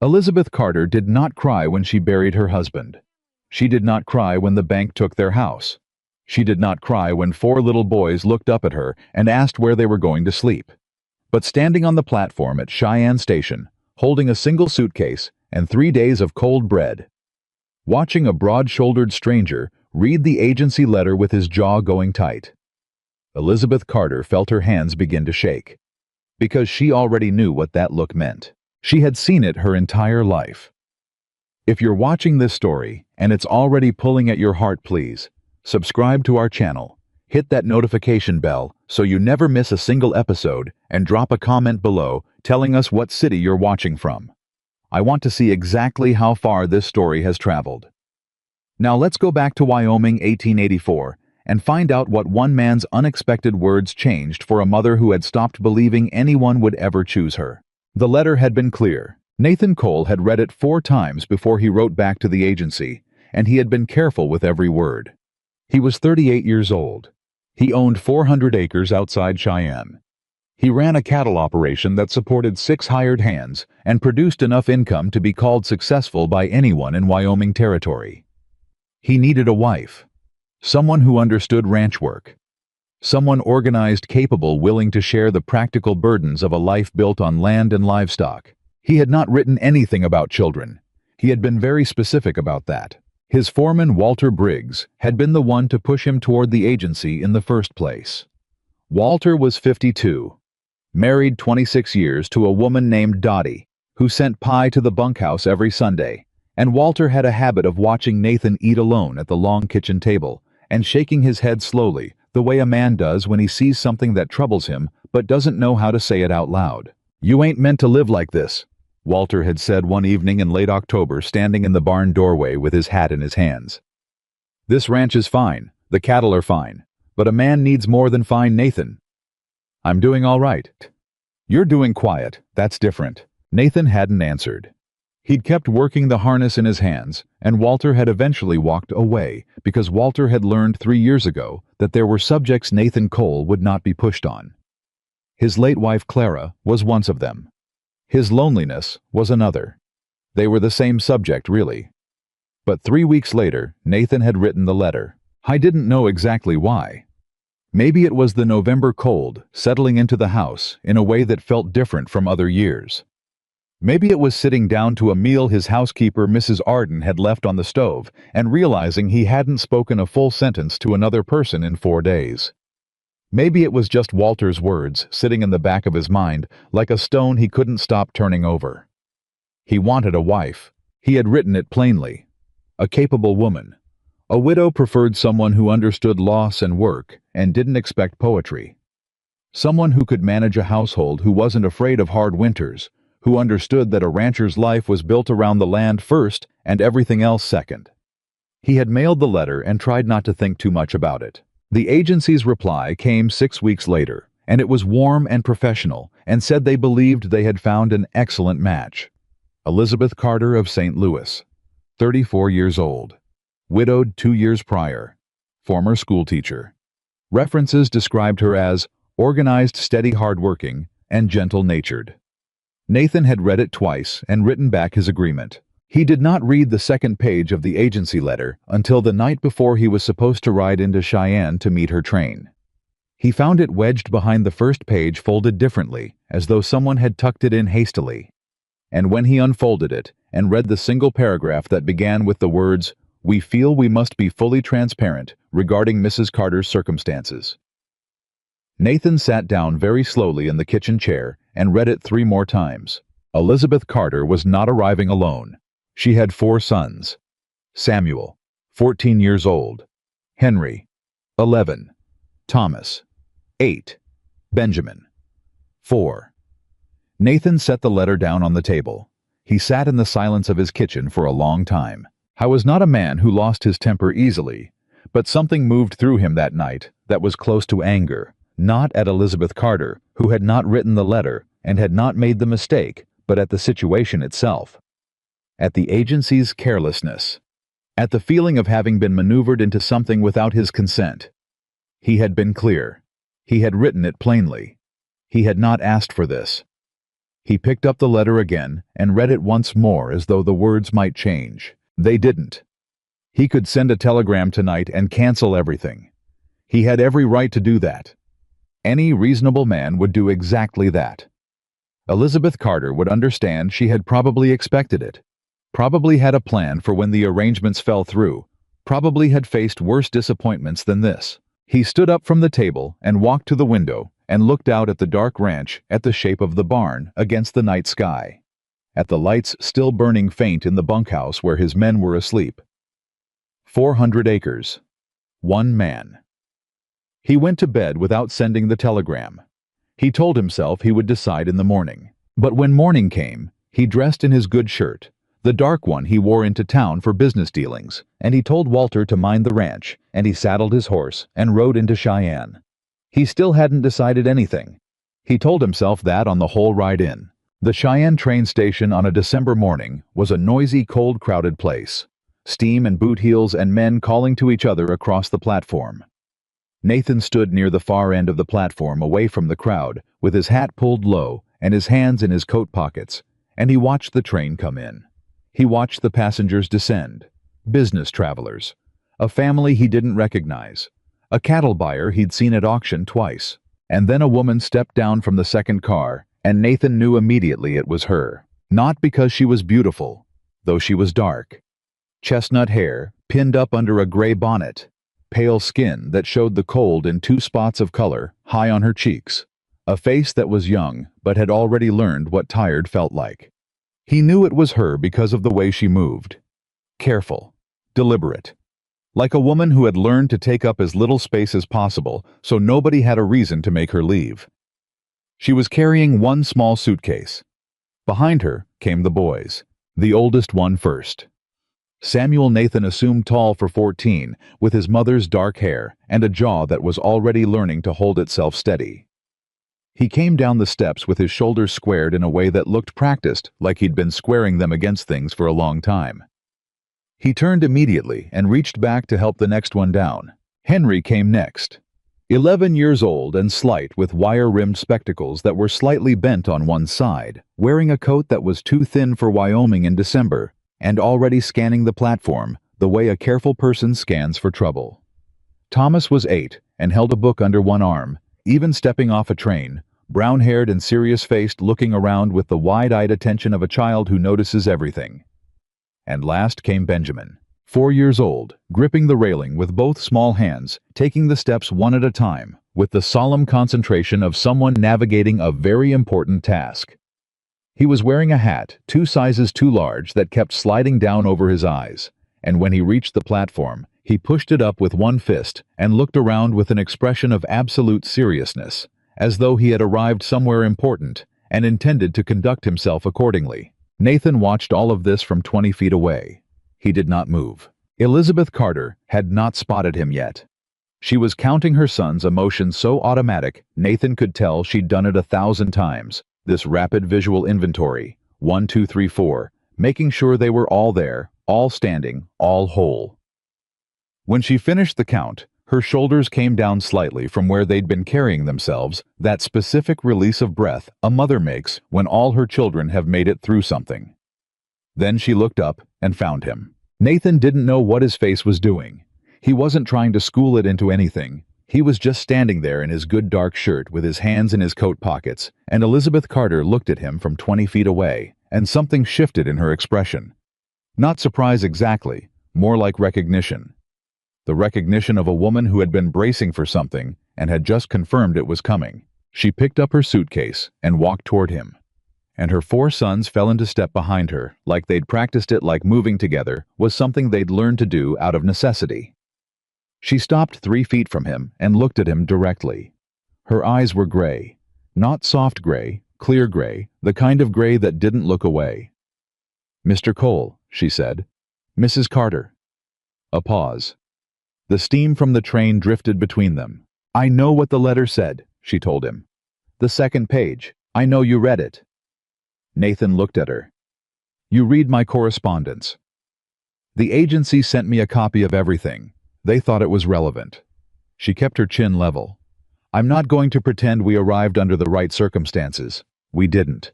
Elizabeth Carter did not cry when she buried her husband. She did not cry when the bank took their house. She did not cry when 4 little boys looked up at her and asked where they were going to sleep. But standing on the platform at Cheyenne Station, holding a single suitcase and 3 days of cold bread, watching a broad-shouldered stranger read the agency letter with his jaw going tight, Elizabeth Carter felt her hands begin to shake. Because she already knew what that look meant. She had seen it her entire life. If you're watching this story and it's already pulling at your heart, please subscribe to our channel, hit that notification bell so you never miss a single episode, and drop a comment below telling us what city you're watching from. I want to see exactly how far this story has traveled. Now let's go back to Wyoming 1884 and find out what one man's unexpected words changed for a mother who had stopped believing anyone would ever choose her. The letter had been clear. Nathan Cole had read it 4 times before he wrote back to the agency, and he had been careful with every word. He was 38 years old. He owned 400 acres outside Cheyenne. He ran a cattle operation that supported 6 hired hands and produced enough income to be called successful by anyone in Wyoming territory. He needed a wife, someone who understood ranch work, someone organized, capable, willing to share the practical burdens of a life built on land and livestock. He had not written anything about children. He had been very specific about that. His foreman, Walter Briggs, had been the one to push him toward the agency in the first place. Walter was 52, married 26 years to a woman named Dottie, who sent pie to the bunkhouse every Sunday, and Walter had a habit of watching Nathan eat alone at the long kitchen table and shaking his head slowly, the way a man does when he sees something that troubles him but doesn't know how to say it out loud. "You ain't meant to live like this," Walter had said one evening in late October, standing in the barn doorway with his hat in his hands. "This ranch is fine, the cattle are fine, but a man needs more than fine, Nathan." "I'm doing all right." "You're doing quiet, that's different." Nathan hadn't answered. He'd kept working the harness in his hands, and Walter had eventually walked away because Walter had learned 3 years ago that there were subjects Nathan Cole would not be pushed on. His late wife Clara was one of them. His loneliness was another. They were the same subject, really. But 3 weeks later, Nathan had written the letter. I didn't know exactly why. Maybe it was the November cold settling into the house in a way that felt different from other years. Maybe it was sitting down to a meal his housekeeper, Mrs. Arden, had left on the stove and realizing he hadn't spoken a full sentence to another person in 4 days. Maybe it was just Walter's words sitting in the back of his mind like a stone he couldn't stop turning over. He wanted a wife. He had written it plainly. A capable woman. A widow preferred someone who understood loss and work and didn't expect poetry. Someone who could manage a household, who wasn't afraid of hard winters, who understood that a rancher's life was built around the land first and everything else second. He had mailed the letter and tried not to think too much about it. The agency's reply came 6 weeks later, and it was warm and professional and said they believed they had found an excellent match. Elizabeth Carter of St. Louis, 34 years old, widowed 2 years prior, former schoolteacher. References described her as organized, steady, hardworking, and gentle-natured. Nathan had read it twice and written back his agreement. He did not read the second page of the agency letter until the night before he was supposed to ride into Cheyenne to meet her train. He found it wedged behind the first page, folded differently, as though someone had tucked it in hastily. And when he unfolded it and read the single paragraph that began with the words, "We feel we must be fully transparent regarding Mrs. Carter's circumstances," Nathan sat down very slowly in the kitchen chair and read it 3 more times. Elizabeth Carter was not arriving alone. She had 4 sons. Samuel, 14 years old. Henry, 11. Thomas, 8. Benjamin, 4. Nathan set the letter down on the table. He sat in the silence of his kitchen for a long time. I was not a man who lost his temper easily, but something moved through him that night that was close to anger, not at Elizabeth Carter, who had not written the letter and had not made the mistake, but at the situation itself. At the agency's carelessness. At the feeling of having been maneuvered into something without his consent. He had been clear. He had written it plainly. He had not asked for this. He picked up the letter again and read it once more as though the words might change. They didn't. He could send a telegram tonight and cancel everything. He had every right to do that. Any reasonable man would do exactly that. Elizabeth Carter would understand she had probably expected it. Probably had a plan for when the arrangements fell through. Probably had faced worse disappointments than this. He stood up from the table and walked to the window and looked out at the dark ranch, at the shape of the barn against the night sky, at the lights still burning faint in the bunkhouse where his men were asleep. 400 acres. One man. He went to bed without sending the telegram. He told himself he would decide in the morning. But when morning came, he dressed in his good shirt, the dark one he wore into town for business dealings, and he told Walter to mind the ranch, and he saddled his horse and rode into Cheyenne. He still hadn't decided anything. He told himself that on the whole ride in. The Cheyenne train station on a December morning was a noisy, cold, crowded place. Steam and boot heels and men calling to each other across the platform. Nathan stood near the far end of the platform away from the crowd, with his hat pulled low and his hands in his coat pockets, and he watched the train come in. He watched the passengers descend. Business travelers. A family he didn't recognize. A cattle buyer he'd seen at auction twice. And then a woman stepped down from the second car, and Nathan knew immediately it was her. Not because she was beautiful, though she was dark. Chestnut hair, pinned up under a gray bonnet. Pale skin that showed the cold in 2 spots of color high on her cheeks. A face that was young but had already learned what tired felt like. He knew it was her because of the way she moved. Careful. Deliberate. Like a woman who had learned to take up as little space as possible so nobody had a reason to make her leave. She was carrying one small suitcase. Behind her came the boys, the oldest one first. Samuel Nathan assumed tall for 14, with his mother's dark hair and a jaw that was already learning to hold itself steady. He came down the steps with his shoulders squared in a way that looked practiced, like he'd been squaring them against things for a long time. He turned immediately and reached back to help the next one down. Henry came next. 11 years old and slight, with wire-rimmed spectacles that were slightly bent on one side, wearing a coat that was too thin for Wyoming in December, and already scanning the platform the way a careful person scans for trouble. Thomas was 8 and held a book under one arm, even stepping off a train, brown-haired and serious-faced, looking around with the wide-eyed attention of a child who notices everything. And last came Benjamin, 4 years old, gripping the railing with both small hands, taking the steps one at a time, with the solemn concentration of someone navigating a very important task. He was wearing a hat 2 sizes too large that kept sliding down over his eyes, and when he reached the platform, he pushed it up with one fist and looked around with an expression of absolute seriousness, as though he had arrived somewhere important and intended to conduct himself accordingly. Nathan watched all of this from 20 feet away. He did not move. Elizabeth Carter had not spotted him yet. She was counting her son's emotions so automatic, Nathan could tell she'd done it 1,000 times, this rapid visual inventory, 1, 2, 3, 4, making sure they were all there, all standing, all whole. When she finished the count, her shoulders came down slightly from where they'd been carrying themselves, that specific release of breath a mother makes when all her children have made it through something. Then she looked up and found him. Nathan didn't know what his face was doing. He wasn't trying to school it into anything. He was just standing there in his good dark shirt with his hands in his coat pockets, and Elizabeth Carter looked at him from 20 feet away, and something shifted in her expression. Not surprise exactly, more like recognition. The recognition of a woman who had been bracing for something and had just confirmed it was coming. She picked up her suitcase and walked toward him. And her 4 sons fell into step behind her, like they'd practiced it, like moving together was something they'd learned to do out of necessity. She stopped 3 feet from him and looked at him directly. Her eyes were gray. Not soft gray, clear gray, the kind of gray that didn't look away. "Mr. Cole," she said. "Mrs. Carter." A pause. The steam from the train drifted between them. "I know what the letter said," she told him. "The second page. I know you read it." Nathan looked at her. "You read my correspondence." "The agency sent me a copy of everything. They thought it was relevant." She kept her chin level. "I'm not going to pretend we arrived under the right circumstances. We didn't.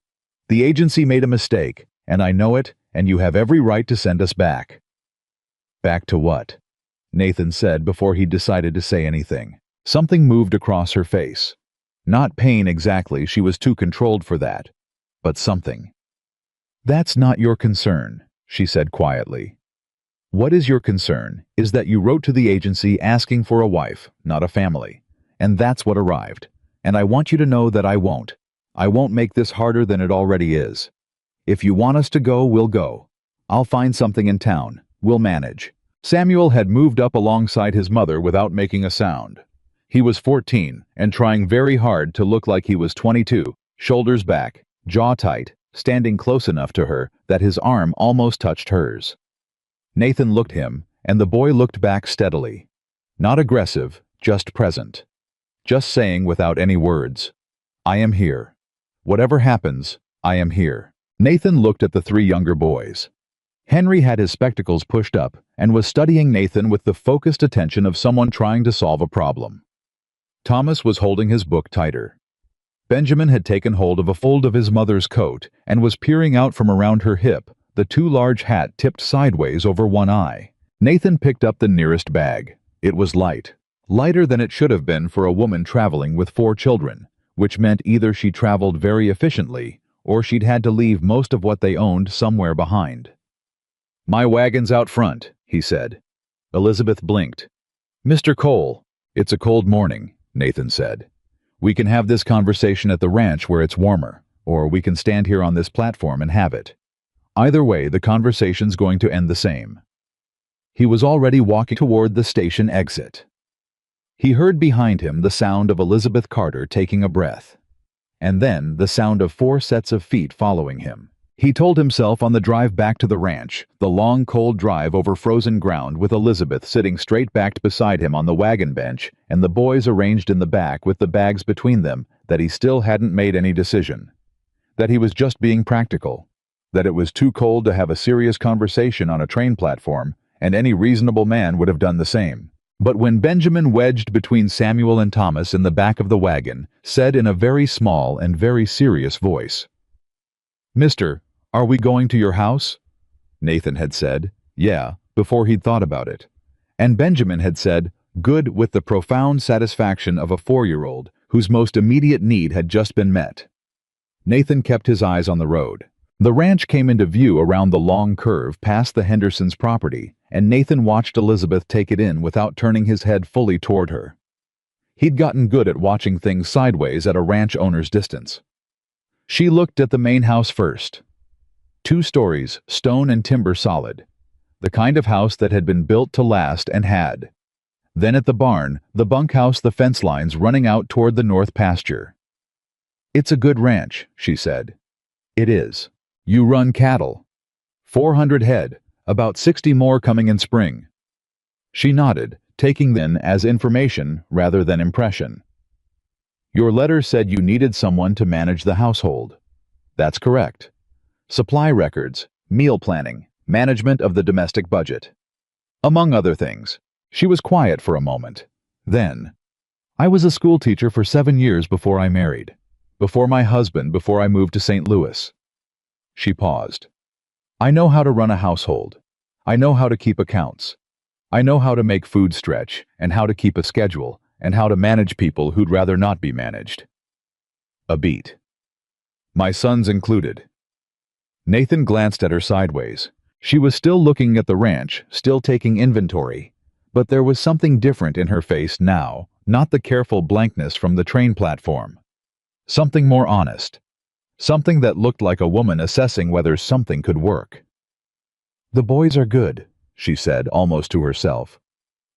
The agency made a mistake, and I know it, and you have every right to send us back." "Back to what?" Nathan said before he decided to say anything. Something moved across her face. Not pain exactly, she was too controlled for that, but something. "That's not your concern," she said quietly. "What is your concern is that you wrote to the agency asking for a wife, not a family. And that's what arrived. And I want you to know that I won't. I won't make this harder than it already is. If you want us to go, we'll go. I'll find something in town. We'll manage." Samuel had moved up alongside his mother without making a sound. He was 14 and trying very hard to look like he was 22, shoulders back, jaw tight, standing close enough to her that his arm almost touched hers. Nathan looked at him, and the boy looked back steadily. Not aggressive, just present. Just saying without any words, "I am here. Whatever happens, I am here." Nathan looked at the three younger boys. Henry had his spectacles pushed up and was studying Nathan with the focused attention of someone trying to solve a problem. Thomas was holding his book tighter. Benjamin had taken hold of a fold of his mother's coat and was peering out from around her hip, the too large hat tipped sideways over one eye. Nathan picked up the nearest bag. It was light. Lighter than it should have been for a woman traveling with 4 children, which meant either she traveled very efficiently or she'd had to leave most of what they owned somewhere behind. "My wagon's out front," he said. Elizabeth blinked. "Mr. Cole, it's a cold morning," Nathan said. "We can have this conversation at the ranch where it's warmer, or we can stand here on this platform and have it. Either way, the conversation's going to end the same." He was already walking toward the station exit. He heard behind him the sound of Elizabeth Carter taking a breath, and then the sound of 4 sets of feet following him. He told himself on the drive back to the ranch, the long cold drive over frozen ground with Elizabeth sitting straight-backed beside him on the wagon bench and the boys arranged in the back with the bags between them, that he still hadn't made any decision. That he was just being practical. That it was too cold to have a serious conversation on a train platform, and any reasonable man would have done the same. But when Benjamin, wedged between Samuel and Thomas in the back of the wagon, said in a very small and very serious voice, "Mister, are we going to your house?" Nathan had said, "Yeah," before he'd thought about it. And Benjamin had said, "Good," with the profound satisfaction of a 4-year-old whose most immediate need had just been met. Nathan kept his eyes on the road. The ranch came into view around the long curve past the Hendersons' property, and Nathan watched Elizabeth take it in without turning his head fully toward her. He'd gotten good at watching things sideways at a ranch owner's distance. She looked at the main house first. 2 stories, stone and timber solid. The kind of house that had been built to last and had. Then at the barn, the bunkhouse, the fence lines running out toward the north pasture. "It's a good ranch," she said. "It is. You run cattle." 400 head, about 60 more coming in spring. She nodded, taking them as information rather than impression. "Your letter said you needed someone to manage the household." "That's correct. Supply records, meal planning, management of the domestic budget. Among other things." She was quiet for a moment. Then, "I was a school teacher for 7 years before I married. Before my husband, before I moved to St. Louis." She paused. "I know how to run a household. I know how to keep accounts. I know how to make food stretch, and how to keep a schedule, and how to manage people who'd rather not be managed." A beat. "My sons included." Nathan glanced at her sideways. She was still looking at the ranch, still taking inventory. But there was something different in her face now, not the careful blankness from the train platform. Something more honest. Something that looked like a woman assessing whether something could work. "The boys are good," she said, almost to herself.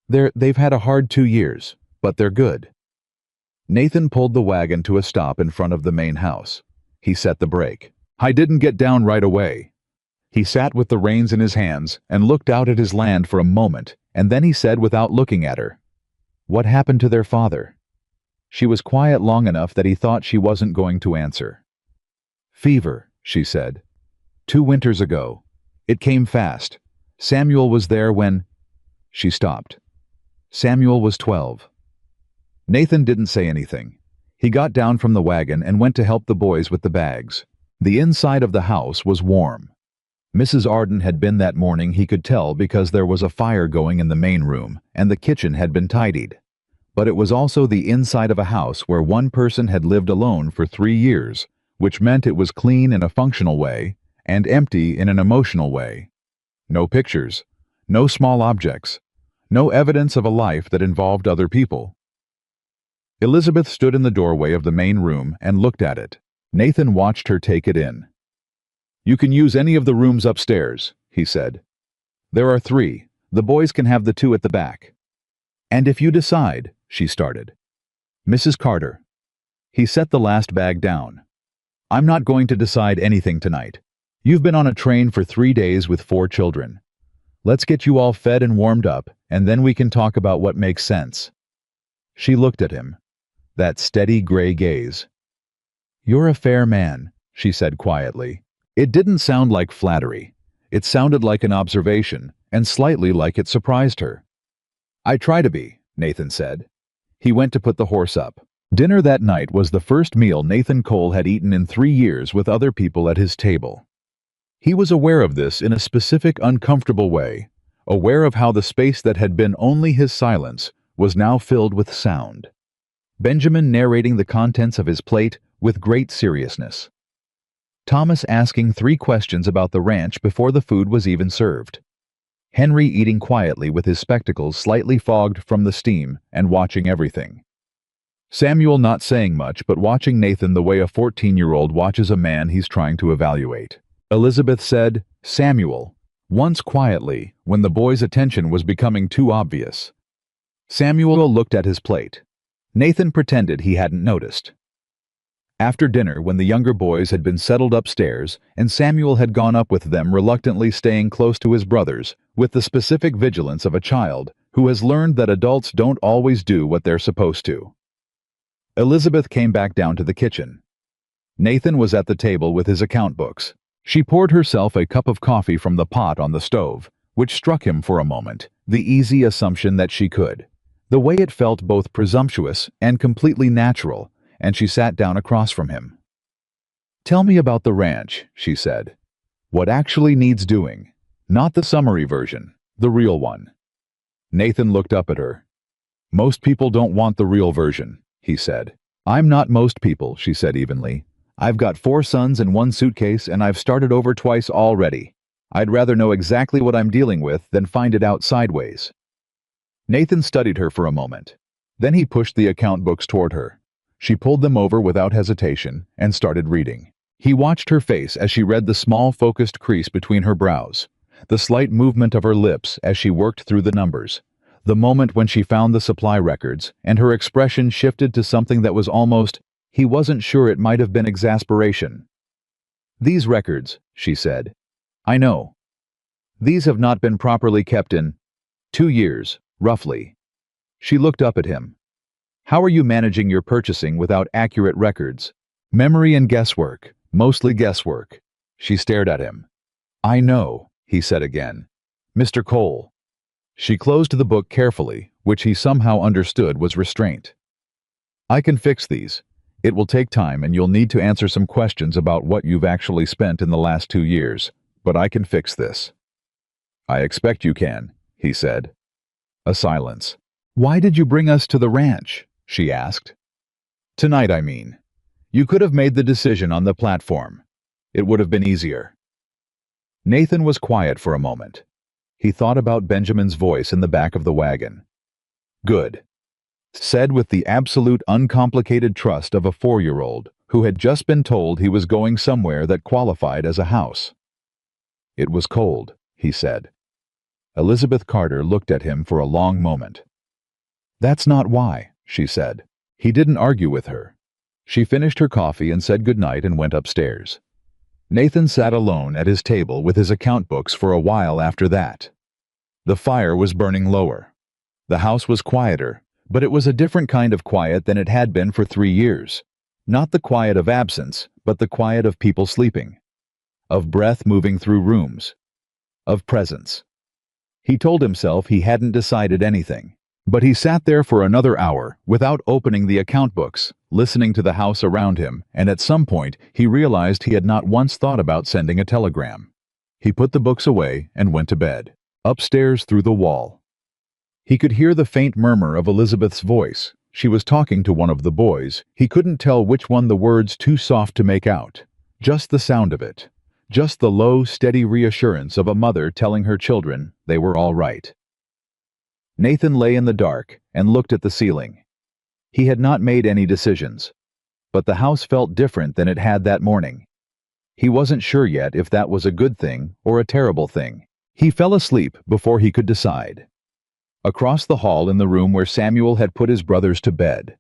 They've had a hard 2 years, but they're good." Nathan pulled the wagon to a stop in front of the main house. He set the brake. "I didn't get down right away." He sat with the reins in his hands and looked out at his land for a moment, and then he said without looking at her, "What happened to their father?" She was quiet long enough that he thought she wasn't going to answer. "Fever," she said. "2 winters ago. It came fast. Samuel was there when—" She stopped. "Samuel was 12. Nathan didn't say anything. He got down from the wagon and went to help the boys with the bags. The inside of the house was warm. Mrs. Arden had been that morning, he could tell, because there was a fire going in the main room and the kitchen had been tidied. But it was also the inside of a house where one person had lived alone for 3 years, which meant it was clean in a functional way and empty in an emotional way. No pictures, no small objects, no evidence of a life that involved other people. Elizabeth stood in the doorway of the main room and looked at it. Nathan watched her take it in. "You can use any of the rooms upstairs," he said. "There are 3. The boys can have the 2 at the back." "And if you decide," she started. "Mrs. Carter." He set the last bag down. "I'm not going to decide anything tonight. You've been on a train for 3 days with 4 children. Let's get you all fed and warmed up, and then we can talk about what makes sense." She looked at him. That steady gray gaze. "You're a fair man," she said quietly. It didn't sound like flattery. It sounded like an observation, and slightly like it surprised her. "I try to be," Nathan said. He went to put the horse up. Dinner that night was the first meal Nathan Cole had eaten in 3 years with other people at his table. He was aware of this in a specific, uncomfortable way, aware of how the space that had been only his silence was now filled with sound. Benjamin narrating the contents of his plate with great seriousness. Thomas asking 3 questions about the ranch before the food was even served. Henry eating quietly with his spectacles slightly fogged from the steam and watching everything. Samuel not saying much but watching Nathan the way a 14-year-old watches a man he's trying to evaluate. Elizabeth said, "Samuel," once quietly, when the boy's attention was becoming too obvious. Samuel looked at his plate. Nathan pretended he hadn't noticed. After dinner, when the younger boys had been settled upstairs and Samuel had gone up with them, reluctantly staying close to his brothers, with the specific vigilance of a child who has learned that adults don't always do what they're supposed to. Elizabeth came back down to the kitchen. Nathan was at the table with his account books. She poured herself a cup of coffee from the pot on the stove, which struck him for a moment, the easy assumption that she could. The way it felt both presumptuous and completely natural, and she sat down across from him. "Tell me about the ranch," she said. "What actually needs doing. Not the summary version, the real one." Nathan looked up at her. "Most people don't want the real version," he said. "I'm not most people," she said evenly. "I've got 4 sons and 1 suitcase, and I've started over twice already. I'd rather know exactly what I'm dealing with than find it out sideways." Nathan studied her for a moment. Then he pushed the account books toward her. She pulled them over without hesitation and started reading. He watched her face as she read, the small focused crease between her brows, the slight movement of her lips as she worked through the numbers, the moment when she found the supply records, and her expression shifted to something that was almost, he wasn't sure, it might have been exasperation. "These records," she said. "I know. These have not been properly kept in 2 years, roughly." She looked up at him. "How are you managing your purchasing without accurate records?" "Memory and guesswork, mostly guesswork." She stared at him. "I know," he said again. "Mr. Cole." She closed the book carefully, which he somehow understood was restraint. "I can fix these. It will take time and you'll need to answer some questions about what you've actually spent in the last 2 years, but I can fix this." "I expect you can," he said. A silence. "Why did you bring us to the ranch?" she asked. "Tonight, I mean. You could have made the decision on the platform. It would have been easier." Nathan was quiet for a moment. He thought about Benjamin's voice in the back of the wagon. "Good," said with the absolute uncomplicated trust of a 4-year-old who had just been told he was going somewhere that qualified as a house. "It was cold," he said. Elizabeth Carter looked at him for a long moment. "That's not why," she said. He didn't argue with her. She finished her coffee and said goodnight and went upstairs. Nathan sat alone at his table with his account books for a while after that. The fire was burning lower. The house was quieter, but it was a different kind of quiet than it had been for 3 years. Not the quiet of absence, but the quiet of people sleeping, of breath moving through rooms, of presence. He told himself he hadn't decided anything, but he sat there for another hour without opening the account books, listening to the house around him, and at some point he realized he had not once thought about sending a telegram. He put the books away and went to bed. Upstairs through the wall, he could hear the faint murmur of Elizabeth's voice. She was talking to one of the boys. He couldn't tell which one, the words too soft to make out. Just the sound of it. Just the low, steady reassurance of a mother telling her children they were all right. Nathan lay in the dark and looked at the ceiling. He had not made any decisions, but the house felt different than it had that morning. He wasn't sure yet if that was a good thing or a terrible thing. He fell asleep before he could decide. Across the hall, in the room where Samuel had put his brothers to bed,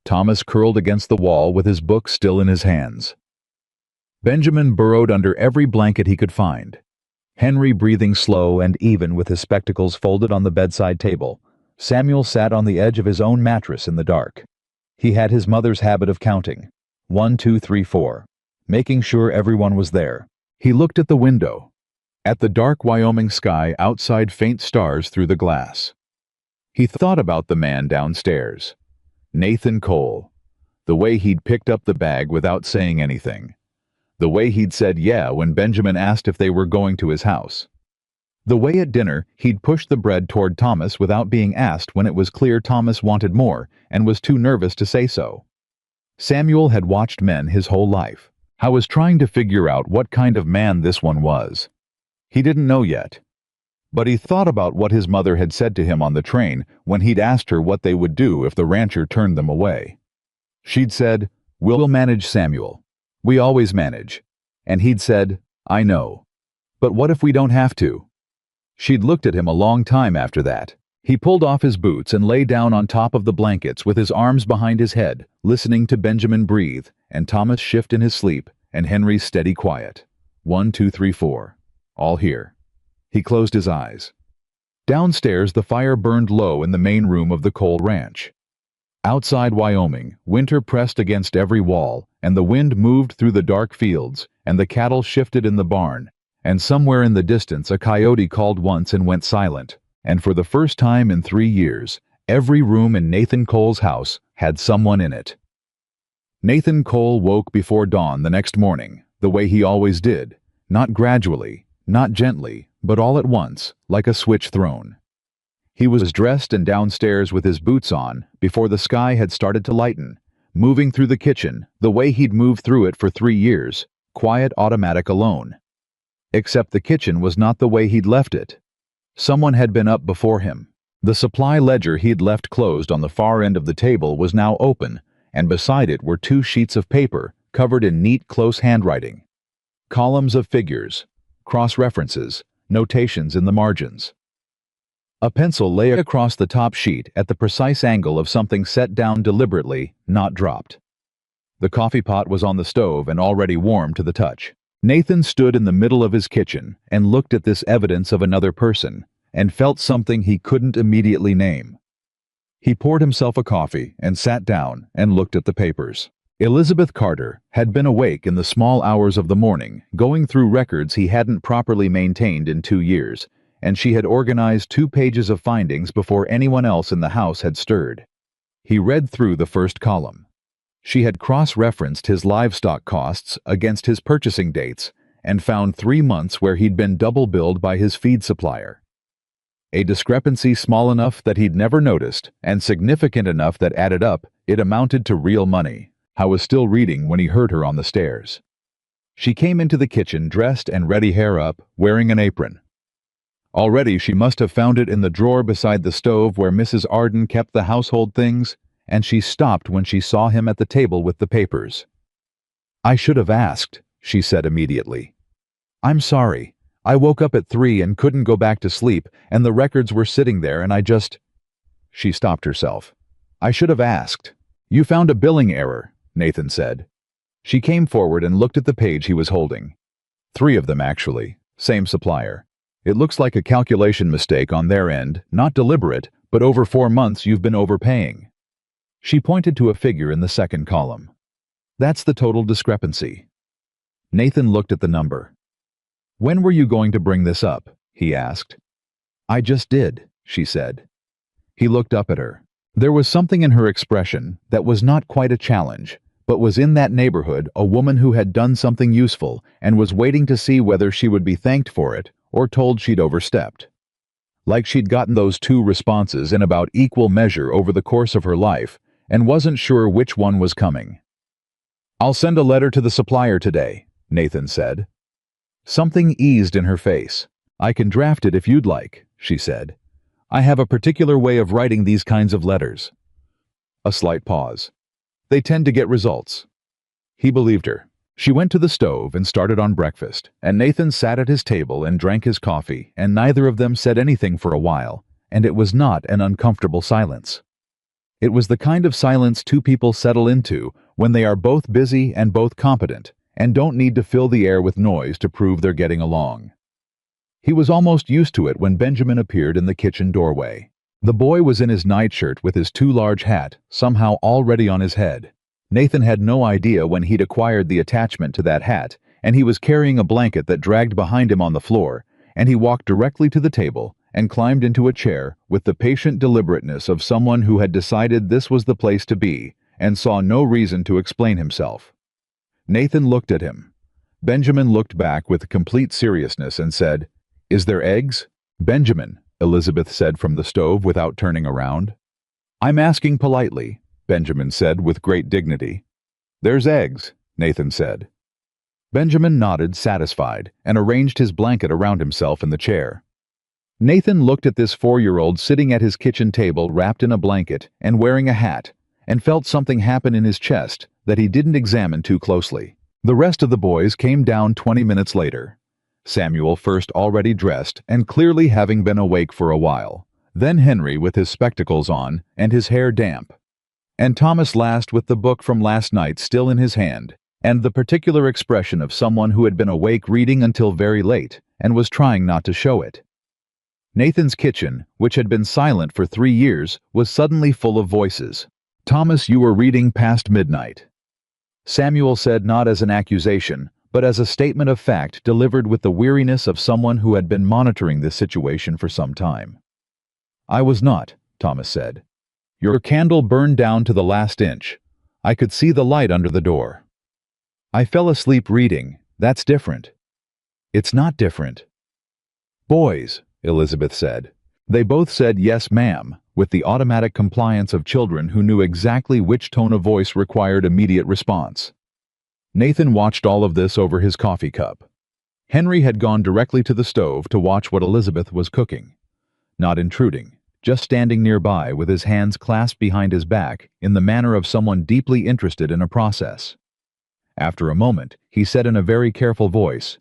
Thomas curled against the wall with his book still in his hands. Benjamin burrowed under every blanket he could find. Henry breathing slow and even with his spectacles folded on the bedside table. Samuel sat on the edge of his own mattress in the dark. He had his mother's habit of counting. 1, 2, 3, 4. Making sure everyone was there. He looked at the window. At the dark Wyoming sky outside, faint stars through the glass. He thought about the man downstairs. Nathan Cole. The way he'd picked up the bag without saying anything. The way he'd said yeah when Benjamin asked if they were going to his house. The way at dinner he'd pushed the bread toward Thomas without being asked when it was clear Thomas wanted more and was too nervous to say so. Samuel had watched men his whole life. I was trying to figure out what kind of man this one was. He didn't know yet. But he thought about what his mother had said to him on the train when he'd asked her what they would do if the rancher turned them away. She'd said, "We'll manage, Samuel. We always manage." And he'd said, "I know. But what if we don't have to?" She'd looked at him a long time after that. He pulled off his boots and lay down on top of the blankets with his arms behind his head, listening to Benjamin breathe, and Thomas shift in his sleep, and Henry's steady quiet. 1, 2, 3, 4. All here. He closed his eyes. Downstairs, the fire burned low in the main room of the Cole Ranch. Outside Wyoming, winter pressed against every wall, and the wind moved through the dark fields, and the cattle shifted in the barn, and somewhere in the distance a coyote called once and went silent, and for the first time in 3 years, every room in Nathan Cole's house had someone in it. Nathan Cole woke before dawn the next morning, the way he always did, not gradually, not gently, but all at once, like a switch thrown. He was dressed and downstairs with his boots on before the sky had started to lighten, moving through the kitchen the way he'd moved through it for 3 years, quiet, automatic, alone. Except the kitchen was not the way he'd left it. Someone had been up before him. The supply ledger he'd left closed on the far end of the table was now open, and beside it were 2 sheets of paper covered in neat, close handwriting. Columns of figures, cross-references, notations in the margins. A pencil lay across the top sheet at the precise angle of something set down deliberately, not dropped. The coffee pot was on the stove and already warm to the touch. Nathan stood in the middle of his kitchen and looked at this evidence of another person and felt something he couldn't immediately name. He poured himself a coffee and sat down and looked at the papers. Elizabeth Carter had been awake in the small hours of the morning, going through records he hadn't properly maintained in 2 years, and she had organized 2 pages of findings before anyone else in the house had stirred. He read through the first column. She had cross-referenced his livestock costs against his purchasing dates and found 3 months where he'd been double-billed by his feed supplier. A discrepancy small enough that he'd never noticed and significant enough that added up, it amounted to real money. I was still reading when he heard her on the stairs. She came into the kitchen dressed and ready, hair up, wearing an apron. Already she must have found it in the drawer beside the stove where Mrs. Arden kept the household things, and she stopped when she saw him at the table with the papers. "I should have asked," she said immediately. "I'm sorry. I woke up at 3 and couldn't go back to sleep, and the records were sitting there and I just—" She stopped herself. "I should have asked. You found a billing error," Nathan said. She came forward and looked at the page he was holding. 3 of them, actually. Same supplier. It looks like a calculation mistake on their end, not deliberate, but over 4 months you've been overpaying. She pointed to a figure in the second column. "That's the total discrepancy." Nathan looked at the number. "When were you going to bring this up?" he asked. "I just did," she said. He looked up at her. There was something in her expression that was not quite a challenge, but was in that neighborhood a woman who had done something useful and was waiting to see whether she would be thanked for it or told she'd overstepped. Like she'd gotten those two responses in about equal measure over the course of her life and wasn't sure which one was coming. "I'll send a letter to the supplier today," Nathan said. Something eased in her face. "I can draft it if you'd like," she said. "I have a particular way of writing these kinds of letters." A slight pause. "They tend to get results." He believed her. She went to the stove and started on breakfast, and Nathan sat at his table and drank his coffee, and neither of them said anything for a while, and it was not an uncomfortable silence. It was the kind of silence two people settle into when they are both busy and both competent, and don't need to fill the air with noise to prove they're getting along. He was almost used to it when Benjamin appeared in the kitchen doorway. The boy was in his nightshirt with his too large hat somehow already on his head. Nathan had no idea when he'd acquired the attachment to that hat, and he was carrying a blanket that dragged behind him on the floor, and he walked directly to the table and climbed into a chair with the patient deliberateness of someone who had decided this was the place to be and saw no reason to explain himself. Nathan looked at him. Benjamin looked back with complete seriousness and said, "Is there eggs?" "Benjamin," Elizabeth said from the stove without turning around. "I'm asking politely," Benjamin said with great dignity. "There's eggs," Nathan said. Benjamin nodded, satisfied, and arranged his blanket around himself in the chair. Nathan looked at this 4-year-old sitting at his kitchen table wrapped in a blanket and wearing a hat, and felt something happen in his chest that he didn't examine too closely. The rest of the boys came down 20 minutes later. Samuel first, already dressed and clearly having been awake for a while, then Henry with his spectacles on and his hair damp, and Thomas last with the book from last night still in his hand, and the particular expression of someone who had been awake reading until very late and was trying not to show it. Nathan's kitchen, which had been silent for 3 years, was suddenly full of voices. "Thomas, you were reading past midnight." Samuel said, not as an accusation, but as a statement of fact delivered with the weariness of someone who had been monitoring this situation for some time. "I was not," Thomas said. "Your candle burned down to the last inch. I could see the light under the door." "I fell asleep reading. That's different." "It's not different." "Boys," Elizabeth said. They both said yes, ma'am, with the automatic compliance of children who knew exactly which tone of voice required immediate response. Nathan watched all of this over his coffee cup. Henry had gone directly to the stove to watch what Elizabeth was cooking. Not intruding, just standing nearby with his hands clasped behind his back in the manner of someone deeply interested in a process. After a moment, he said in a very careful voice,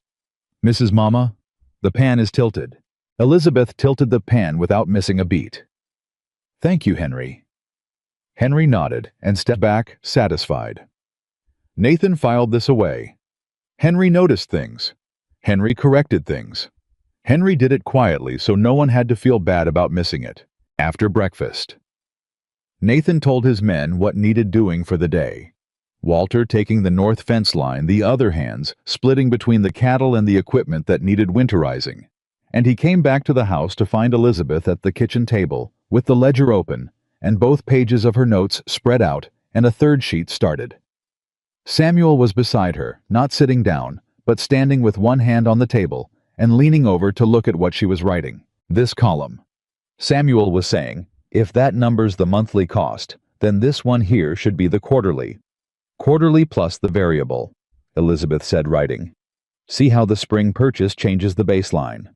"Mrs. Mama, the pan is tilted." Elizabeth tilted the pan without missing a beat. "Thank you, Henry." Henry nodded and stepped back, satisfied. Nathan filed this away. Henry noticed things. Henry corrected things. Henry did it quietly so no one had to feel bad about missing it. After breakfast, Nathan told his men what needed doing for the day. Walter taking the north fence line, the other hands splitting between the cattle and the equipment that needed winterizing. And he came back to the house to find Elizabeth at the kitchen table, with the ledger open, and both pages of her notes spread out, and a third sheet started. Samuel was beside her, not sitting down, but standing with one hand on the table, and leaning over to look at what she was writing. "This column," Samuel was saying, "if that number's the monthly cost, then this one here should be the quarterly. Quarterly plus the variable," Elizabeth said, writing. "See how the spring purchase changes the baseline."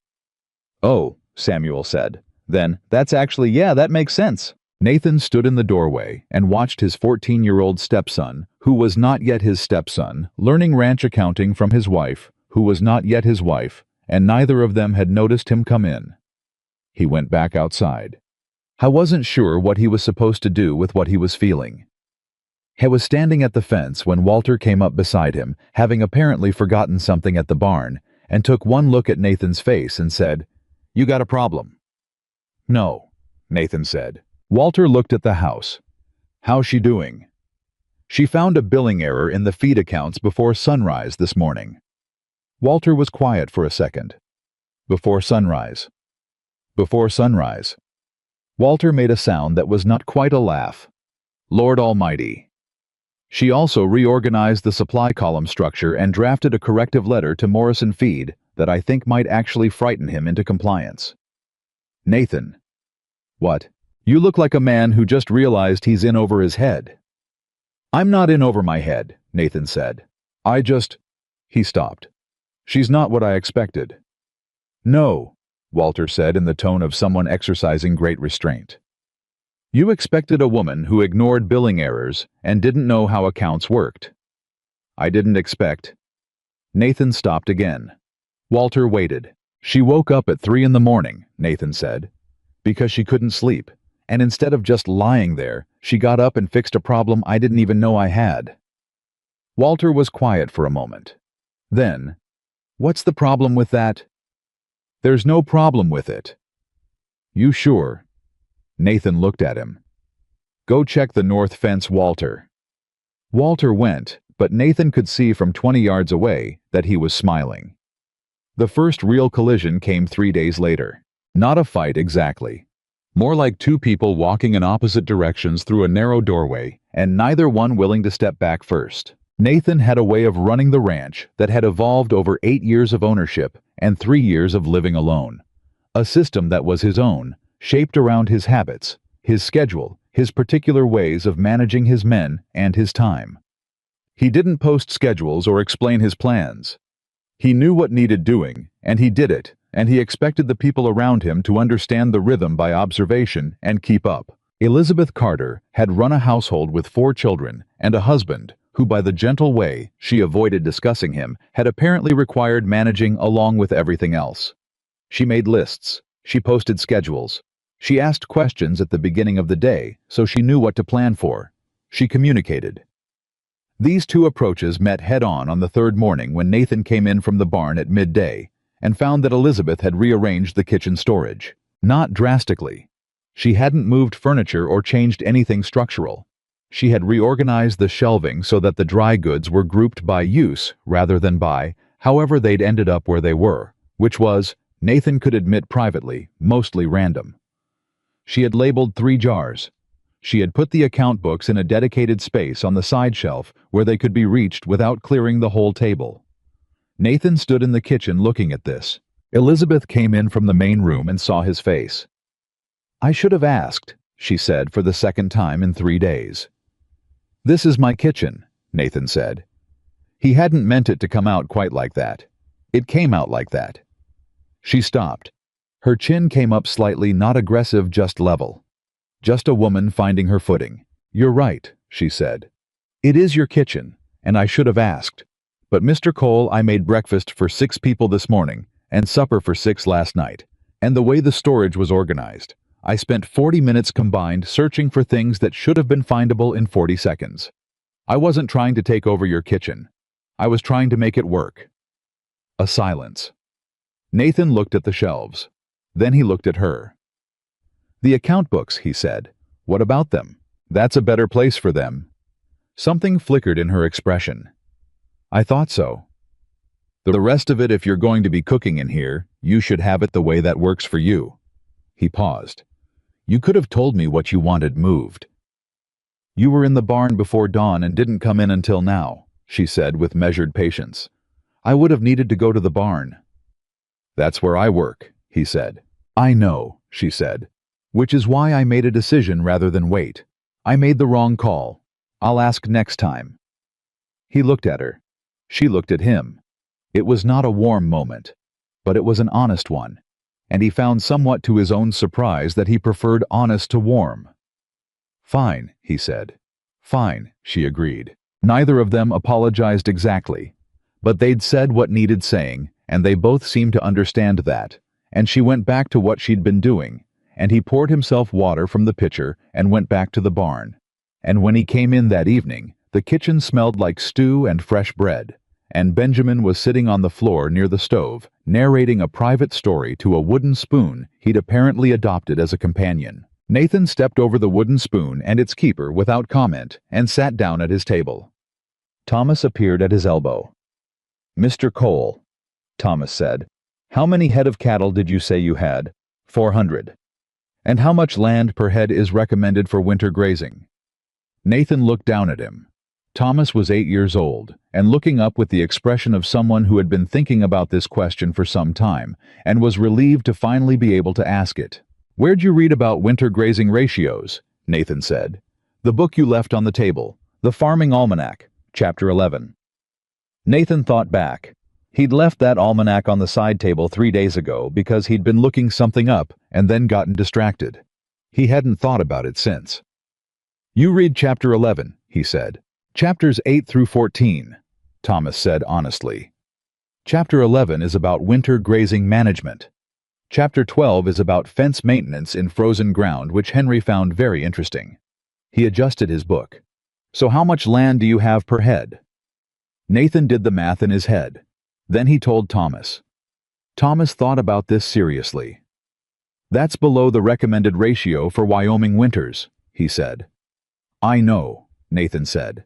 "Oh," Samuel said. "Then, that's actually, yeah, that makes sense." Nathan stood in the doorway and watched his 14-year-old stepson, who was not yet his stepson, learning ranch accounting from his wife, who was not yet his wife, and neither of them had noticed him come in. He went back outside. I wasn't sure what he was supposed to do with what he was feeling. He was standing at the fence when Walter came up beside him, having apparently forgotten something at the barn, and took one look at Nathan's face and said, "You got a problem?" "No," Nathan said. Walter looked at the house. "How's she doing?" "She found a billing error in the feed accounts before sunrise this morning." Walter was quiet for a second. "Before sunrise." "Before sunrise." Walter made a sound that was not quite a laugh. Lord Almighty. She also reorganized the supply column structure and drafted a corrective letter to Morrison Feed that I think might actually frighten him into compliance. Nathan. What? You look like a man who just realized he's in over his head. I'm not in over my head, Nathan said. He stopped. She's not what I expected. No, Walter said in the tone of someone exercising great restraint. You expected a woman who ignored billing errors and didn't know how accounts worked. I didn't expect. Nathan stopped again. Walter waited. She woke up at 3 a.m, Nathan said, because she couldn't sleep, and instead of just lying there, she got up and fixed a problem I didn't even know I had. Walter was quiet for a moment. Then, what's the problem with that? There's no problem with it. You sure? Nathan looked at him. Go check the north fence, Walter. Walter went, but Nathan could see from 20 yards away that he was smiling. The first real collision came 3 days later. Not a fight exactly. More like two people walking in opposite directions through a narrow doorway, and neither one willing to step back first. Nathan had a way of running the ranch that had evolved over 8 years of ownership and 3 years of living alone. A system that was his own, shaped around his habits, his schedule, his particular ways of managing his men and his time. He didn't post schedules or explain his plans. He knew what needed doing, and he did it, and he expected the people around him to understand the rhythm by observation and keep up. Elizabeth Carter had run a household with 4 children and a husband who, by the gentle way she avoided discussing him, had apparently required managing along with everything else. She made lists. She posted schedules. She asked questions at the beginning of the day so she knew what to plan for. She communicated. These two approaches met head-on the 3rd morning when Nathan came in from the barn at midday and found that Elizabeth had rearranged the kitchen storage. Not drastically. She hadn't moved furniture or changed anything structural. She had reorganized the shelving so that the dry goods were grouped by use rather than by however they'd ended up where they were, which was, Nathan could admit privately, mostly random. She had labeled 3 jars. She had put the account books in a dedicated space on the side shelf where they could be reached without clearing the whole table. Nathan stood in the kitchen looking at this. Elizabeth came in from the main room and saw his face. I should have asked, she said for the 2nd time in 3 days. This is my kitchen, Nathan said. He hadn't meant it to come out quite like that. It came out like that. She stopped. Her chin came up slightly, not aggressive, just level. Just a woman finding her footing. You're right, she said. It is your kitchen, and I should have asked. But Mr. Cole, I made breakfast for 6 people this morning, and supper for 6 last night. And the way the storage was organized, I spent 40 minutes combined searching for things that should have been findable in 40 seconds. I wasn't trying to take over your kitchen. I was trying to make it work. A silence. Nathan looked at the shelves. Then he looked at her. The account books, he said. What about them? That's a better place for them. Something flickered in her expression. I thought so. The rest of it, if you're going to be cooking in here, you should have it the way that works for you. He paused. You could have told me what you wanted moved. You were in the barn before dawn and didn't come in until now, she said with measured patience. I would have needed to go to the barn. That's where I work, he said. I know, she said. Which is why I made a decision rather than wait. I made the wrong call. I'll ask next time. He looked at her. She looked at him. It was not a warm moment, but it was an honest one, and he found somewhat to his own surprise that he preferred honest to warm. Fine, he said. Fine, she agreed. Neither of them apologized exactly, but they'd said what needed saying, and they both seemed to understand that, and she went back to what she'd been doing, and he poured himself water from the pitcher and went back to the barn. And when he came in that evening, the kitchen smelled like stew and fresh bread, and Benjamin was sitting on the floor near the stove, narrating a private story to a wooden spoon he'd apparently adopted as a companion. Nathan stepped over the wooden spoon and its keeper without comment and sat down at his table. Thomas appeared at his elbow. Mr. Cole, Thomas said, how many head of cattle did you say you had? 400. And how much land per head is recommended for winter grazing? Nathan looked down at him. Thomas was 8 years old, and looking up with the expression of someone who had been thinking about this question for some time, and was relieved to finally be able to ask it. "Where'd you read about winter grazing ratios?" Nathan said. "The book you left on the table, The Farming Almanac, Chapter 11. Nathan thought back. He'd left that almanac on the side table 3 days ago because he'd been looking something up and then gotten distracted. He hadn't thought about it since. "You read Chapter 11, he said. "Chapters 8 through 14, Thomas said honestly. "Chapter 11 is about winter grazing management. Chapter 12 is about fence maintenance in frozen ground, which Henry found very interesting." He adjusted his book. "So how much land do you have per head?" Nathan did the math in his head. Then he told Thomas. Thomas thought about this seriously. "That's below the recommended ratio for Wyoming winters," he said. "I know," Nathan said.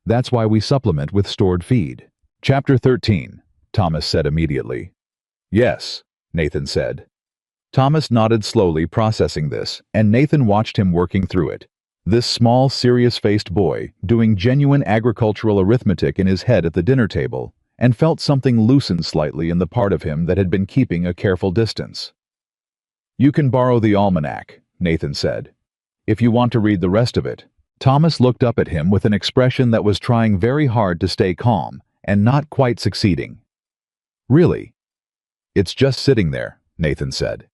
"That's why we supplement with stored feed." "Chapter 13, Thomas said immediately. "Yes," Nathan said. Thomas nodded slowly, processing this, and Nathan watched him working through it. This small, serious-faced boy, doing genuine agricultural arithmetic in his head at the dinner table, and felt something loosen slightly in the part of him that had been keeping a careful distance. "You can borrow the almanac," Nathan said, "if you want to read the rest of it." Thomas looked up at him with an expression that was trying very hard to stay calm, and not quite succeeding. "Really?" "It's just sitting there," Nathan said.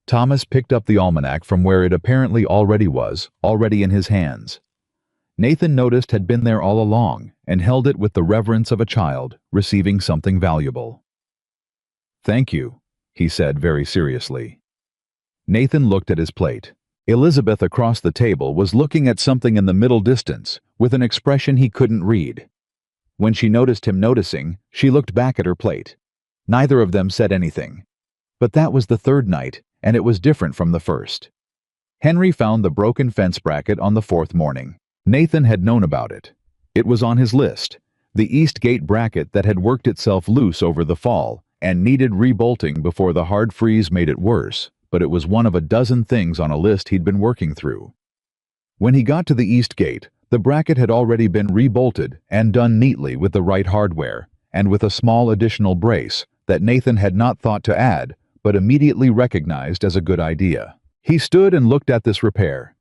Thomas picked up the almanac from where it apparently was, already in his hands. Nathan noticed had been there all along, and held it with the reverence of a child receiving something valuable. "Thank you," he said very seriously. Nathan looked at his plate. Elizabeth across the table was looking at something in the middle distance with an expression he couldn't read. When she noticed him noticing, she looked back at her plate. Neither of them said anything. But that was the third night, and it was different from the first. Henry found the broken fence bracket on the fourth morning. Nathan had known about it. It was on his list, the east gate bracket that had worked itself loose over the fall and needed rebolting before the hard freeze made it worse, but it was one of a dozen things on a list he'd been working through. When he got to the east gate, the bracket had already been rebolted and done neatly with the right hardware, and with a small additional brace that Nathan had not thought to add, but immediately recognized as a good idea. He stood and looked at this repair.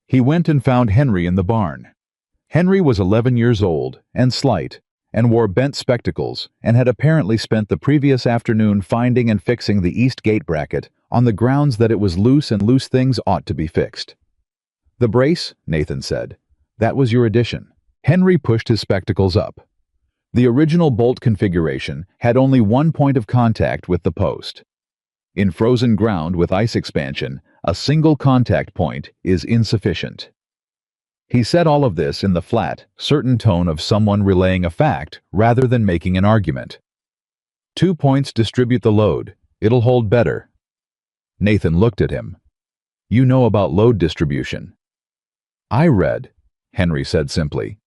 He went and found Henry in the barn. Henry was 11 years old and slight, and wore bent spectacles, and had apparently spent the previous afternoon finding and fixing the east gate bracket on the grounds that it was loose and loose things ought to be fixed. "The brace," Nathan said. "That was your addition." Henry pushed his spectacles up. The original bolt configuration had only one point of contact with the post. In frozen ground with ice expansion, a single contact point is insufficient. He said all of this in the flat, certain tone of someone relaying a fact rather than making an argument. 2 points distribute the load. It'll hold better. Nathan looked at him. "You know about load distribution." "I read," Henry said simply.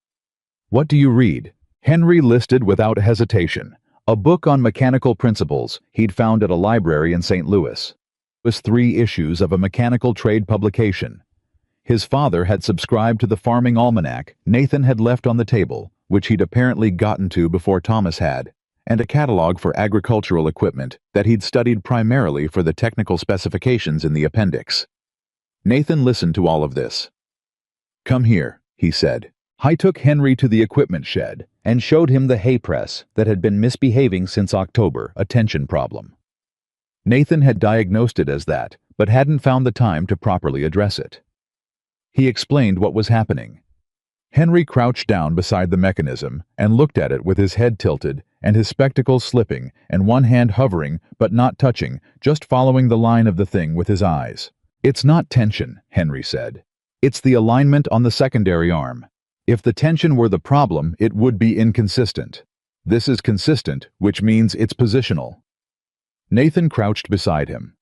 "What do you read?" Henry listed without hesitation a book on mechanical principles he'd found at a library in St. Louis. It was 3 issues of a mechanical trade publication. His father had subscribed to the Farming Almanac Nathan had left on the table, which he'd apparently gotten to before Thomas had, and a catalog for agricultural equipment that he'd studied primarily for the technical specifications in the appendix. Nathan listened to all of this. "Come here," he said. I took Henry to the equipment shed and showed him the hay press that had been misbehaving since October, a tension problem. Nathan had diagnosed it as that, but hadn't found the time to properly address it. He explained what was happening. Henry crouched down beside the mechanism and looked at it with his head tilted and his spectacles slipping and one hand hovering but not touching, just following the line of the thing with his eyes. "It's not tension," Henry said. "It's the alignment on the secondary arm. If the tension were the problem, it would be inconsistent. This is consistent, which means it's positional." Nathan crouched beside him.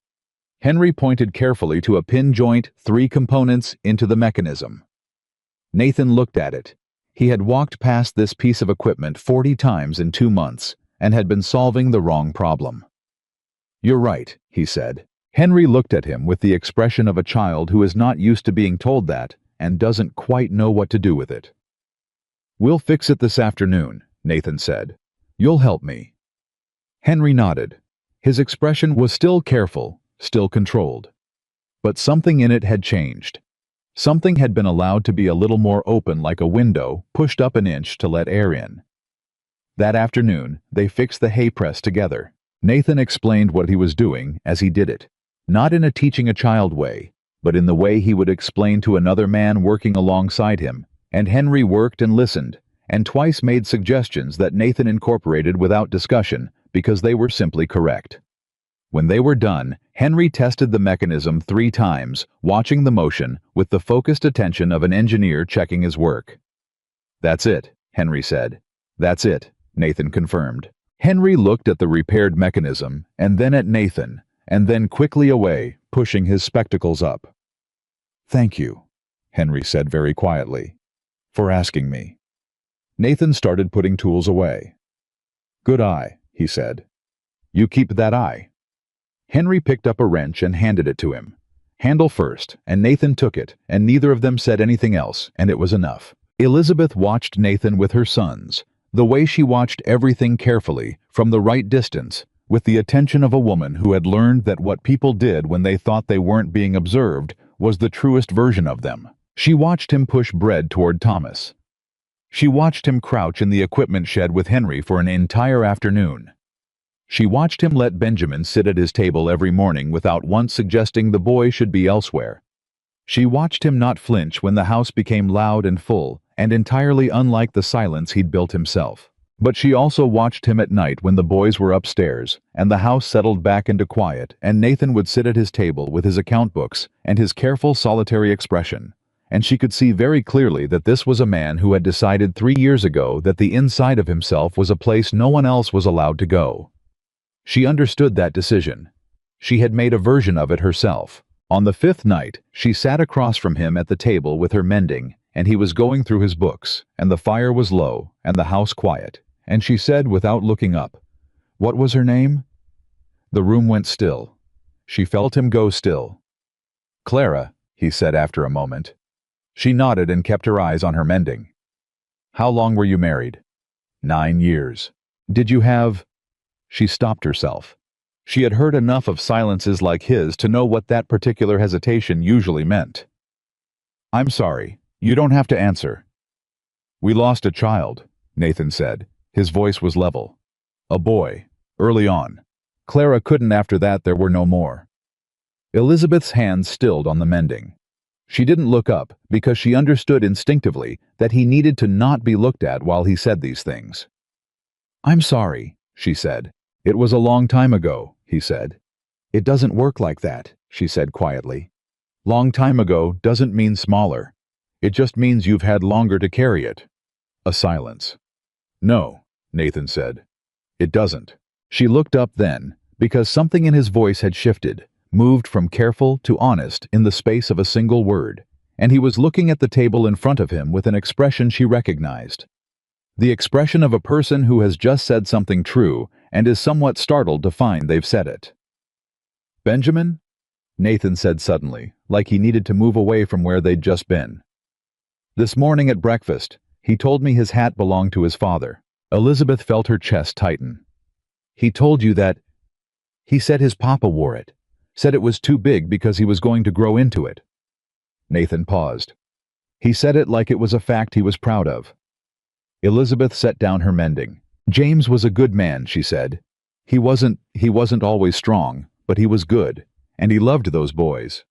Henry pointed carefully to a pin joint, 3 components, into the mechanism. Nathan looked at it. He had walked past this piece of equipment 40 times in 2 months and had been solving the wrong problem. "You're right," he said. Henry looked at him with the expression of a child who is not used to being told that and doesn't quite know what to do with it. "We'll fix it this afternoon," Nathan said. "You'll help me." Henry nodded. His expression was still careful, still controlled. But something in it had changed. Something had been allowed to be a little more open, like a window pushed up an inch to let air in. That afternoon, they fixed the hay press together. Nathan explained what he was doing as he did it, not in a teaching a child way, but in the way he would explain to another man working alongside him, and Henry worked and listened, and twice made suggestions that Nathan incorporated without discussion because they were simply correct. When they were done, Henry tested the mechanism 3 times, watching the motion with the focused attention of an engineer checking his work. "That's it," Henry said. "That's it," Nathan confirmed. Henry looked at the repaired mechanism, and then at Nathan, and then quickly away, pushing his spectacles up. "Thank you," Henry said very quietly, "for asking me." Nathan started putting tools away. "Good eye," he said. "You keep that eye." Henry picked up a wrench and handed it to him. Handle first, and Nathan took it, and neither of them said anything else, and it was enough. Elizabeth watched Nathan with her sons, the way she watched everything carefully, from the right distance, with the attention of a woman who had learned that what people did when they thought they weren't being observed was the truest version of them. She watched him push bread toward Thomas. She watched him crouch in the equipment shed with Henry for an entire afternoon. She watched him let Benjamin sit at his table every morning without once suggesting the boy should be elsewhere. She watched him not flinch when the house became loud and full, and entirely unlike the silence he'd built himself. But she also watched him at night when the boys were upstairs, and the house settled back into quiet, and Nathan would sit at his table with his account books and his careful solitary expression. And she could see very clearly that this was a man who had decided 3 years ago that the inside of himself was a place no one else was allowed to go. She understood that decision. She had made a version of it herself. On the 5th night, she sat across from him at the table with her mending, and he was going through his books, and the fire was low, and the house quiet, and she said without looking up, "What was her name?" The room went still. She felt him go still. "Clara," he said after a moment. She nodded and kept her eyes on her mending. "How long were you married?" 9 years. "Did you have—" She stopped herself. She had heard enough of silences like his to know what that particular hesitation usually meant. "I'm sorry. You don't have to answer." "We lost a child," Nathan said. His voice was level. "A boy. Early on. Clara couldn't after that. There were no more." Elizabeth's hands stilled on the mending. She didn't look up because she understood instinctively that he needed to not be looked at while he said these things. "I'm sorry," she said. "It was a long time ago," he said. "It doesn't work like that," she said quietly. "Long time ago doesn't mean smaller. It just means you've had longer to carry it." A silence. "No," Nathan said. "It doesn't." She looked up then, because something in his voice had shifted, moved from careful to honest in the space of a single word, and he was looking at the table in front of him with an expression she recognized. The expression of a person who has just said something true and is somewhat startled to find they've said it. "Benjamin?" Nathan said suddenly, like he needed to move away from where they'd just been. "This morning at breakfast, he told me his hat belonged to his father." Elizabeth felt her chest tighten. "He told you that—" "He said his papa wore it. Said it was too big because he was going to grow into it." Nathan paused. He said it like it was a fact he was proud of. Elizabeth set down her mending. "James was a good man," she said. He wasn't always strong, but he was good, and he loved those boys."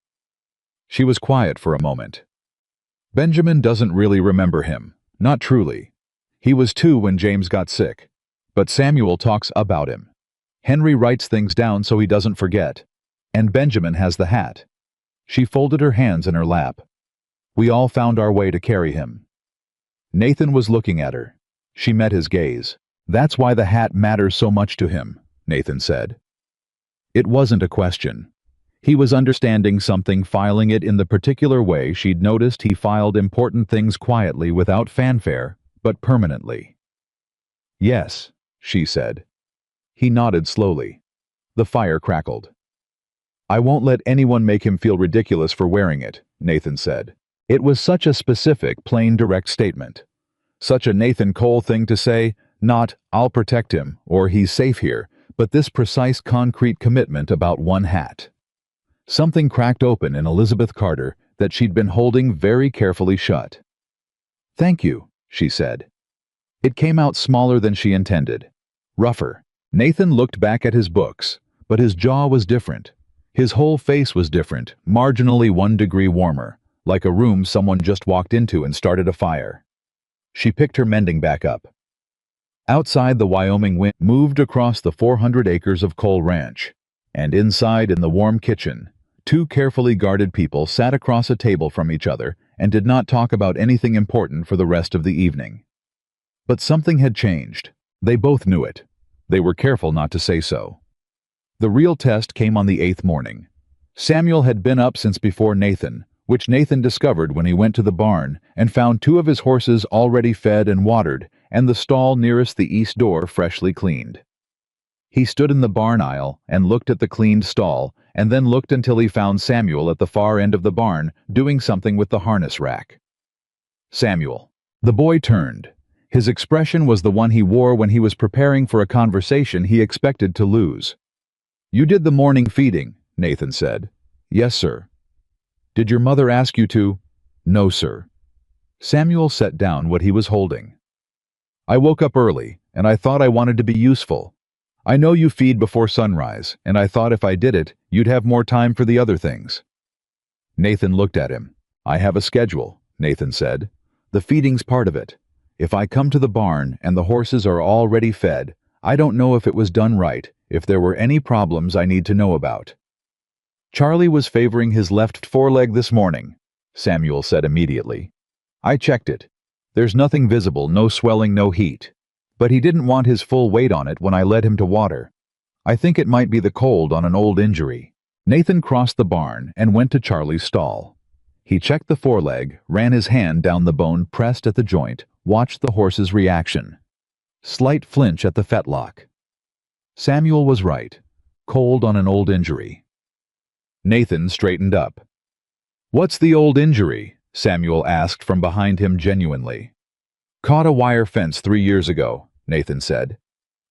She was quiet for a moment. "Benjamin doesn't really remember him, not truly. He was 2 when James got sick, but Samuel talks about him. Henry writes things down so he doesn't forget, and Benjamin has the hat." She folded her hands in her lap. "We all found our way to carry him." Nathan was looking at her. She met his gaze. "That's why the hat matters so much to him," Nathan said. It wasn't a question. He was understanding something, filing it in the particular way she'd noticed he filed important things quietly without fanfare, but permanently. "Yes," she said. He nodded slowly. The fire crackled. I won't let anyone make him feel ridiculous for wearing it, Nathan said. It was such a specific, plain, direct statement. Such a Nathan Cole thing to say, not, I'll protect him, or he's safe here, but this precise concrete commitment about one hat. Something cracked open in Elizabeth Carter that she'd been holding very carefully shut. Thank you, she said. It came out smaller than she intended. Rougher. Nathan looked back at his books, but his jaw was different. His whole face was different, marginally 1 degree warmer, like a room someone just walked into and started a fire. She picked her mending back up. Outside, the Wyoming wind moved across the 400 acres of Cole Ranch, and inside in the warm kitchen, 2 carefully guarded people sat across a table from each other and did not talk about anything important for the rest of the evening. But something had changed. They both knew it. They were careful not to say so. The real test came on the 8th morning. Samuel had been up since before Nathan, which Nathan discovered when he went to the barn and found 2 of his horses already fed and watered and the stall nearest the east door freshly cleaned. He stood in the barn aisle and looked at the cleaned stall and then looked until he found Samuel at the far end of the barn doing something with the harness rack. Samuel. The boy turned. His expression was the one he wore when he was preparing for a conversation he expected to lose. You did the morning feeding, Nathan said. Yes, sir. Did your mother ask you to? No, sir. Samuel set down what he was holding. I woke up early, and I thought I wanted to be useful. I know you feed before sunrise, and I thought if I did it, you'd have more time for the other things. Nathan looked at him. I have a schedule, Nathan said. The feeding's part of it. If I come to the barn and the horses are already fed, I don't know if it was done right, if there were any problems I need to know about. Charlie was favoring his left foreleg this morning, Samuel said immediately. I checked it. There's nothing visible, no swelling, no heat. But he didn't want his full weight on it when I led him to water. I think it might be the cold on an old injury. Nathan crossed the barn and went to Charlie's stall. He checked the foreleg, ran his hand down the bone pressed at the joint, watched the horse's reaction. Slight flinch at the fetlock. Samuel was right. Cold on an old injury. Nathan straightened up. What's the old injury? Samuel asked from behind him genuinely. Caught a wire fence 3 years ago, Nathan said.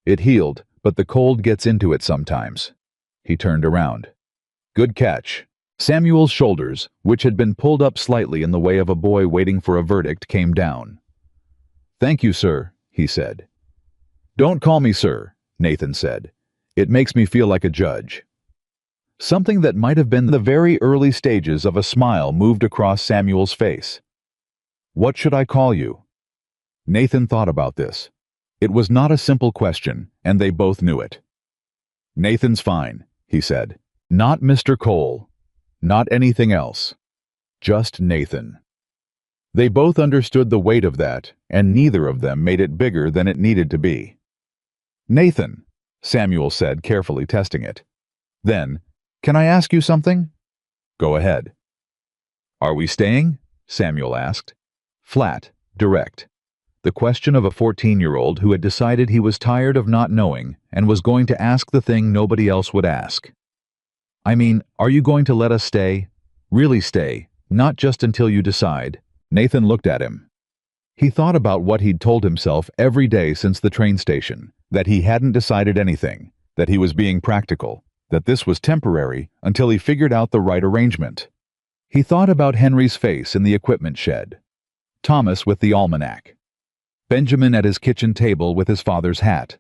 It healed, but the cold gets into it sometimes. He turned around. Good catch. Samuel's shoulders, which had been pulled up slightly in the way of a boy waiting for a verdict, came down. Thank you, sir, he said. Don't call me sir, Nathan said. It makes me feel like a judge. Something that might have been the very early stages of a smile moved across Samuel's face. What should I call you? Nathan thought about this. It was not a simple question, and they both knew it. Nathan's fine, he said. Not Mr. Cole. Not anything else. Just Nathan. They both understood the weight of that, and neither of them made it bigger than it needed to be. Nathan, Samuel said, carefully testing it. Then, can I ask you something? Go ahead. Are we staying? Samuel asked. Flat, direct. The question of a 14-year-old who had decided he was tired of not knowing and was going to ask the thing nobody else would ask. I mean, are you going to let us stay? Really stay, not just until you decide. Nathan looked at him. He thought about what he'd told himself every day since the train station, that he hadn't decided anything, that he was being practical, that this was temporary until he figured out the right arrangement. He thought about Henry's face in the equipment shed, Thomas with the almanac, Benjamin at his kitchen table with his father's hat,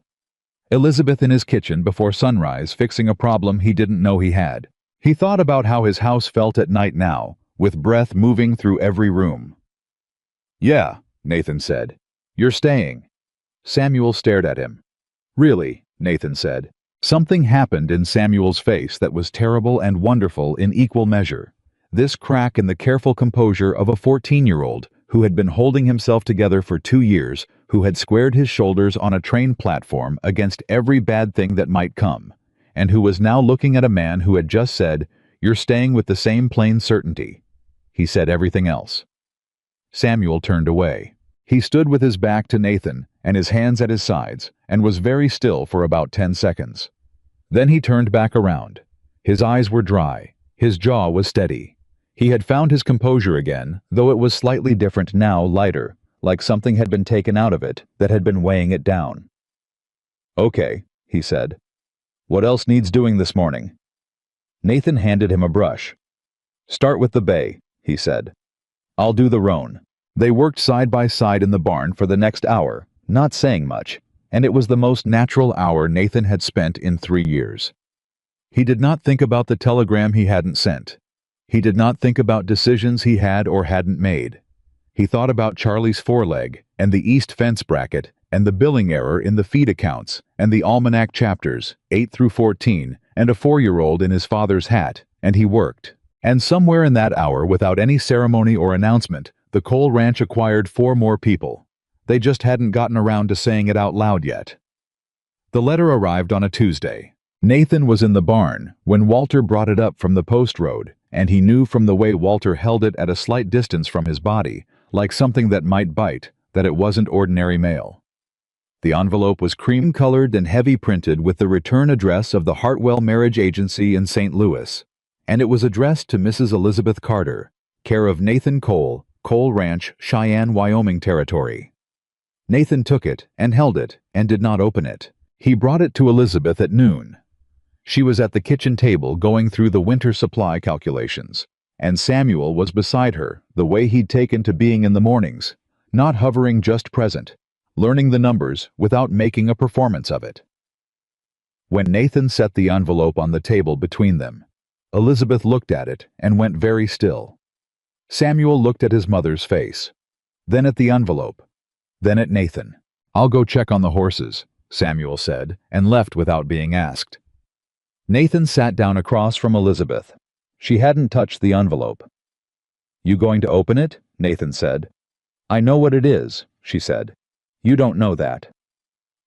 Elizabeth in his kitchen before sunrise fixing a problem he didn't know he had. He thought about how his house felt at night now, with breath moving through every room. Yeah, Nathan said. You're staying. Samuel stared at him. Really, Nathan said. Something happened in Samuel's face that was terrible and wonderful in equal measure. This crack in the careful composure of a 14-year-old who had been holding himself together for 2 years, who had squared his shoulders on a train platform against every bad thing that might come, and who was now looking at a man who had just said, "You're staying," with the same plain certainty. He said everything else. Samuel turned away. He stood with his back to Nathan and his hands at his sides and was very still for about 10 seconds. Then he turned back around. His eyes were dry. His jaw was steady. He had found his composure again, though it was slightly different now, lighter, like something had been taken out of it that had been weighing it down. "Okay," he said. "What else needs doing this morning?" Nathan handed him a brush. "Start with the bay," he said. "I'll do the roan." They worked side by side in the barn for the next hour, not saying much, and it was the most natural hour Nathan had spent in 3 years. He did not think about the telegram he hadn't sent. He did not think about decisions he had or hadn't made. He thought about Charlie's foreleg, and the east fence bracket, and the billing error in the feed accounts, and the almanac chapters, 8 through 14, and a 4-year-old in his father's hat, and he worked. And somewhere in that hour, without any ceremony or announcement, the Cole Ranch acquired 4 more people. They just hadn't gotten around to saying it out loud yet. The letter arrived on a Tuesday. Nathan was in the barn when Walter brought it up from the post road, and he knew from the way Walter held it at a slight distance from his body, like something that might bite, that it wasn't ordinary mail. The envelope was cream-colored and heavy-printed with the return address of the Hartwell Marriage Agency in St. Louis, and it was addressed to Mrs. Elizabeth Carter, care of Nathan Cole, Cole Ranch, Cheyenne, Wyoming Territory. Nathan took it and held it and did not open it. He brought it to Elizabeth at noon. She was at the kitchen table going through the winter supply calculations, and Samuel was beside her, the way he'd taken to being in the mornings, not hovering, just present, learning the numbers without making a performance of it. When Nathan set the envelope on the table between them, Elizabeth looked at it and went very still. Samuel looked at his mother's face, then at the envelope, then at Nathan. "I'll go check on the horses," Samuel said, and left without being asked. Nathan sat down across from Elizabeth. She hadn't touched the envelope. "You going to open it?" Nathan said. "I know what it is," she said. "You don't know that."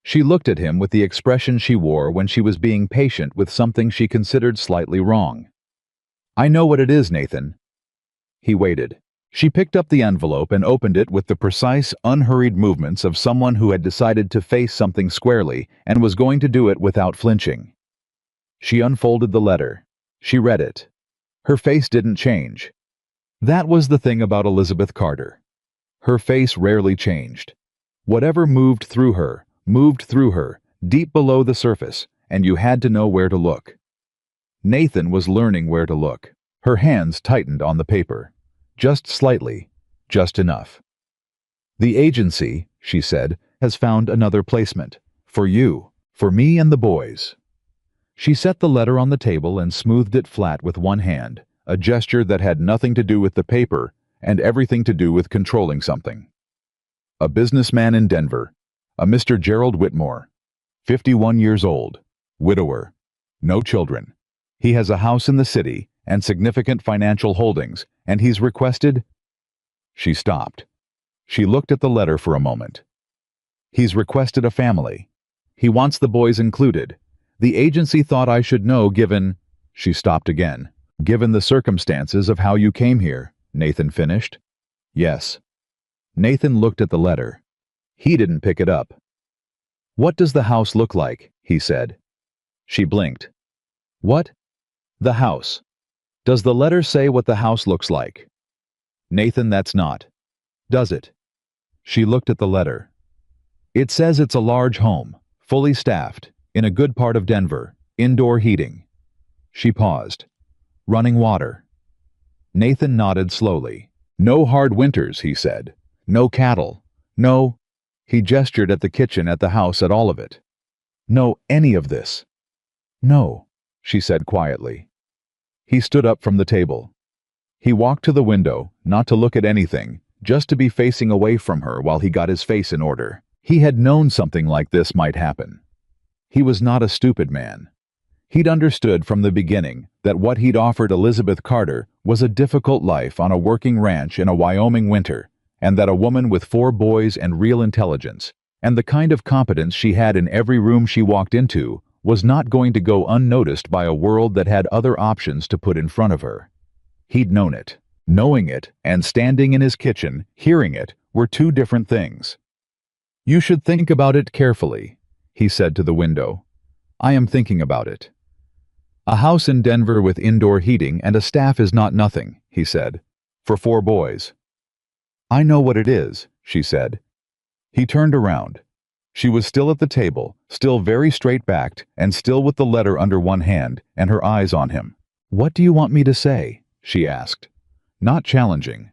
She looked at him with the expression she wore when she was being patient with something she considered slightly wrong. "I know what it is, Nathan." He waited. She picked up the envelope and opened it with the precise, unhurried movements of someone who had decided to face something squarely and was going to do it without flinching. She unfolded the letter. She read it. Her face didn't change. That was the thing about Elizabeth Carter. Her face rarely changed. Whatever moved through her, deep below the surface, and you had to know where to look. Nathan was learning where to look. Her hands tightened on the paper. Just slightly, just enough. "The agency," she said, "has found another placement. For you, for me and the boys." She set the letter on the table and smoothed it flat with one hand, a gesture that had nothing to do with the paper and everything to do with controlling something. "A businessman in Denver, a Mr. Gerald Whitmore, 51 years old, widower, no children. He has a house in the city and significant financial holdings, and he's requested—" She stopped. She looked at the letter for a moment. "He's requested a family. He wants the boys included. The agency thought I should know given—" She stopped again. "Given the circumstances of how you came here," Nathan finished. "Yes." Nathan looked at the letter. He didn't pick it up. "What does the house look like?" he said. She blinked. "What?" "The house. Does the letter say what the house looks like?" "Nathan, that's not. Does it?" She looked at the letter. "It says it's a large home, fully staffed, in a good part of Denver, indoor heating." She paused. "Running water." Nathan nodded slowly. "No hard winters," he said. "No cattle. No—" He gestured at the kitchen, at the house, at all of it. "No, any of this." "No," she said quietly. He stood up from the table. He walked to the window, not to look at anything, just to be facing away from her while he got his face in order. He had known something like this might happen. He was not a stupid man. He'd understood from the beginning that what he'd offered Elizabeth Carter was a difficult life on a working ranch in a Wyoming winter, and that a woman with 4 boys and real intelligence, and the kind of competence she had in every room she walked into, was not going to go unnoticed by a world that had other options to put in front of her. He'd known it. Knowing it and standing in his kitchen, hearing it, were 2 different things. "You should think about it carefully," he said to the window. "I am thinking about it." A house in Denver with indoor heating and a staff is not nothing, he said. For 4 boys. I know what it is, she said. He turned around. She was still at the table, still very straight-backed, and still with the letter under one hand, and her eyes on him. What do you want me to say? She asked. Not challenging.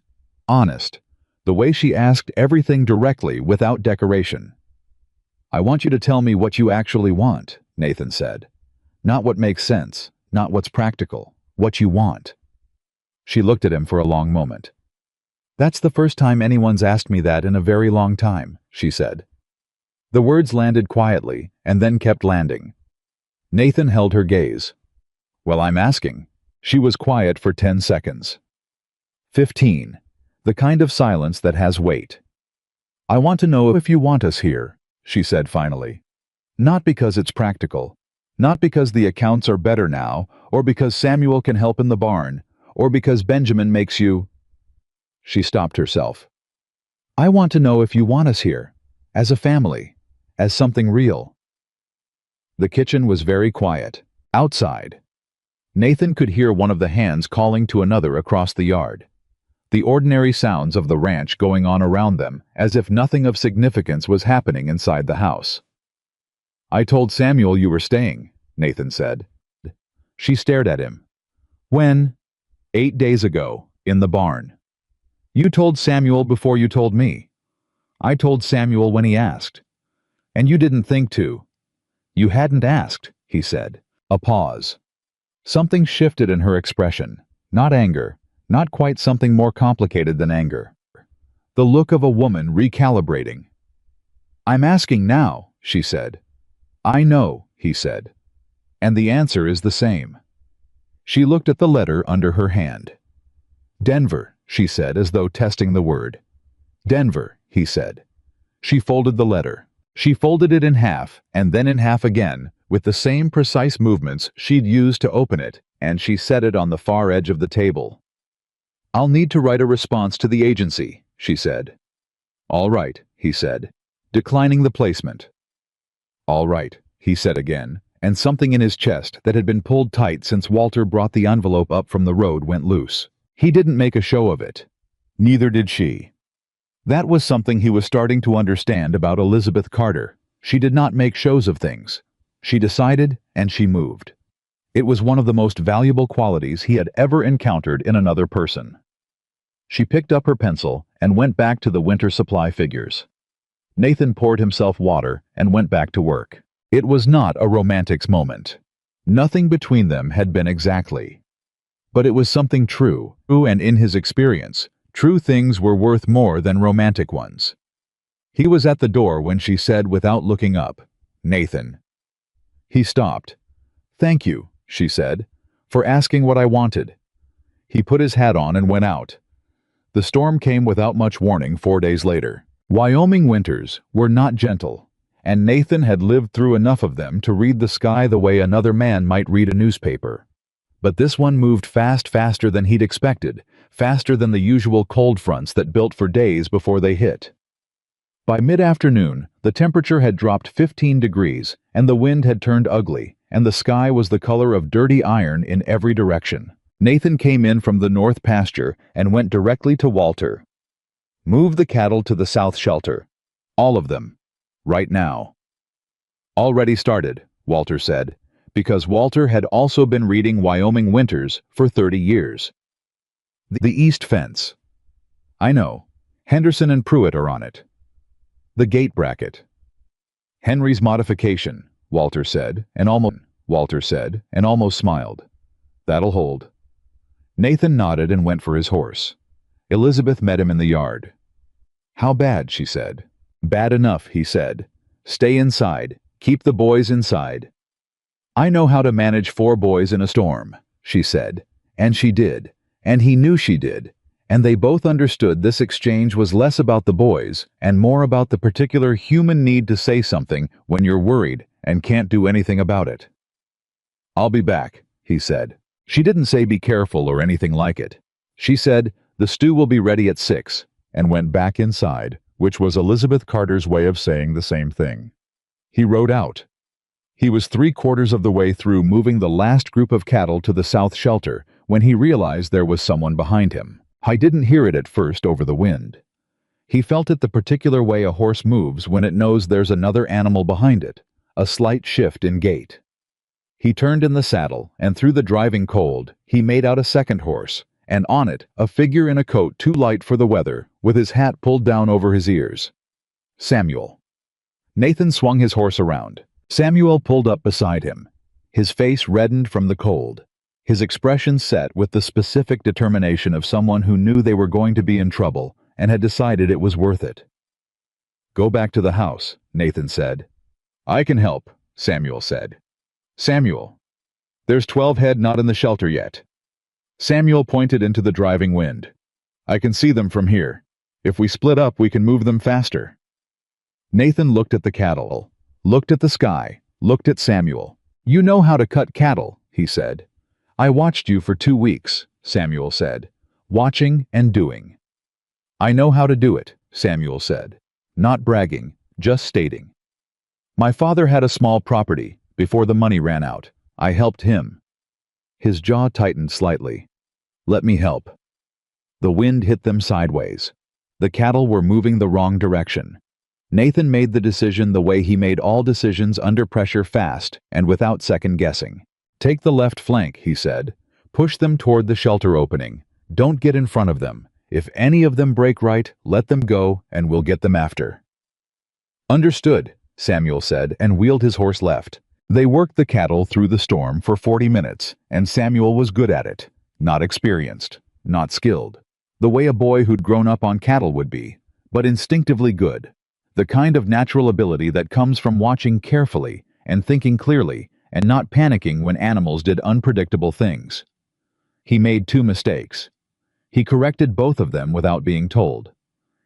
Honest. The way she asked everything directly without decoration. I want you to tell me what you actually want, Nathan said. Not what makes sense, not what's practical, what you want. She looked at him for a long moment. That's the first time anyone's asked me that in a very long time, she said. The words landed quietly and then kept landing. Nathan held her gaze. Well, I'm asking. She was quiet for 10 seconds. 15. The kind of silence that has weight. I want to know if you want us here, she said finally. Not because it's practical. Not because the accounts are better now, or because Samuel can help in the barn, or because Benjamin makes you... She stopped herself. I want to know if you want us here, as a family, as something real. The kitchen was very quiet. Outside. Nathan could hear one of the hands calling to another across the yard. The ordinary sounds of the ranch going on around them, as if nothing of significance was happening inside the house. I told Samuel you were staying, Nathan said. She stared at him. When? 8 days ago, in the barn. You told Samuel before you told me. I told Samuel when he asked. And you didn't think to. You hadn't asked, he said. A pause. Something shifted in her expression. Not anger, not quite something more complicated than anger. The look of a woman recalibrating. I'm asking now, she said. I know, he said. And the answer is the same. She looked at the letter under her hand. Denver, she said as though testing the word. Denver, he said. She folded the letter. She folded it in half and then in half again, with the same precise movements she'd used to open it, and she set it on the far edge of the table. I'll need to write a response to the agency, she said. All right, he said, declining the placement. All right, he said again, and something in his chest that had been pulled tight since Walter brought the envelope up from the road went loose. He didn't make a show of it. Neither did she. That was something he was starting to understand about Elizabeth Carter. She did not make shows of things. She decided, and she moved. It was one of the most valuable qualities he had ever encountered in another person. She picked up her pencil and went back to the winter supply figures. Nathan poured himself water and went back to work. It was not a romantic moment. Nothing between them had been exactly. But it was something true, and in his experience, true things were worth more than romantic ones. He was at the door when she said without looking up, Nathan. He stopped. Thank you, she said, for asking what I wanted. He put his hat on and went out. The storm came without much warning 4 days later. Wyoming winters were not gentle, and Nathan had lived through enough of them to read the sky the way another man might read a newspaper. But this one moved faster than he'd expected, faster than the usual cold fronts that built for days before they hit. By mid-afternoon, the temperature had dropped 15 degrees, and the wind had turned ugly, and the sky was the color of dirty iron in every direction. Nathan came in from the north pasture and went directly to Walter. Move the cattle to the south shelter. All of them. Right now. Already started, Walter said, because Walter had also been reading Wyoming Winters for 30 years. The east fence. I know. Henderson and Pruitt are on it. The gate bracket. Henry's modification, Walter said, and almost smiled. That'll hold. Nathan nodded and went for his horse. Elizabeth met him in the yard. How bad, she said. Bad enough, he said. Stay inside. Keep the boys inside. I know how to manage 4 boys in a storm, she said. And she did. And he knew she did. And they both understood this exchange was less about the boys and more about the particular human need to say something when you're worried and can't do anything about it. I'll be back, he said. She didn't say be careful or anything like it. She said, the stew will be ready at 6, and went back inside, which was Elizabeth Carter's way of saying the same thing. He rode out. He was 3/4 of the way through moving the last group of cattle to the south shelter when he realized there was someone behind him. I didn't hear it at first over the wind. He felt it the particular way a horse moves when it knows there's another animal behind it, a slight shift in gait. He turned in the saddle, and through the driving cold, he made out a second horse, and on it, a figure in a coat too light for the weather, with his hat pulled down over his ears. Samuel. Nathan swung his horse around. Samuel pulled up beside him. His face reddened from the cold. His expression set with the specific determination of someone who knew they were going to be in trouble and had decided it was worth it. "Go back to the house," Nathan said. "I can help," Samuel said. "Samuel. There's 12 head not in the shelter yet." Samuel pointed into the driving wind. "I can see them from here. If we split up, we can move them faster." Nathan looked at the cattle, looked at the sky, looked at Samuel. "You know how to cut cattle," he said. "I watched you for 2 weeks," Samuel said. "Watching and doing." "I know how to do it," Samuel said. Not bragging, just stating. "My father had a small property. Before the money ran out, I helped him." His jaw tightened slightly. "Let me help." The wind hit them sideways. The cattle were moving the wrong direction. Nathan made the decision the way he made all decisions under pressure, fast and without second guessing. "Take the left flank," he said. "Push them toward the shelter opening. Don't get in front of them. If any of them break right, let them go and we'll get them after." "Understood," Samuel said and wheeled his horse left. They worked the cattle through the storm for 40 minutes, and Samuel was good at it. Not experienced, not skilled, the way a boy who'd grown up on cattle would be, but instinctively good. The kind of natural ability that comes from watching carefully and thinking clearly and not panicking when animals did unpredictable things. He made 2 mistakes. He corrected both of them without being told.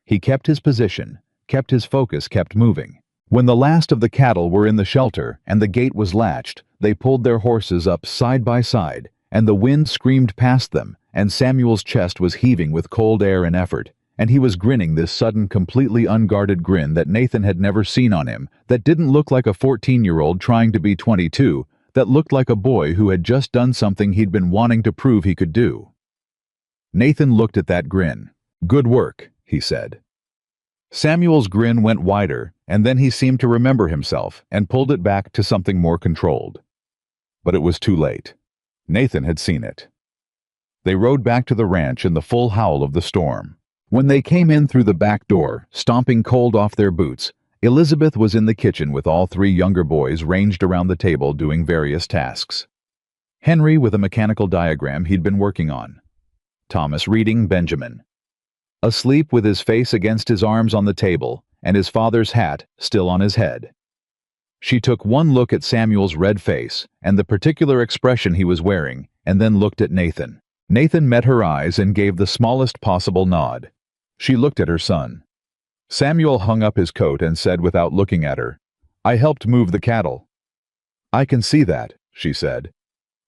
He kept his position, kept his focus, kept moving. When the last of the cattle were in the shelter and the gate was latched, they pulled their horses up side by side, and the wind screamed past them, and Samuel's chest was heaving with cold air and effort, and he was grinning this sudden, completely unguarded grin that Nathan had never seen on him, that didn't look like a 14-year-old trying to be 22, that looked like a boy who had just done something he'd been wanting to prove he could do. Nathan looked at that grin. "Good work," he said. Samuel's grin went wider, and then he seemed to remember himself and pulled it back to something more controlled. But it was too late. Nathan had seen it. They rode back to the ranch in the full howl of the storm. When they came in through the back door, stomping cold off their boots, Elizabeth was in the kitchen with all 3 younger boys ranged around the table doing various tasks. Henry with a mechanical diagram he'd been working on. Thomas reading Benjamin. Asleep with his face against his arms on the table, and his father's hat still on his head. She took one look at Samuel's red face and the particular expression he was wearing, and then looked at Nathan. Nathan met her eyes and gave the smallest possible nod. She looked at her son. Samuel hung up his coat and said without looking at her, "I helped move the cattle." "I can see that," she said.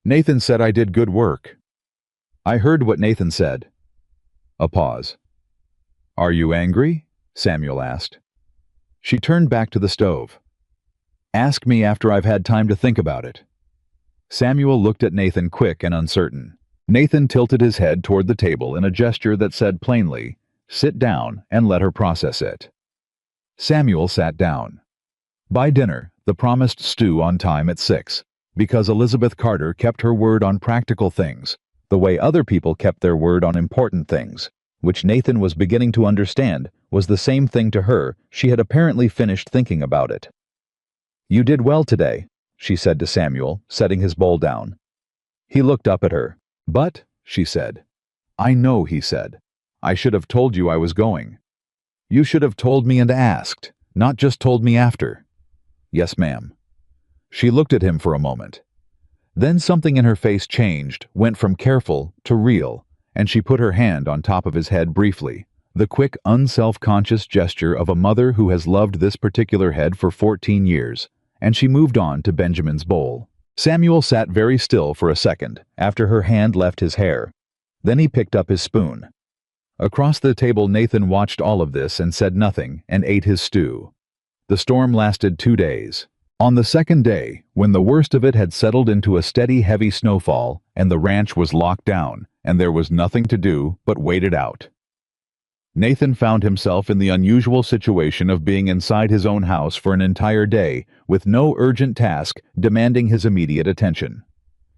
"Nathan said I did good work." "I heard what Nathan said." A pause. "Are you angry?" Samuel asked. She turned back to the stove. "Ask me after I've had time to think about it." Samuel looked at Nathan, quick and uncertain. Nathan tilted his head toward the table in a gesture that said plainly, "Sit down and let her process it." Samuel sat down. By dinner, the promised stew on time at 6, because Elizabeth Carter kept her word on practical things, the way other people kept their word on important things, which Nathan was beginning to understand was the same thing to her. She had apparently finished thinking about it. "You did well today," she said to Samuel, setting his bowl down. He looked up at her. "But," she said. "I know," he said. "I should have told you I was going." "You should have told me and asked, not just told me after." "Yes, ma'am." She looked at him for a moment. Then something in her face changed, went from careful to real, and she put her hand on top of his head briefly, the quick, unself-conscious gesture of a mother who has loved this particular head for 14 years, and she moved on to Benjamin's bowl. Samuel sat very still for a second after her hand left his hair. Then he picked up his spoon. Across the table, Nathan watched all of this and said nothing and ate his stew. The storm lasted 2 days. On the second day, when the worst of it had settled into a steady, heavy snowfall, and the ranch was locked down, and there was nothing to do but wait it out, Nathan found himself in the unusual situation of being inside his own house for an entire day, with no urgent task demanding his immediate attention.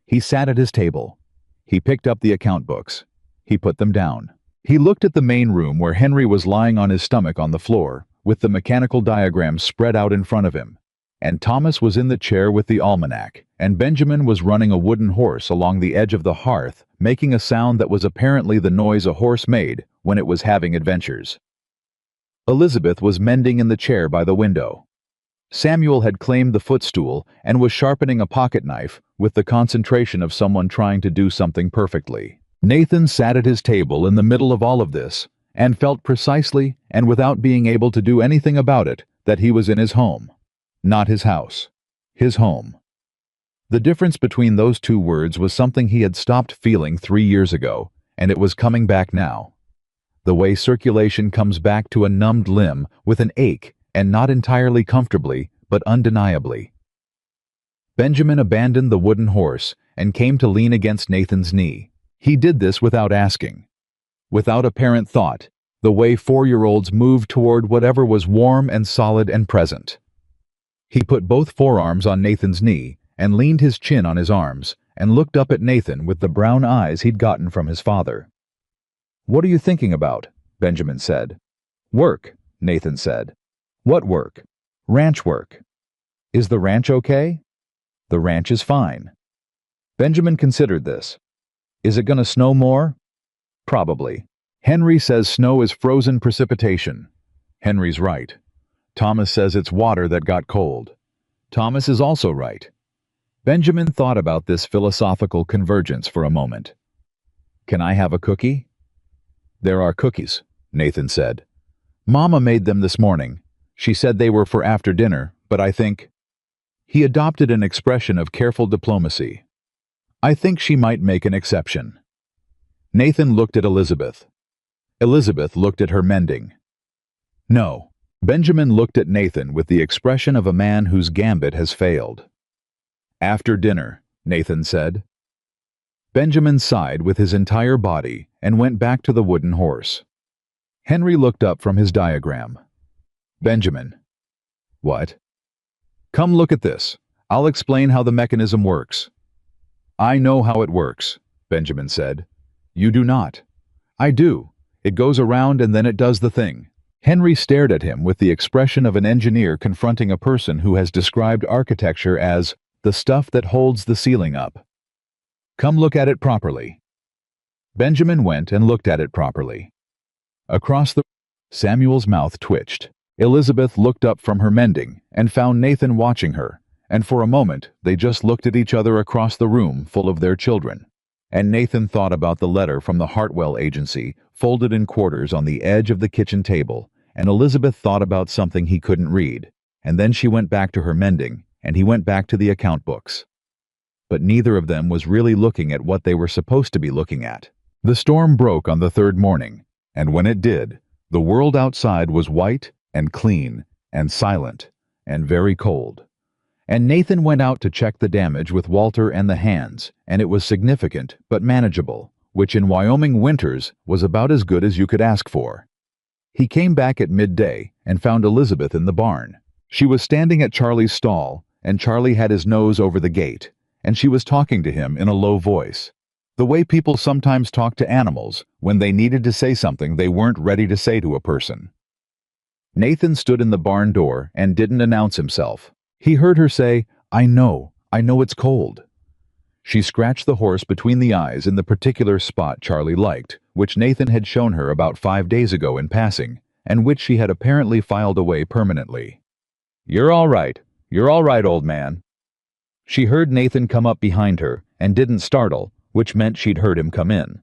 He sat at his table. He picked up the account books. He put them down. He looked at the main room where Henry was lying on his stomach on the floor, with the mechanical diagrams spread out in front of him. And Thomas was in the chair with the almanac, and Benjamin was running a wooden horse along the edge of the hearth, making a sound that was apparently the noise a horse made when it was having adventures. Elizabeth was mending in the chair by the window. Samuel had claimed the footstool and was sharpening a pocket knife with the concentration of someone trying to do something perfectly. Nathan sat at his table in the middle of all of this and felt precisely, and without being able to do anything about it, that he was in his home. Not his house. His home. The difference between those two words was something he had stopped feeling 3 years ago, and it was coming back now. The way circulation comes back to a numbed limb with an ache, and not entirely comfortably, but undeniably. Benjamin abandoned the wooden horse and came to lean against Nathan's knee. He did this without asking. Without apparent thought, the way 4-year-olds moved toward whatever was warm and solid and present. He put both forearms on Nathan's knee and leaned his chin on his arms and looked up at Nathan with the brown eyes he'd gotten from his father. "What are you thinking about?" Benjamin said. "Work," Nathan said. "What work?" "Ranch work." "Is the ranch okay?" "The ranch is fine." Benjamin considered this. "Is it going to snow more?" "Probably. Henry says snow is frozen precipitation." Henry's right. Thomas says it's water that got cold. Thomas is also right. Benjamin thought about this philosophical convergence for a moment. "Can I have a cookie?" "There are cookies," Nathan said. "Mama made them this morning. She said they were for after dinner, but I think—" He adopted an expression of careful diplomacy. "I think she might make an exception." Nathan looked at Elizabeth. Elizabeth looked at her mending. "No." Benjamin looked at Nathan with the expression of a man whose gambit has failed. "After dinner," Nathan said. Benjamin sighed with his entire body and went back to the wooden horse. Henry looked up from his diagram. "Benjamin." "What?" "Come look at this. I'll explain how the mechanism works." "I know how it works," Benjamin said. "You do not." "I do. It goes around and then it does the thing." Henry stared at him with the expression of an engineer confronting a person who has described architecture as the stuff that holds the ceiling up. "Come look at it properly." Benjamin went and looked at it properly. Across the... Samuel's mouth twitched. Elizabeth looked up from her mending and found Nathan watching her, and for a moment they just looked at each other across the room full of their children. And Nathan thought about the letter from the Hartwell Agency, folded in quarters on the edge of the kitchen table, and Elizabeth thought about something he couldn't read, and then she went back to her mending, and he went back to the account books. But neither of them was really looking at what they were supposed to be looking at. The storm broke on the third morning, and when it did, the world outside was white and clean and silent and very cold. And Nathan went out to check the damage with Walter and the hands, and it was significant but manageable, which in Wyoming winters was about as good as you could ask for. He came back at midday and found Elizabeth in the barn. She was standing at Charlie's stall, and Charlie had his nose over the gate, and she was talking to him in a low voice. The way people sometimes talk to animals when they needed to say something they weren't ready to say to a person. Nathan stood in the barn door and didn't announce himself. He heard her say, I know it's cold." She scratched the horse between the eyes in the particular spot Charlie liked, which Nathan had shown her about 5 days ago in passing, and which she had apparently filed away permanently. You're all right, old man." She heard Nathan come up behind her and didn't startle, which meant she'd heard him come in.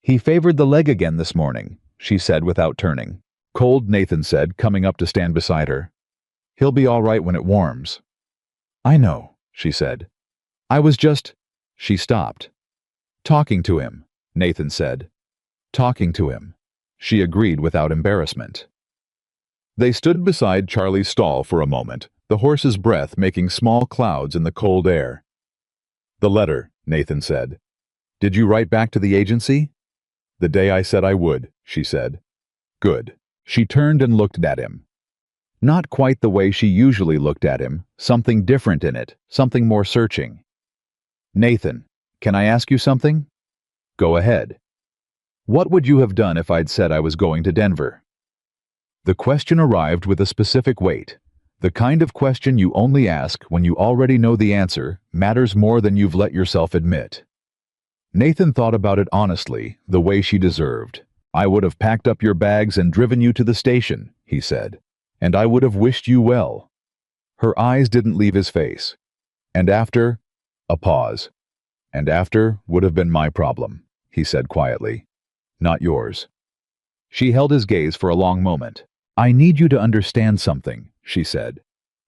"He favored the leg again this morning," she said without turning. "Cold," Nathan said, coming up to stand beside her. "He'll be all right when it warms." "I know," she said. "I was just—" She stopped. "Talking to him," Nathan said. "Talking to him," she agreed without embarrassment. They stood beside Charlie's stall for a moment, the horse's breath making small clouds in the cold air. "The letter," Nathan said. "Did you write back to the agency?" "The day I said I would," she said. "Good." She turned and looked at him. Not quite the way she usually looked at him, something different in it, something more searching. "Nathan, can I ask you something?" "Go ahead." "What would you have done if I'd said I was going to Denver?" The question arrived with a specific weight. The kind of question you only ask when you already know the answer matters more than you've let yourself admit. Nathan thought about it honestly, the way she deserved. "I would have packed up your bags and driven you to the station," he said. "And I would have wished you well." Her eyes didn't leave his face. "And after?" A pause. "And after would have been my problem," he said quietly. "Not yours." She held his gaze for a long moment. "I need you to understand something," she said.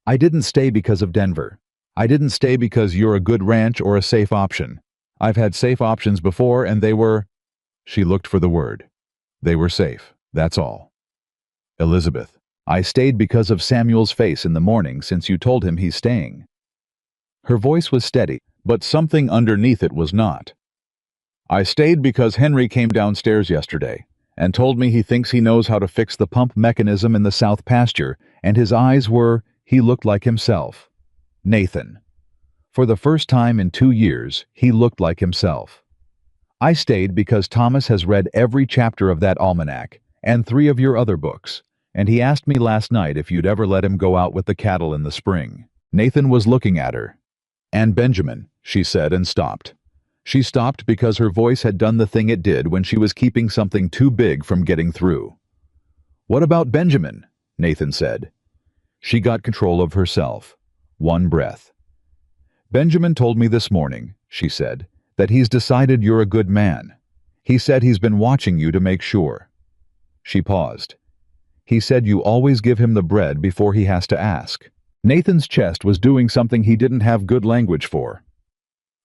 "I didn't stay because of Denver. I didn't stay because you're a good ranch or a safe option. I've had safe options before and they were—" She looked for the word. "They were safe, that's all." "Elizabeth, I stayed because of Samuel's face in the morning since you told him he's staying." Her voice was steady, but something underneath it was not. "I stayed because Henry came downstairs yesterday and told me he thinks he knows how to fix the pump mechanism in the south pasture, and his eyes he looked like himself." Nathan. For the first time in 2 years, he looked like himself. "I stayed because Thomas has read every chapter of that almanac, and 3 of your other books, and he asked me last night if you'd ever let him go out with the cattle in the spring." Nathan was looking at her. "And Benjamin," she said and stopped. She stopped because her voice had done the thing it did when she was keeping something too big from getting through. "What about Benjamin?" Nathan said. She got control of herself. One breath. "Benjamin told me this morning," she said, "that he's decided you're a good man. He said he's been watching you to make sure." She paused. "He said you always give him the bread before he has to ask." Nathan's chest was doing something he didn't have good language for.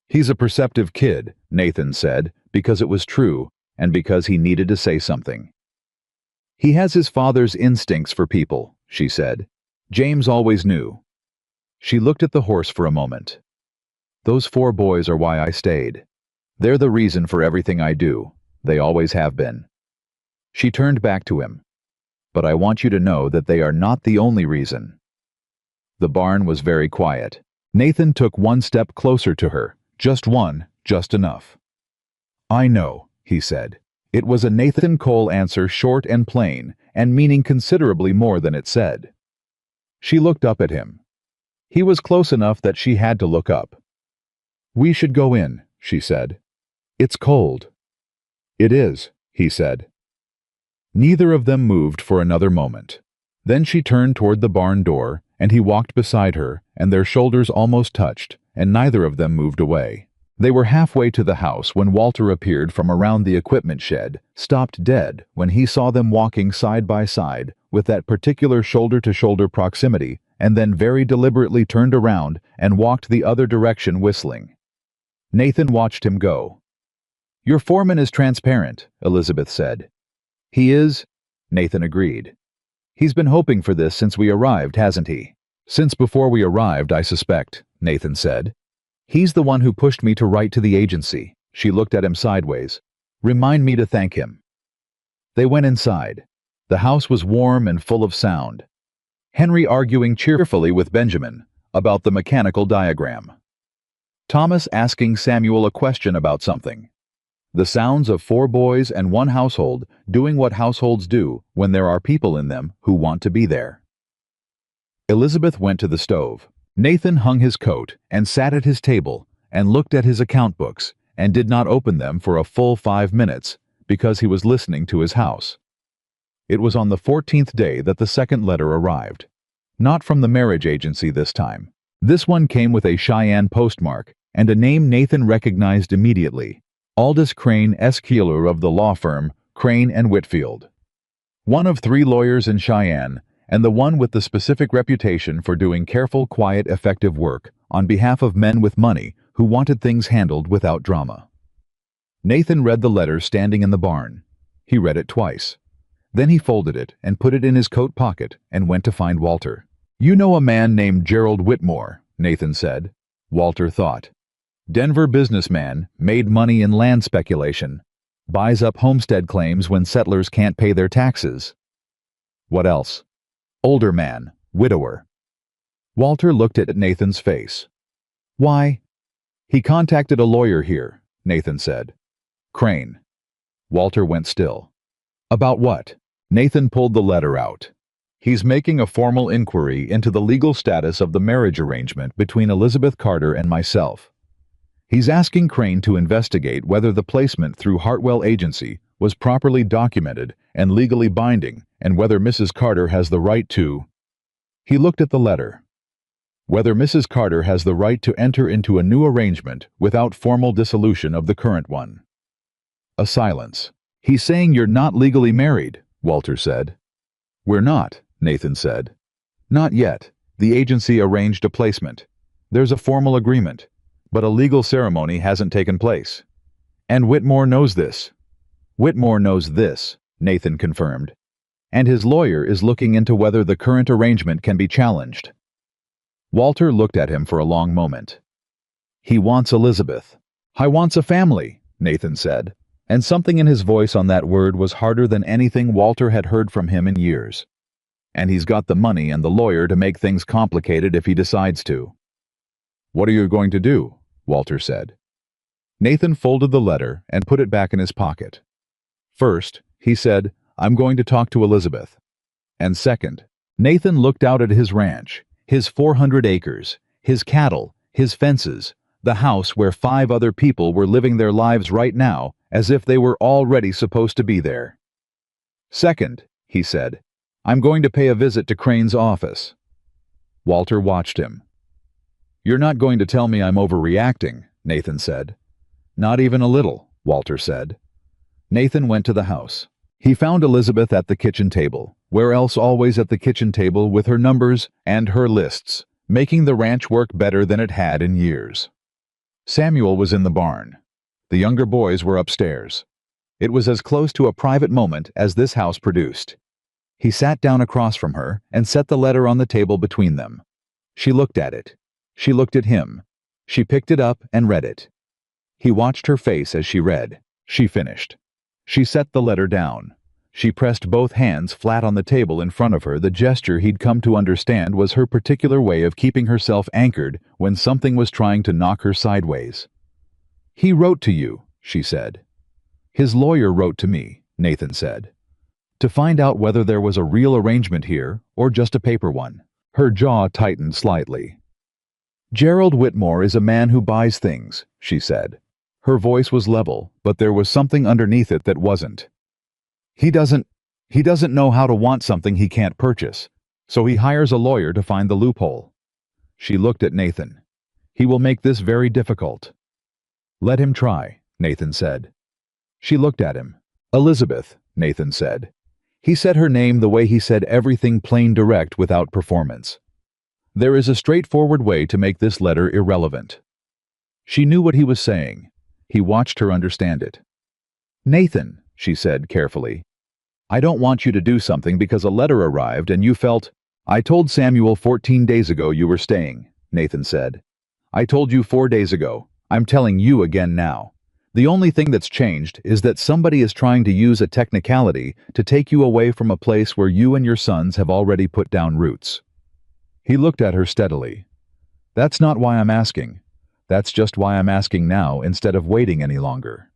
"He's a perceptive kid," Nathan said, because it was true, and because he needed to say something. "He has his father's instincts for people," she said. "James always knew." She looked at the horse for a moment. "Those 4 boys are why I stayed. They're the reason for everything I do. They always have been." She turned back to him. "But I want you to know that they are not the only reason." The barn was very quiet. Nathan took one step closer to her. Just one, just enough. "I know," he said. It was a Nathan Cole answer, short and plain, and meaning considerably more than it said. She looked up at him. He was close enough that she had to look up. "We should go in," she said. "It's cold." "It is," he said. Neither of them moved for another moment. Then she turned toward the barn door, and he walked beside her, and their shoulders almost touched, and neither of them moved away. They were halfway to the house when Walter appeared from around the equipment shed, stopped dead when he saw them walking side by side with that particular shoulder-to-shoulder proximity, and then very deliberately turned around and walked the other direction whistling. Nathan watched him go. "Your foreman is transparent," Elizabeth said. "He is," Nathan agreed. "He's been hoping for this since we arrived, hasn't he?" "Since before we arrived, I suspect," Nathan said. "He's the one who pushed me to write to the agency." She looked at him sideways. "Remind me to thank him." They went inside. The house was warm and full of sound. Henry arguing cheerfully with Benjamin about the mechanical diagram. Thomas asking Samuel a question about something. The sounds of 4 boys and 1 household doing what households do when there are people in them who want to be there. Elizabeth went to the stove. Nathan hung his coat and sat at his table and looked at his account books and did not open them for a full 5 minutes because he was listening to his house. It was on the 14th day that the second letter arrived. Not from the marriage agency this time. This one came with a Cheyenne postmark and a name Nathan recognized immediately. Aldous Crane Esqueeler of the law firm Crane and Whitfield. One of 3 lawyers in Cheyenne, and the one with the specific reputation for doing careful, quiet, effective work on behalf of men with money who wanted things handled without drama. Nathan read the letter standing in the barn. He read it twice. Then he folded it and put it in his coat pocket and went to find Walter. You know a man named Gerald Whitmore, Nathan said. Walter thought. Denver businessman, made money in land speculation. Buys up homestead claims when settlers can't pay their taxes. What else? Older man, widower. Walter looked at Nathan's face. Why? He contacted a lawyer here, Nathan said. Crane. Walter went still. About what? Nathan pulled the letter out. He's making a formal inquiry into the legal status of the marriage arrangement between Elizabeth Carter and myself. He's asking Crane to investigate whether the placement through Hartwell Agency was properly documented and legally binding, and whether Mrs. Carter has the right to... He looked at the letter. Whether Mrs. Carter has the right to enter into a new arrangement without formal dissolution of the current one. A silence. He's saying you're not legally married, Walter said. We're not, Nathan said. Not yet. The agency arranged a placement. There's a formal agreement, but a legal ceremony hasn't taken place. And Whitmore knows this. Whitmore knows this, Nathan confirmed. And his lawyer is looking into whether the current arrangement can be challenged. Walter looked at him for a long moment. He wants Elizabeth. I wants a family, Nathan said, and something in his voice on that word was harder than anything Walter had heard from him in years. And he's got the money and the lawyer to make things complicated if he decides to. What are you going to do? Walter said. Nathan folded the letter and put it back in his pocket. First, he said, I'm going to talk to Elizabeth. And second, Nathan looked out at his ranch, his 400 acres, his cattle, his fences, the house where 5 other people were living their lives right now as if they were already supposed to be there. Second, he said, I'm going to pay a visit to Crane's office. Walter watched him. You're not going to tell me I'm overreacting, Nathan said. Not even a little, Walter said. Nathan went to the house. He found Elizabeth at the kitchen table, where else always at the kitchen table with her numbers and her lists, making the ranch work better than it had in years. Samuel was in the barn. The younger boys were upstairs. It was as close to a private moment as this house produced. He sat down across from her and set the letter on the table between them. She looked at it. She looked at him. She picked it up and read it. He watched her face as she read. She finished. She set the letter down. She pressed both hands flat on the table in front of her. The gesture he'd come to understand was her particular way of keeping herself anchored when something was trying to knock her sideways. He wrote to you, she said. His lawyer wrote to me, Nathan said, to find out whether there was a real arrangement here or just a paper one. Her jaw tightened slightly. Gerald Whitmore is a man who buys things, she said. Her voice was level, but there was something underneath it that wasn't. He doesn't know how to want something he can't purchase, so he hires a lawyer to find the loophole. She looked at Nathan. He will make this very difficult. Let him try, Nathan said. She looked at him. Elizabeth, Nathan said. He said her name the way he said everything plain direct without performance. There is a straightforward way to make this letter irrelevant. She knew what he was saying. He watched her understand it. Nathan, she said carefully, I don't want you to do something because a letter arrived and you felt... I told Samuel 14 days ago you were staying, Nathan said. I told you 4 days ago. I'm telling you again now. The only thing that's changed is that somebody is trying to use a technicality to take you away from a place where you and your sons have already put down roots. He looked at her steadily. That's not why I'm asking. That's just why I'm asking now instead of waiting any longer.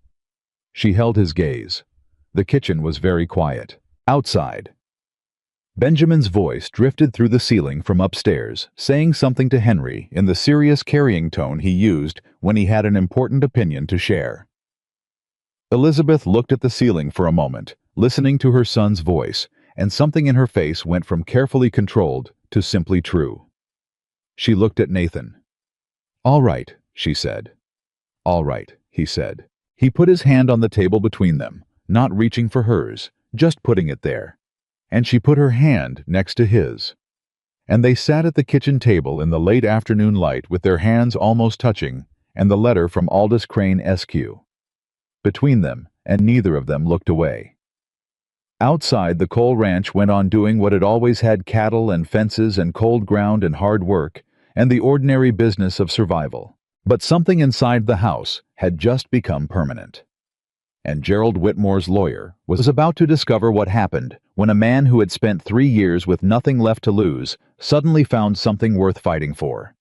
She held his gaze. The kitchen was very quiet. Outside. Benjamin's voice drifted through the ceiling from upstairs, saying something to Henry in the serious carrying tone he used when he had an important opinion to share. Elizabeth looked at the ceiling for a moment, listening to her son's voice, and something in her face went from carefully controlled to simply true. She looked at Nathan. All right, she said. All right, he said. He put his hand on the table between them, not reaching for hers, just putting it there. And she put her hand next to his. And they sat at the kitchen table in the late afternoon light with their hands almost touching, and the letter from Aldous Crane SQ between them, and neither of them looked away. Outside, the Cole ranch went on doing what it always had: cattle and fences and cold ground and hard work, and the ordinary business of survival. But something inside the house had just become permanent. And Gerald Whitmore's lawyer was about to discover what happened when a man who had spent 3 years with nothing left to lose suddenly found something worth fighting for.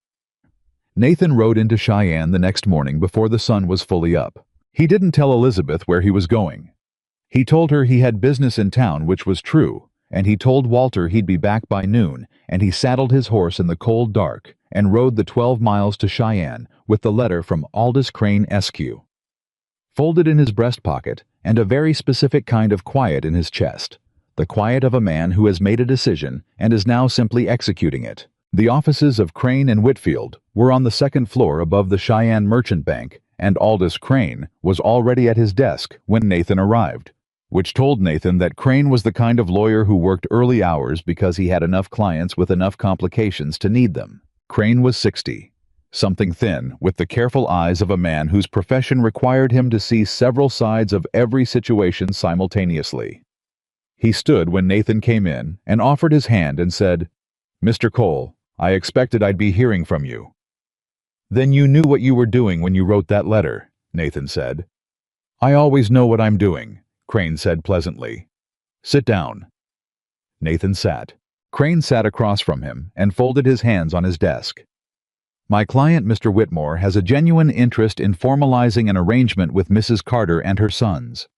Nathan rode into Cheyenne the next morning before the sun was fully up. He didn't tell Elizabeth where he was going. He told her he had business in town, which was true, and he told Walter he'd be back by noon, and he saddled his horse in the cold dark and rode the 12 miles to Cheyenne with the letter from Aldous Crane Esq. folded in his breast pocket, and a very specific kind of quiet in his chest, the quiet of a man who has made a decision and is now simply executing it. The offices of Crane and Whitfield were on the second floor above the Cheyenne Merchant Bank, and Aldous Crane was already at his desk when Nathan arrived, which told Nathan that Crane was the kind of lawyer who worked early hours because he had enough clients with enough complications to need them. Crane was 60. Something thin, with the careful eyes of a man whose profession required him to see several sides of every situation simultaneously. He stood when Nathan came in and offered his hand and said, "Mr. Cole, I expected I'd be hearing from you." "Then you knew what you were doing when you wrote that letter," Nathan said. "I always know what I'm doing," Crane said pleasantly. "Sit down." Nathan sat. Crane sat across from him and folded his hands on his desk. "My client, Mr. Whitmore, has a genuine interest in formalizing an arrangement with Mrs. Carter and her sons.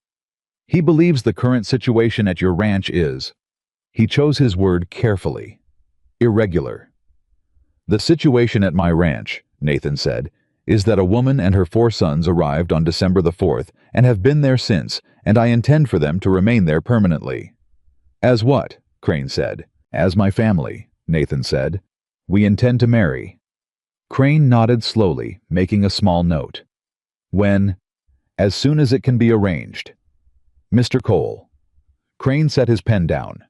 He believes the current situation at your ranch is," he chose his word carefully, "irregular." "The situation at my ranch," Nathan said, "is that a woman and her 4 sons arrived on December the 4th and have been there since, and I intend for them to remain there permanently." "As what?" Crane said. "As my family," Nathan said. "We intend to marry." Crane nodded slowly, making a small note. "When?" "As soon as it can be arranged." "Mr. Cole." Crane set his pen down.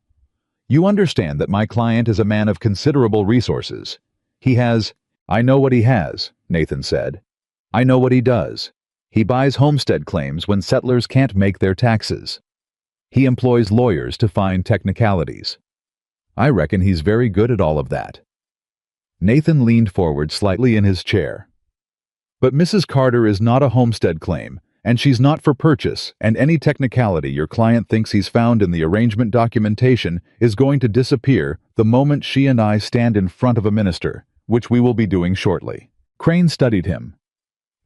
"You understand that my client is a man of considerable resources. He has—" "I know what he has," Nathan said. "I know what he does. He buys homestead claims when settlers can't make their taxes. He employs lawyers to find technicalities. I reckon he's very good at all of that." Nathan leaned forward slightly in his chair. "But Mrs. Carter is not a homestead claim, and she's not for purchase, and any technicality your client thinks he's found in the arrangement documentation is going to disappear the moment she and I stand in front of a minister, which we will be doing shortly." Crane studied him.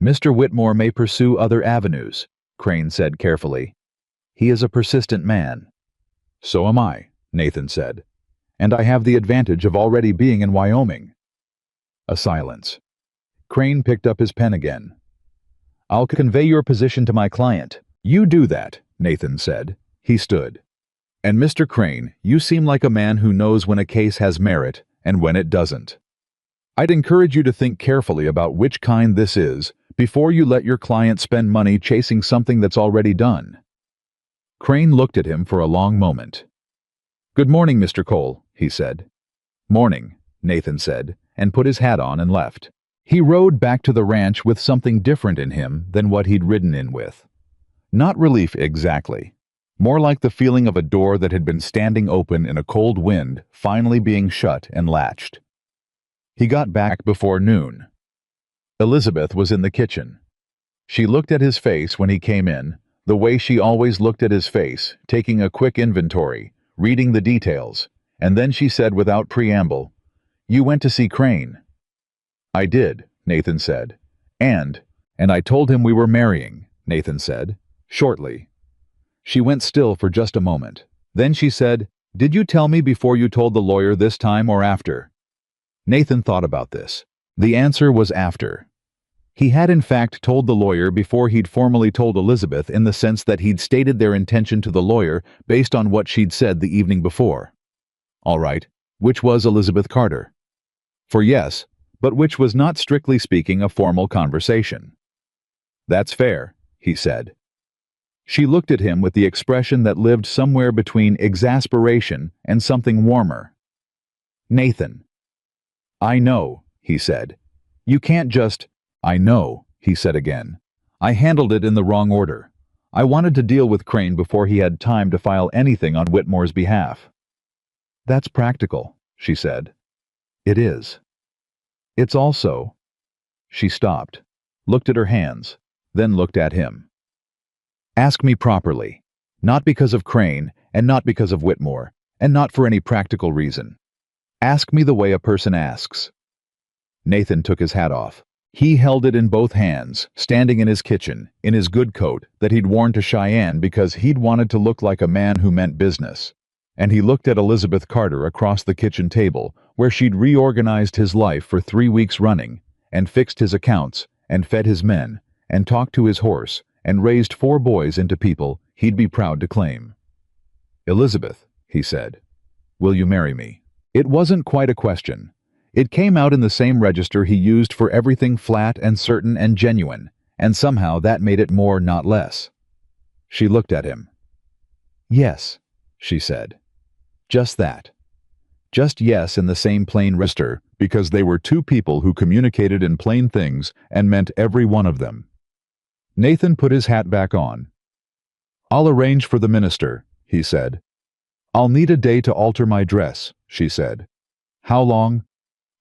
"Mr. Whitmore may pursue other avenues," Crane said carefully. "He is a persistent man." "So am I," Nathan said. "And I have the advantage of already being in Wyoming." A silence. Crane picked up his pen again. "I'll convey your position to my client." "You do that," Nathan said. He stood. "And Mr. Crane, you seem like a man who knows when a case has merit and when it doesn't. I'd encourage you to think carefully about which kind this is before you let your client spend money chasing something that's already done." Crane looked at him for a long moment. "Good morning, Mr. Cole," he said. "Morning," Nathan said, and put his hat on and left. He rode back to the ranch with something different in him than what he'd ridden in with. Not relief exactly. More like the feeling of a door that had been standing open in a cold wind finally being shut and latched. He got back before noon. Elizabeth was in the kitchen. She looked at his face when he came in, the way she always looked at his face, taking a quick inventory, reading the details, and then she said without preamble, "You went to see Crane." "I did," Nathan said. And I told him we were marrying," Nathan said, shortly. She went still for just a moment. Then she said, "Did you tell me before you told the lawyer this time or after?" Nathan thought about this. The answer was after. He had in fact told the lawyer before he'd formally told Elizabeth, in the sense that he'd stated their intention to the lawyer based on what she'd said the evening before. All right, which was Elizabeth Carter. For yes, but which was not strictly speaking a formal conversation. "That's fair," he said. She looked at him with the expression that lived somewhere between exasperation and something warmer. "Nathan." "I know," he said. "You can't just—" "I know," he said again. "I handled it in the wrong order. I wanted to deal with Crane before he had time to file anything on Whitmore's behalf." "That's practical," she said. "It is. It's also—" She stopped, looked at her hands, then looked at him. "Ask me properly. Not because of Crane, and not because of Whitmore, and not for any practical reason. Ask me the way a person asks." Nathan took his hat off. He held it in both hands, standing in his kitchen, in his good coat that he'd worn to Cheyenne because he'd wanted to look like a man who meant business. And he looked at Elizabeth Carter across the kitchen table, where she'd reorganized his life for 3 weeks running, and fixed his accounts, and fed his men, and talked to his horse, and raised 4 boys into people he'd be proud to claim. "Elizabeth," he said, "will you marry me?" It wasn't quite a question. It came out in the same register he used for everything flat and certain and genuine, and somehow that made it more, not less. She looked at him. "Yes," she said. Just that. Just yes in the same plain register, because they were 2 people who communicated in plain things and meant every one of them. Nathan put his hat back on. "I'll arrange for the minister," he said. "I'll need a day to alter my dress," she said. "How long?"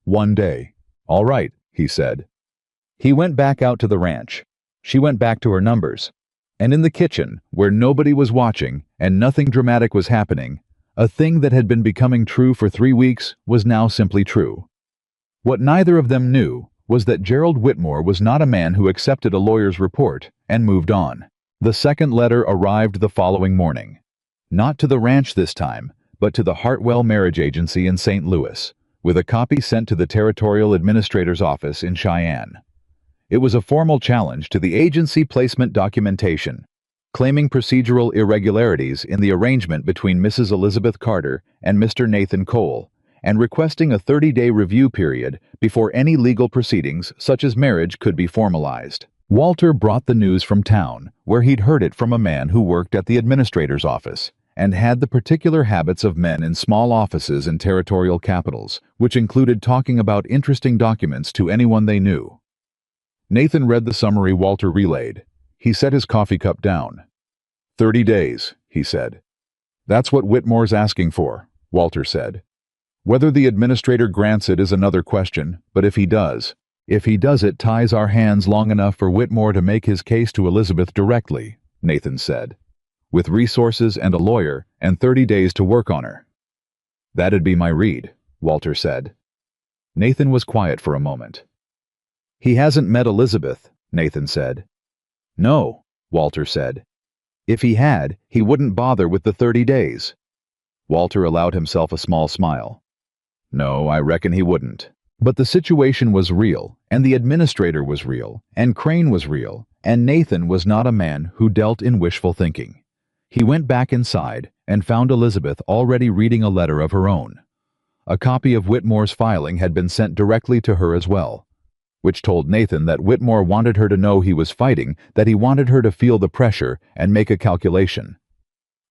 "1 day." "All right," he said. He went back out to the ranch. She went back to her numbers. And in the kitchen, where nobody was watching and nothing dramatic was happening, a thing that had been becoming true for 3 weeks was now simply true. What neither of them knew was that Gerald Whitmore was not a man who accepted a lawyer's report and moved on. The second letter arrived the following morning. Not to the ranch this time, but to the Hartwell Marriage Agency in St. Louis, with a copy sent to the Territorial Administrator's office in Cheyenne. It was a formal challenge to the agency placement documentation, claiming procedural irregularities in the arrangement between Mrs. Elizabeth Carter and Mr. Nathan Cole, and requesting a 30-day review period before any legal proceedings such as marriage could be formalized. Walter brought the news from town, where he'd heard it from a man who worked at the administrator's office, and had the particular habits of men in small offices in territorial capitals, which included talking about interesting documents to anyone they knew. Nathan read the summary Walter relayed. He set his coffee cup down. 30 days, he said. That's what Whitmore's asking for, Walter said. Whether the administrator grants it is another question, but if he does it ties our hands long enough for Whitmore to make his case to Elizabeth directly, Nathan said, with resources and a lawyer and 30 days to work on her. That'd be my read, Walter said. Nathan was quiet for a moment. He hasn't met Elizabeth, Nathan said. No, Walter said. If he had, he wouldn't bother with the 30 days. Walter allowed himself a small smile. No, I reckon he wouldn't. But the situation was real, and the administrator was real, and Crane was real, and Nathan was not a man who dealt in wishful thinking. He went back inside and found Elizabeth already reading a letter of her own. A copy of Whitmore's filing had been sent directly to her as well, which told Nathan that Whitmore wanted her to know he was fighting, that he wanted her to feel the pressure and make a calculation.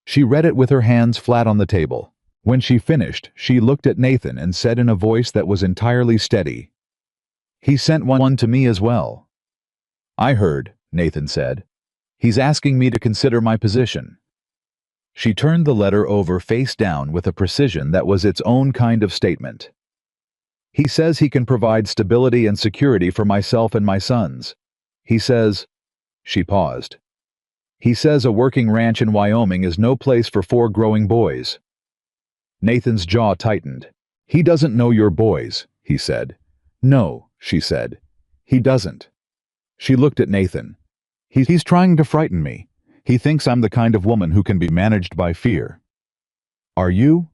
She read it with her hands flat on the table. When she finished, she looked at Nathan and said in a voice that was entirely steady, "He sent one to me as well." "I heard," Nathan said. "He's asking me to consider my position." She turned the letter over face down with a precision that was its own kind of statement. "He says he can provide stability and security for myself and my sons. He says—" She paused. "He says a working ranch in Wyoming is no place for 4 growing boys." Nathan's jaw tightened. "He doesn't know your boys," he said. "No," she said. "He doesn't." She looked at Nathan. He's trying to frighten me. He thinks I'm the kind of woman who can be managed by fear." "Are you?"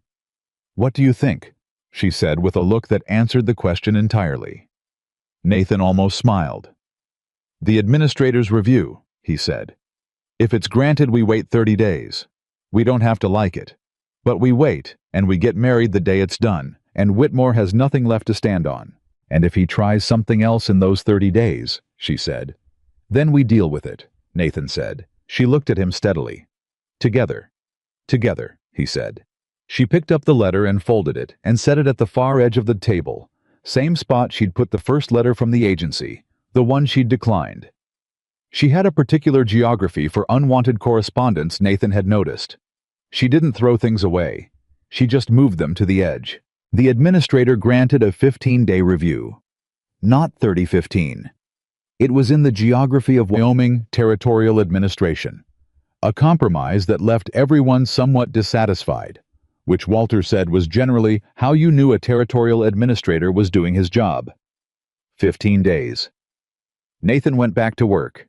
"What do you think?" she said with a look that answered the question entirely. Nathan almost smiled. "The administrator's review," he said. "If it's granted, we wait 30 days. We don't have to like it. But we wait, and we get married the day it's done, and Whitmore has nothing left to stand on. And if he tries something else in those 30 days, she said. Then we deal with it, Nathan said. She looked at him steadily. Together. Together, he said. She picked up the letter and folded it and set it at the far edge of the table, same spot she'd put the first letter from the agency, the one she'd declined. She had a particular geography for unwanted correspondence Nathan had noticed. She didn't throw things away. She just moved them to the edge. The administrator granted a 15-day review. Not 3015. It was in the geography of Wyoming Territorial Administration. A compromise that left everyone somewhat dissatisfied, which Walter said was generally how you knew a territorial administrator was doing his job. 15 days. Nathan went back to work.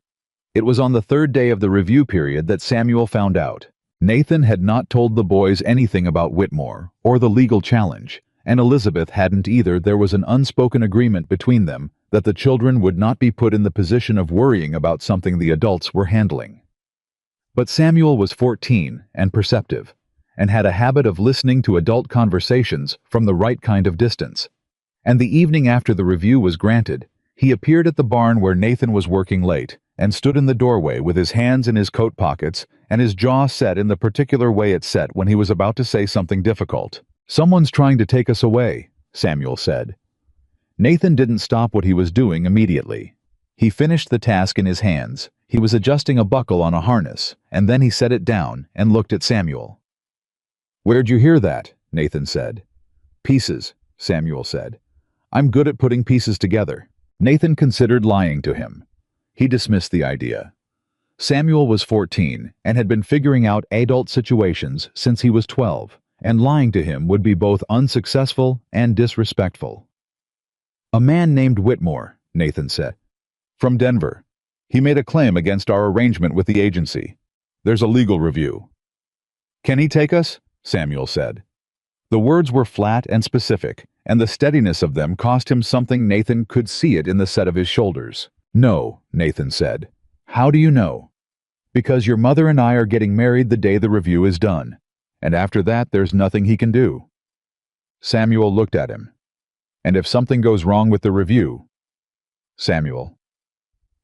It was on the third day of the review period that Samuel found out. Nathan had not told the boys anything about Whitmore or the legal challenge, and Elizabeth hadn't either. There was an unspoken agreement between them that the children would not be put in the position of worrying about something the adults were handling. But Samuel was 14 and perceptive, and had a habit of listening to adult conversations from the right kind of distance. And the evening after the review was granted, he appeared at the barn where Nathan was working late, and stood in the doorway with his hands in his coat pockets and his jaw set in the particular way it set when he was about to say something difficult. "Someone's trying to take us away," Samuel said. Nathan didn't stop what he was doing immediately. He finished the task in his hands. He was adjusting a buckle on a harness, and then he set it down and looked at Samuel. "Where'd you hear that?" Nathan said. "Pieces," Samuel said. "I'm good at putting pieces together." Nathan considered lying to him. He dismissed the idea. Samuel was 14 and had been figuring out adult situations since he was 12, and lying to him would be both unsuccessful and disrespectful. "A man named Whitmore," Nathan said. "From Denver. He made a claim against our arrangement with the agency. There's a legal review." "Can he take us?" Samuel said. The words were flat and specific, and the steadiness of them cost him something. Nathan could see it in the set of his shoulders. "No," Nathan said. "How do you know?" "Because your mother and I are getting married the day the review is done, and after that there's nothing he can do." Samuel looked at him. "And if something goes wrong with the review?" Samuel.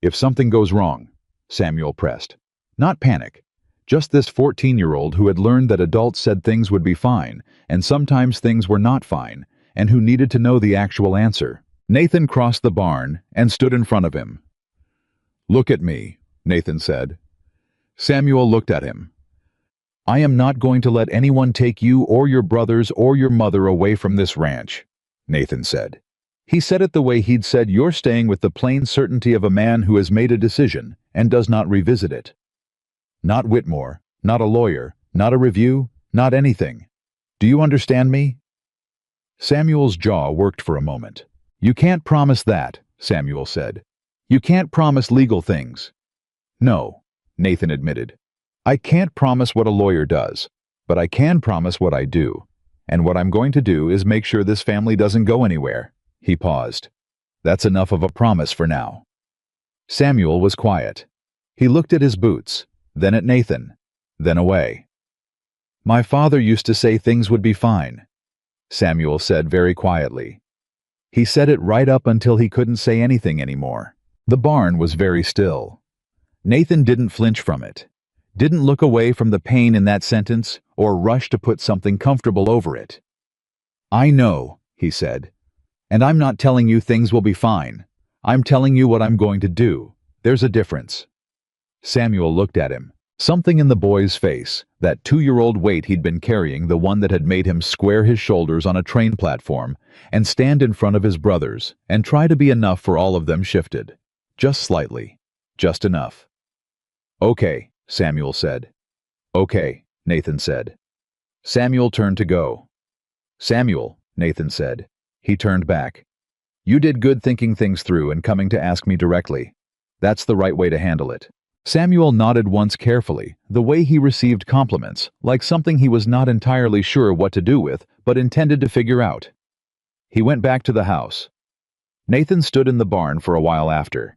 "If something goes wrong," Samuel pressed. Not panic. Just this 14-year-old who had learned that adults said things would be fine, and sometimes things were not fine, and who needed to know the actual answer. Nathan crossed the barn and stood in front of him. "Look at me," Nathan said. Samuel looked at him. "I am not going to let anyone take you or your brothers or your mother away from this ranch," Nathan said. He said it the way he'd said "you're staying" with the plain certainty of a man who has made a decision and does not revisit it. Not Whitmore, not a lawyer, not a review, not anything. Do you understand me? Samuel's jaw worked for a moment. "You can't promise that," Samuel said. "You can't promise legal things." "No," Nathan admitted. "I can't promise what a lawyer does, but I can promise what I do. And what I'm going to do is make sure this family doesn't go anywhere." He paused. "That's enough of a promise for now." Samuel was quiet. He looked at his boots, then at Nathan, then away. "My father used to say things would be fine," Samuel said very quietly. He said it right up until he couldn't say anything anymore. The barn was very still. Nathan didn't flinch from it, didn't look away from the pain in that sentence or rush to put something comfortable over it. "I know," he said, "and I'm not telling you things will be fine. I'm telling you what I'm going to do. There's a difference." Samuel looked at him. Something in the boy's face, that 2-year-old weight he'd been carrying, the one that had made him square his shoulders on a train platform and stand in front of his brothers and try to be enough for all of them, shifted. Just slightly. Just enough. "Okay," Samuel said. "Okay," Nathan said. Samuel turned to go. "Samuel," Nathan said. He turned back. "You did good thinking things through and coming to ask me directly. That's the right way to handle it." Samuel nodded once carefully, the way he received compliments, like something he was not entirely sure what to do with, but intended to figure out. He went back to the house. Nathan stood in the barn for a while after.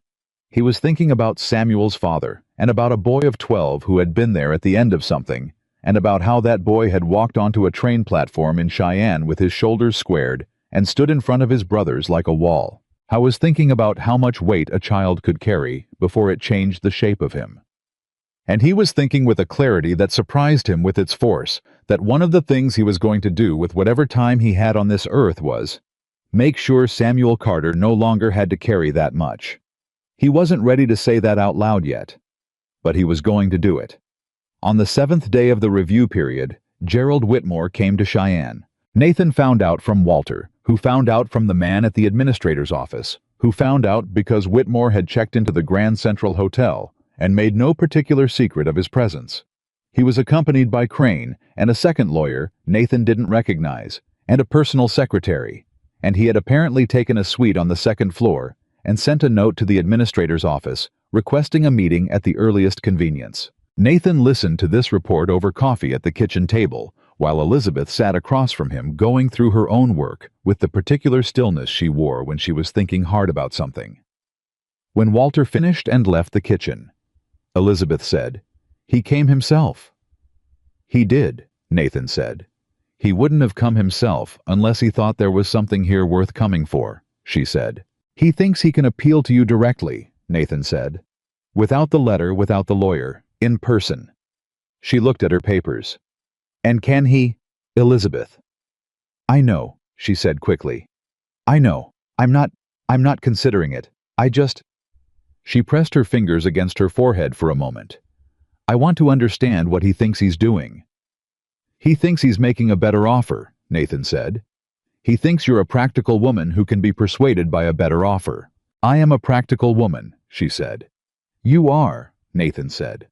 He was thinking about Samuel's father, and about a boy of 12 who had been there at the end of something, and about how that boy had walked onto a train platform in Cheyenne with his shoulders squared and stood in front of his brothers like a wall. I was thinking about how much weight a child could carry before it changed the shape of him. And he was thinking with a clarity that surprised him with its force that one of the things he was going to do with whatever time he had on this earth was make sure Samuel Carter no longer had to carry that much. He wasn't ready to say that out loud yet, but he was going to do it. On the 7th day of the review period, Gerald Whitmore came to Cheyenne. Nathan found out from Walter, who found out from the man at the administrator's office, who found out because Whitmore had checked into the Grand Central Hotel and made no particular secret of his presence. He was accompanied by Crane and a second lawyer Nathan didn't recognize, and a personal secretary, and he had apparently taken a suite on the second floor and sent a note to the administrator's office requesting a meeting at the earliest convenience. Nathan listened to this report over coffee at the kitchen table, while Elizabeth sat across from him going through her own work with the particular stillness she wore when she was thinking hard about something. When Walter finished and left the kitchen, Elizabeth said, "He came himself." "He did," Nathan said. "He wouldn't have come himself unless he thought there was something here worth coming for," she said. "He thinks he can appeal to you directly," Nathan said. "Without the letter, without the lawyer, in person." She looked at her papers. "And can he?" "Elizabeth." "I know," she said quickly. "I know. I'm not considering it. I just—" She pressed her fingers against her forehead for a moment. "I want to understand what he thinks he's doing." "He thinks he's making a better offer," Nathan said. "He thinks you're a practical woman who can be persuaded by a better offer." "I am a practical woman," she said. "You are," Nathan said.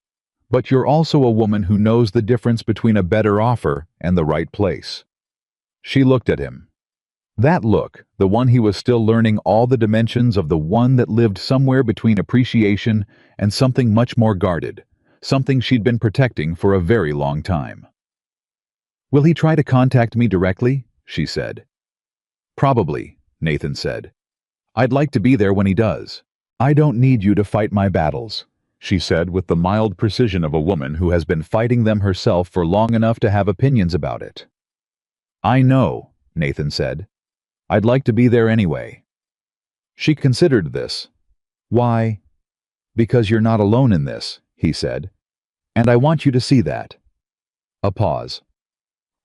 "But you're also a woman who knows the difference between a better offer and the right place." She looked at him. That look, the one he was still learning all the dimensions of, the one that lived somewhere between appreciation and something much more guarded, something she'd been protecting for a very long time. "Will he try to contact me directly?" she said. "Probably," Nathan said. "I'd like to be there when he does." "I don't need you to fight my battles," she said with the mild precision of a woman who has been fighting them herself for long enough to have opinions about it. "I know," Nathan said. "I'd like to be there anyway." She considered this. "Why?" "Because you're not alone in this," he said. "And I want you to see that." A pause.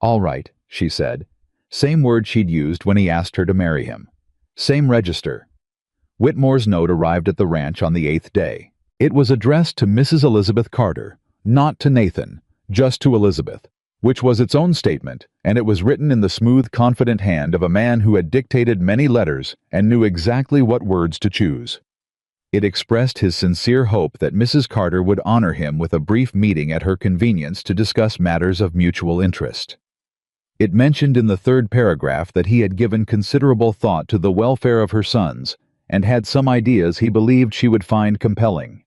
"All right," she said. Same word she'd used when he asked her to marry him. Same register. Whitmore's note arrived at the ranch on the 8th day. It was addressed to Mrs. Elizabeth Carter, not to Nathan, just to Elizabeth, which was its own statement, and it was written in the smooth, confident hand of a man who had dictated many letters and knew exactly what words to choose. It expressed his sincere hope that Mrs. Carter would honor him with a brief meeting at her convenience to discuss matters of mutual interest. It mentioned in the 3rd paragraph that he had given considerable thought to the welfare of her sons and had some ideas he believed she would find compelling.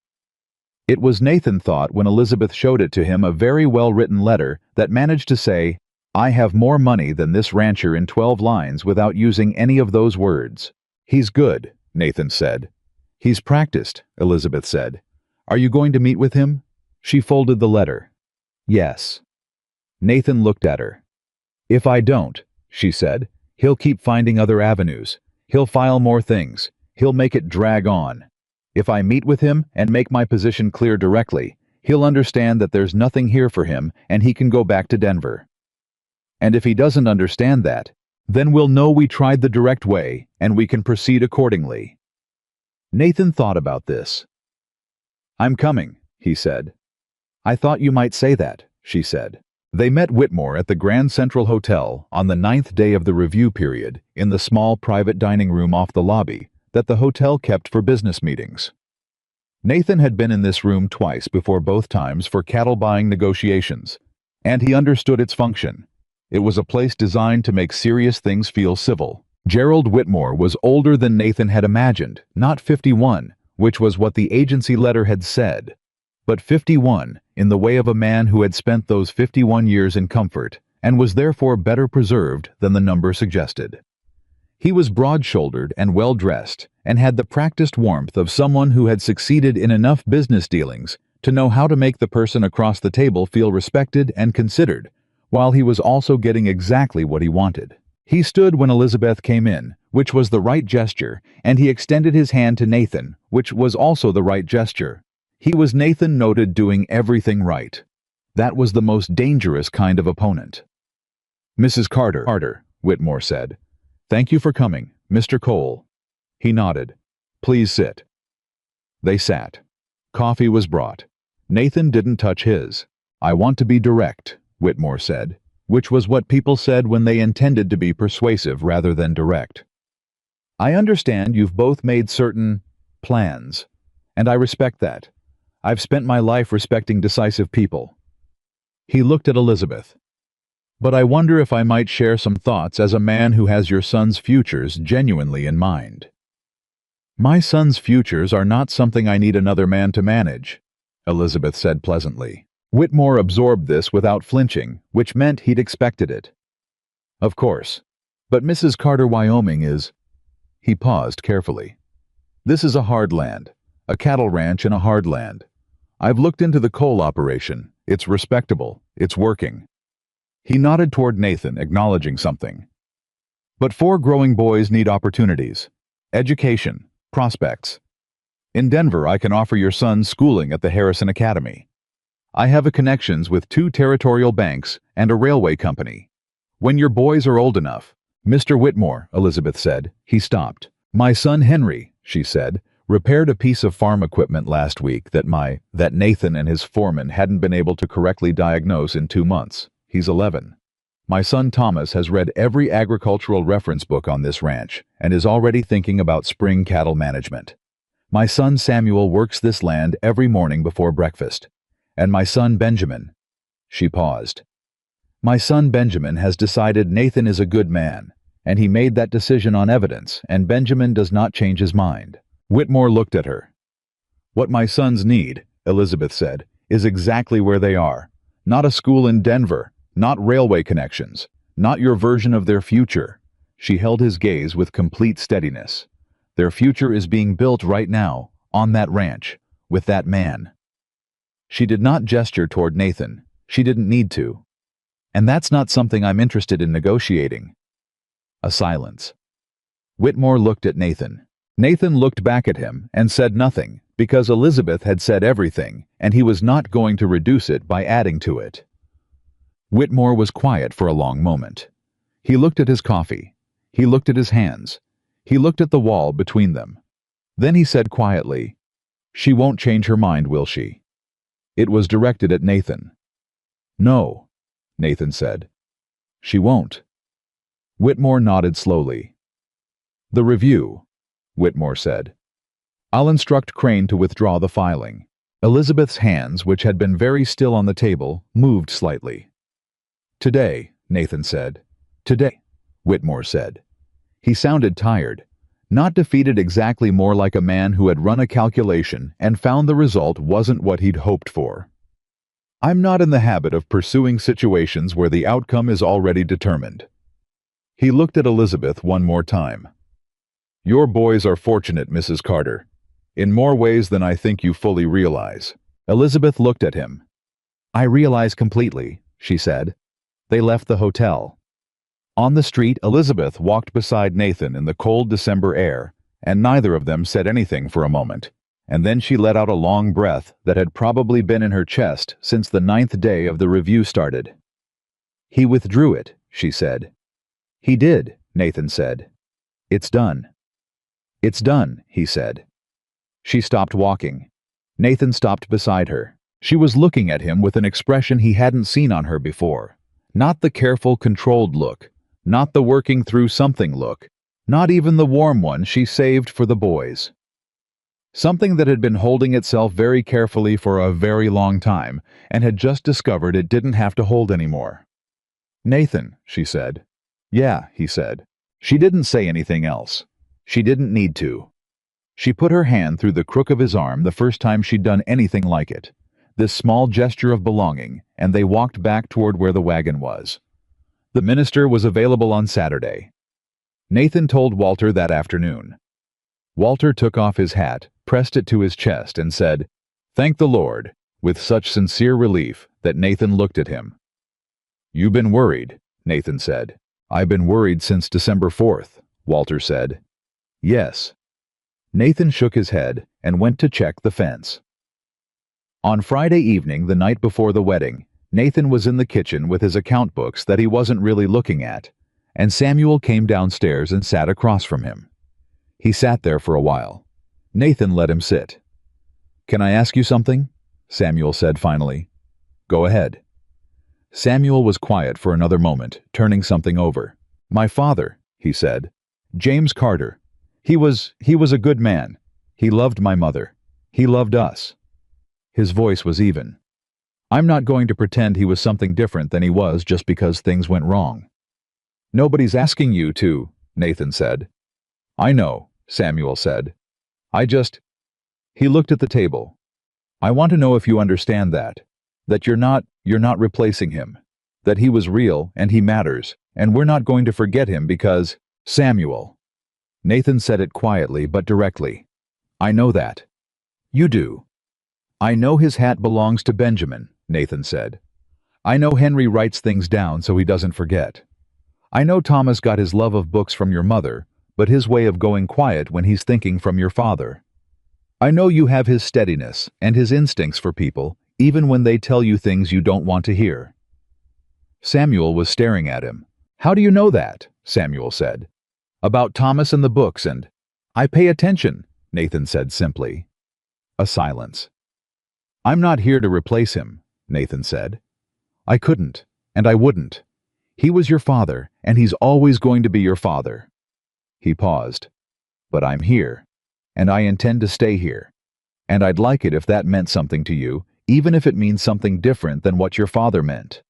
It was, Nathan thought, when Elizabeth showed it to him, a very well-written letter that managed to say, "I have more money than this rancher," in 12 lines without using any of those words. "He's good," Nathan said. "He's practiced," Elizabeth said. "Are you going to meet with him?" She folded the letter. "Yes." Nathan looked at her. "If I don't," she said, "he'll keep finding other avenues. He'll file more things. He'll make it drag on. If I meet with him and make my position clear directly, he'll understand that there's nothing here for him and he can go back to Denver. And if he doesn't understand that, then we'll know we tried the direct way and we can proceed accordingly." Nathan thought about this. "I'm coming," he said. "I thought you might say that," she said. They met Whitmore at the Grand Central Hotel on the 9th day of the review period in the small private dining room off the lobby that the hotel kept for business meetings. Nathan had been in this room twice before, both times for cattle buying negotiations, and he understood its function. It was a place designed to make serious things feel civil. Gerald Whitmore was older than Nathan had imagined, not 51, which was what the agency letter had said, but 51 in the way of a man who had spent those 51 years in comfort and was therefore better preserved than the number suggested. He was broad-shouldered and well-dressed and had the practiced warmth of someone who had succeeded in enough business dealings to know how to make the person across the table feel respected and considered, while he was also getting exactly what he wanted. He stood when Elizabeth came in, which was the right gesture, and he extended his hand to Nathan, which was also the right gesture. He was, Nathan noted, doing everything right. That was the most dangerous kind of opponent. "Mrs. Carter," Whitmore said. "Thank you for coming, Mr. Cole." He nodded. "Please sit." They sat. Coffee was brought. Nathan didn't touch his. "I want to be direct," Whitmore said, which was what people said when they intended to be persuasive rather than direct. "I understand you've both made certain plans, and I respect that. I've spent my life respecting decisive people." He looked at Elizabeth. "But I wonder if I might share some thoughts as a man who has your son's futures genuinely in mind." "My son's futures are not something I need another man to manage," Elizabeth said pleasantly. Whitmore absorbed this without flinching, which meant he'd expected it. "Of course. But Mrs. Carter, Wyoming is—" He paused carefully. "This is a hard land, a cattle ranch in a hard land. I've looked into the coal operation. It's respectable. It's working." He nodded toward Nathan, acknowledging something. "But 4 growing boys need opportunities. Education. Prospects. In Denver, I can offer your son schooling at the Harrison Academy. I have connections with 2 territorial banks and a railway company. When your boys are old enough—" "Mr. Whitmore," Elizabeth said. He stopped. "My son Henry," she said, "repaired a piece of farm equipment last week that Nathan and his foreman hadn't been able to correctly diagnose in 2 months. He's 11. My son Thomas has read every agricultural reference book on this ranch and is already thinking about spring cattle management. My son Samuel works this land every morning before breakfast. And my son Benjamin—" She paused. "My son Benjamin has decided Nathan is a good man, and he made that decision on evidence, and Benjamin does not change his mind." Whitmore looked at her. "What my sons need," Elizabeth said, "is exactly where they are. Not a school in Denver, not railway connections, not your version of their future." She held his gaze with complete steadiness. "Their future is being built right now, on that ranch, with that man." She did not gesture toward Nathan. She didn't need to. "And that's not something I'm interested in negotiating." A silence. Whitmore looked at Nathan. Nathan looked back at him and said nothing, because Elizabeth had said everything, and he was not going to reduce it by adding to it. Whitmore was quiet for a long moment. He looked at his coffee. He looked at his hands. He looked at the wall between them. Then he said quietly, "She won't change her mind, will she?" It was directed at Nathan. "No," Nathan said. "She won't." Whitmore nodded slowly. "The review," Whitmore said. "I'll instruct Crane to withdraw the filing." Elizabeth's hands, which had been very still on the table, moved slightly. "Today," Nathan said. "Today," Whitmore said. He sounded tired. Not defeated exactly, more like a man who had run a calculation and found the result wasn't what he'd hoped for. "I'm not in the habit of pursuing situations where the outcome is already determined." He looked at Elizabeth one more time. "Your boys are fortunate, Mrs. Carter. In more ways than I think you fully realize." Elizabeth looked at him. "I realize completely," she said. They left the hotel. On the street, Elizabeth walked beside Nathan in the cold December air, and neither of them said anything for a moment, and then she let out a long breath that had probably been in her chest since the 9th day of the review started. "He withdrew it," she said. "He did," Nathan said. "It's done." "It's done," he said. She stopped walking. Nathan stopped beside her. She was looking at him with an expression he hadn't seen on her before. Not the careful, controlled look. Not the working through something look. Not even the warm one she saved for the boys. Something that had been holding itself very carefully for a very long time, and had just discovered it didn't have to hold anymore. "Nathan," she said. "Yeah," he said. She didn't say anything else. She didn't need to. She put her hand through the crook of his arm the first time she'd done anything like it. This small gesture of belonging, and they walked back toward where the wagon was. The minister was available on Saturday. Nathan told Walter that afternoon. Walter took off his hat, pressed it to his chest, and said, "Thank the Lord," with such sincere relief that Nathan looked at him. "You've been worried," Nathan said. "I've been worried since December 4th, Walter said. "Yes." Nathan shook his head and went to check the fence. On Friday evening, the night before the wedding, Nathan was in the kitchen with his account books that he wasn't really looking at, and Samuel came downstairs and sat across from him. He sat there for a while. Nathan let him sit. "Can I ask you something?" Samuel said finally. "Go ahead." Samuel was quiet for another moment, turning something over. "My father," he said. "James Carter. He was a good man. He loved my mother. He loved us." His voice was even. "I'm not going to pretend he was something different than he was just because things went wrong." "Nobody's asking you to," Nathan said. "I know," Samuel said. "I just—" He looked at the table. "I want to know if you understand that you're not replacing him, that he was real and he matters, and we're not going to forget him because—" "Samuel." Nathan said it quietly but directly. "I know that." "You do." "I know his hat belongs to Benjamin," Nathan said. "I know Henry writes things down so he doesn't forget. I know Thomas got his love of books from your mother, but his way of going quiet when he's thinking from your father. I know you have his steadiness and his instincts for people, even when they tell you things you don't want to hear." Samuel was staring at him. "How do you know that?" Samuel said. "About Thomas and the books and—" "I pay attention," Nathan said simply. A silence. "I'm not here to replace him," Nathan said. "I couldn't, and I wouldn't. He was your father, and he's always going to be your father." He paused. "But I'm here, and I intend to stay here. And I'd like it if that meant something to you, even if it means something different than what your father meant.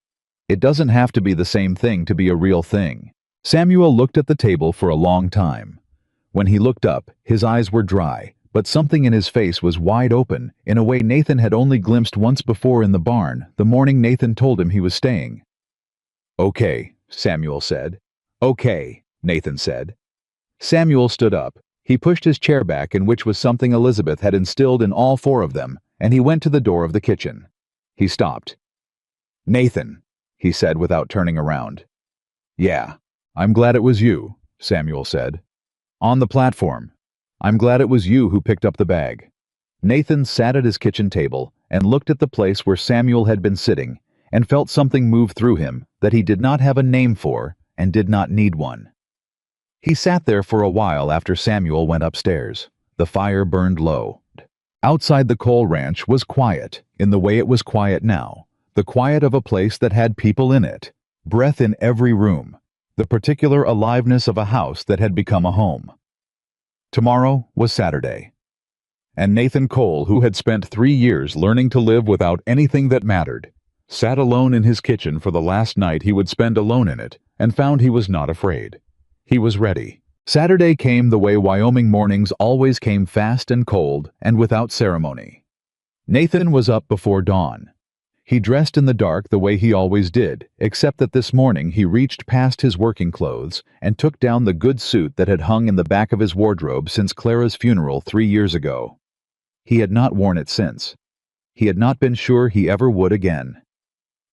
It doesn't have to be the same thing to be a real thing." Samuel looked at the table for a long time. When he looked up, his eyes were dry, but something in his face was wide open, in a way Nathan had only glimpsed once before in the barn, the morning Nathan told him he was staying. "Okay," Samuel said. "Okay," Nathan said. Samuel stood up. He pushed his chair back, in which was something Elizabeth had instilled in all four of them, and he went to the door of the kitchen. He stopped. "Nathan," he said without turning around. "Yeah, I'm glad it was you," Samuel said. "On the platform. I'm glad it was you who picked up the bag." Nathan sat at his kitchen table and looked at the place where Samuel had been sitting and felt something move through him that he did not have a name for and did not need one. He sat there for a while after Samuel went upstairs. The fire burned low. Outside the coal ranch was quiet, in the way it was quiet now, the quiet of a place that had people in it, breath in every room, the particular aliveness of a house that had become a home. Tomorrow was Saturday. And Nathan Cole, who had spent 3 years learning to live without anything that mattered, sat alone in his kitchen for the last night he would spend alone in it, and found he was not afraid. He was ready. Saturday came the way Wyoming mornings always came, fast and cold and without ceremony. Nathan was up before dawn. He dressed in the dark the way he always did, except that this morning he reached past his working clothes and took down the good suit that had hung in the back of his wardrobe since Clara's funeral 3 years ago. He had not worn it since. He had not been sure he ever would again.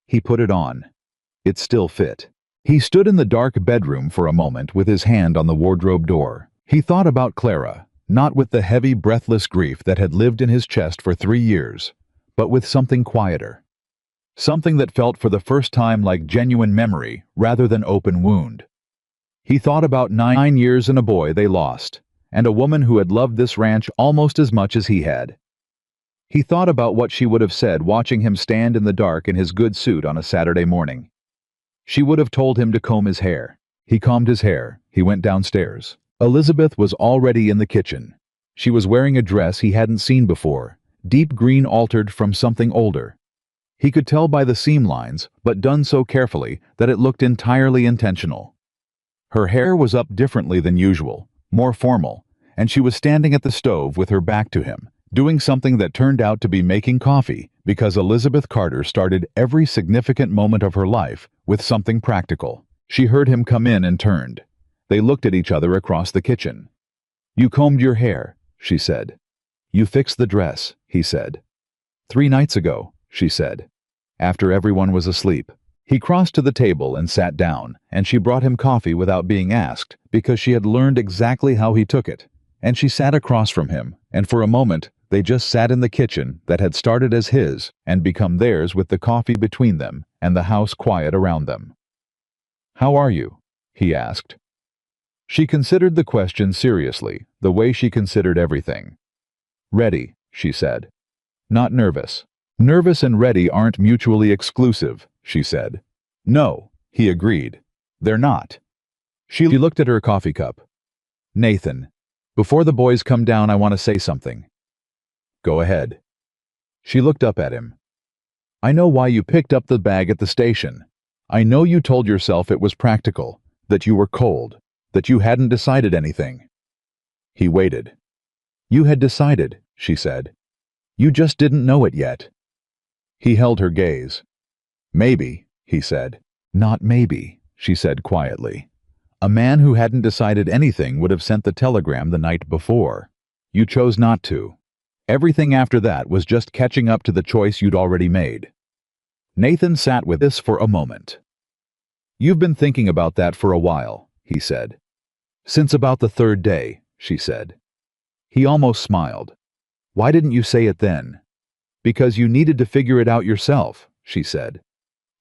He put it on. It still fit. He stood in the dark bedroom for a moment with his hand on the wardrobe door. He thought about Clara, not with the heavy, breathless grief that had lived in his chest for 3 years, but with something quieter. Something that felt for the first time like genuine memory rather than open wound. He thought about 9 years and a boy they lost, and a woman who had loved this ranch almost as much as he had. He thought about what she would have said watching him stand in the dark in his good suit on a Saturday morning. She would have told him to comb his hair. He combed his hair. He went downstairs. Elizabeth was already in the kitchen. She was wearing a dress he hadn't seen before, deep green altered from something older. He could tell by the seam lines, but done so carefully that it looked entirely intentional. Her hair was up differently than usual, more formal, and she was standing at the stove with her back to him, doing something that turned out to be making coffee, because Elizabeth Carter started every significant moment of her life with something practical. She heard him come in and turned. They looked at each other across the kitchen. "You combed your hair," she said. "You fixed the dress," he said. "3 nights ago," she said, after everyone was asleep. He crossed to the table and sat down, and she brought him coffee without being asked, because she had learned exactly how he took it. And she sat across from him, and for a moment they just sat in the kitchen that had started as his and become theirs, with the coffee between them and the house quiet around them. "How are you?" he asked. She considered the question seriously, the way she considered everything. "Ready," she said. Not nervous. Nervous and ready aren't mutually exclusive, she said. No, he agreed. They're not. She looked at her coffee cup. Nathan, before the boys come down, I want to say something. Go ahead. She looked up at him. I know why you picked up the bag at the station. I know you told yourself it was practical, that you were cold, that you hadn't decided anything. He waited. You had decided, she said. You just didn't know it yet. He held her gaze. Maybe, he said. Not maybe, she said quietly. A man who hadn't decided anything would have sent the telegram the night before. You chose not to. Everything after that was just catching up to the choice you'd already made. Nathan sat with this for a moment. You've been thinking about that for a while, he said. Since about the third day, she said. He almost smiled. Why didn't you say it then? Because you needed to figure it out yourself, she said.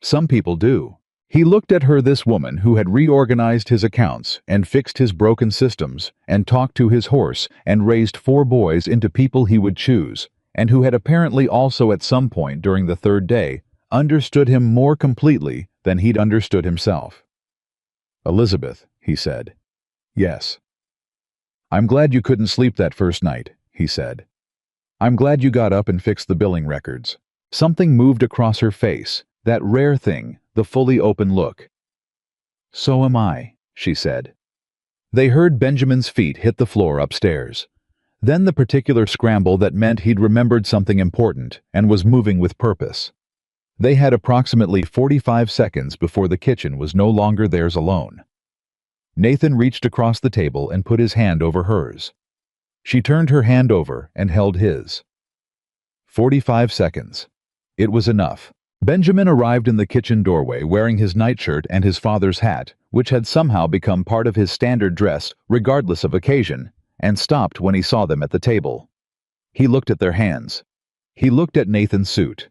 Some people do. He looked at her, this woman who had reorganized his accounts and fixed his broken systems and talked to his horse and raised 4 boys into people he would choose, and who had apparently also at some point during the third day understood him more completely than he'd understood himself. Elizabeth, he said. Yes. I'm glad you couldn't sleep that first night, he said. I'm glad you got up and fixed the billing records. Something moved across her face, that rare thing, the fully open look. So am I, she said. They heard Benjamin's feet hit the floor upstairs. Then the particular scramble that meant he'd remembered something important and was moving with purpose. They had approximately 45 seconds before the kitchen was no longer theirs alone. Nathan reached across the table and put his hand over hers. She turned her hand over and held his. 45 seconds. It was enough. Benjamin arrived in the kitchen doorway wearing his nightshirt and his father's hat, which had somehow become part of his standard dress regardless of occasion, and stopped when he saw them at the table. He looked at their hands. He looked at Nathan's suit.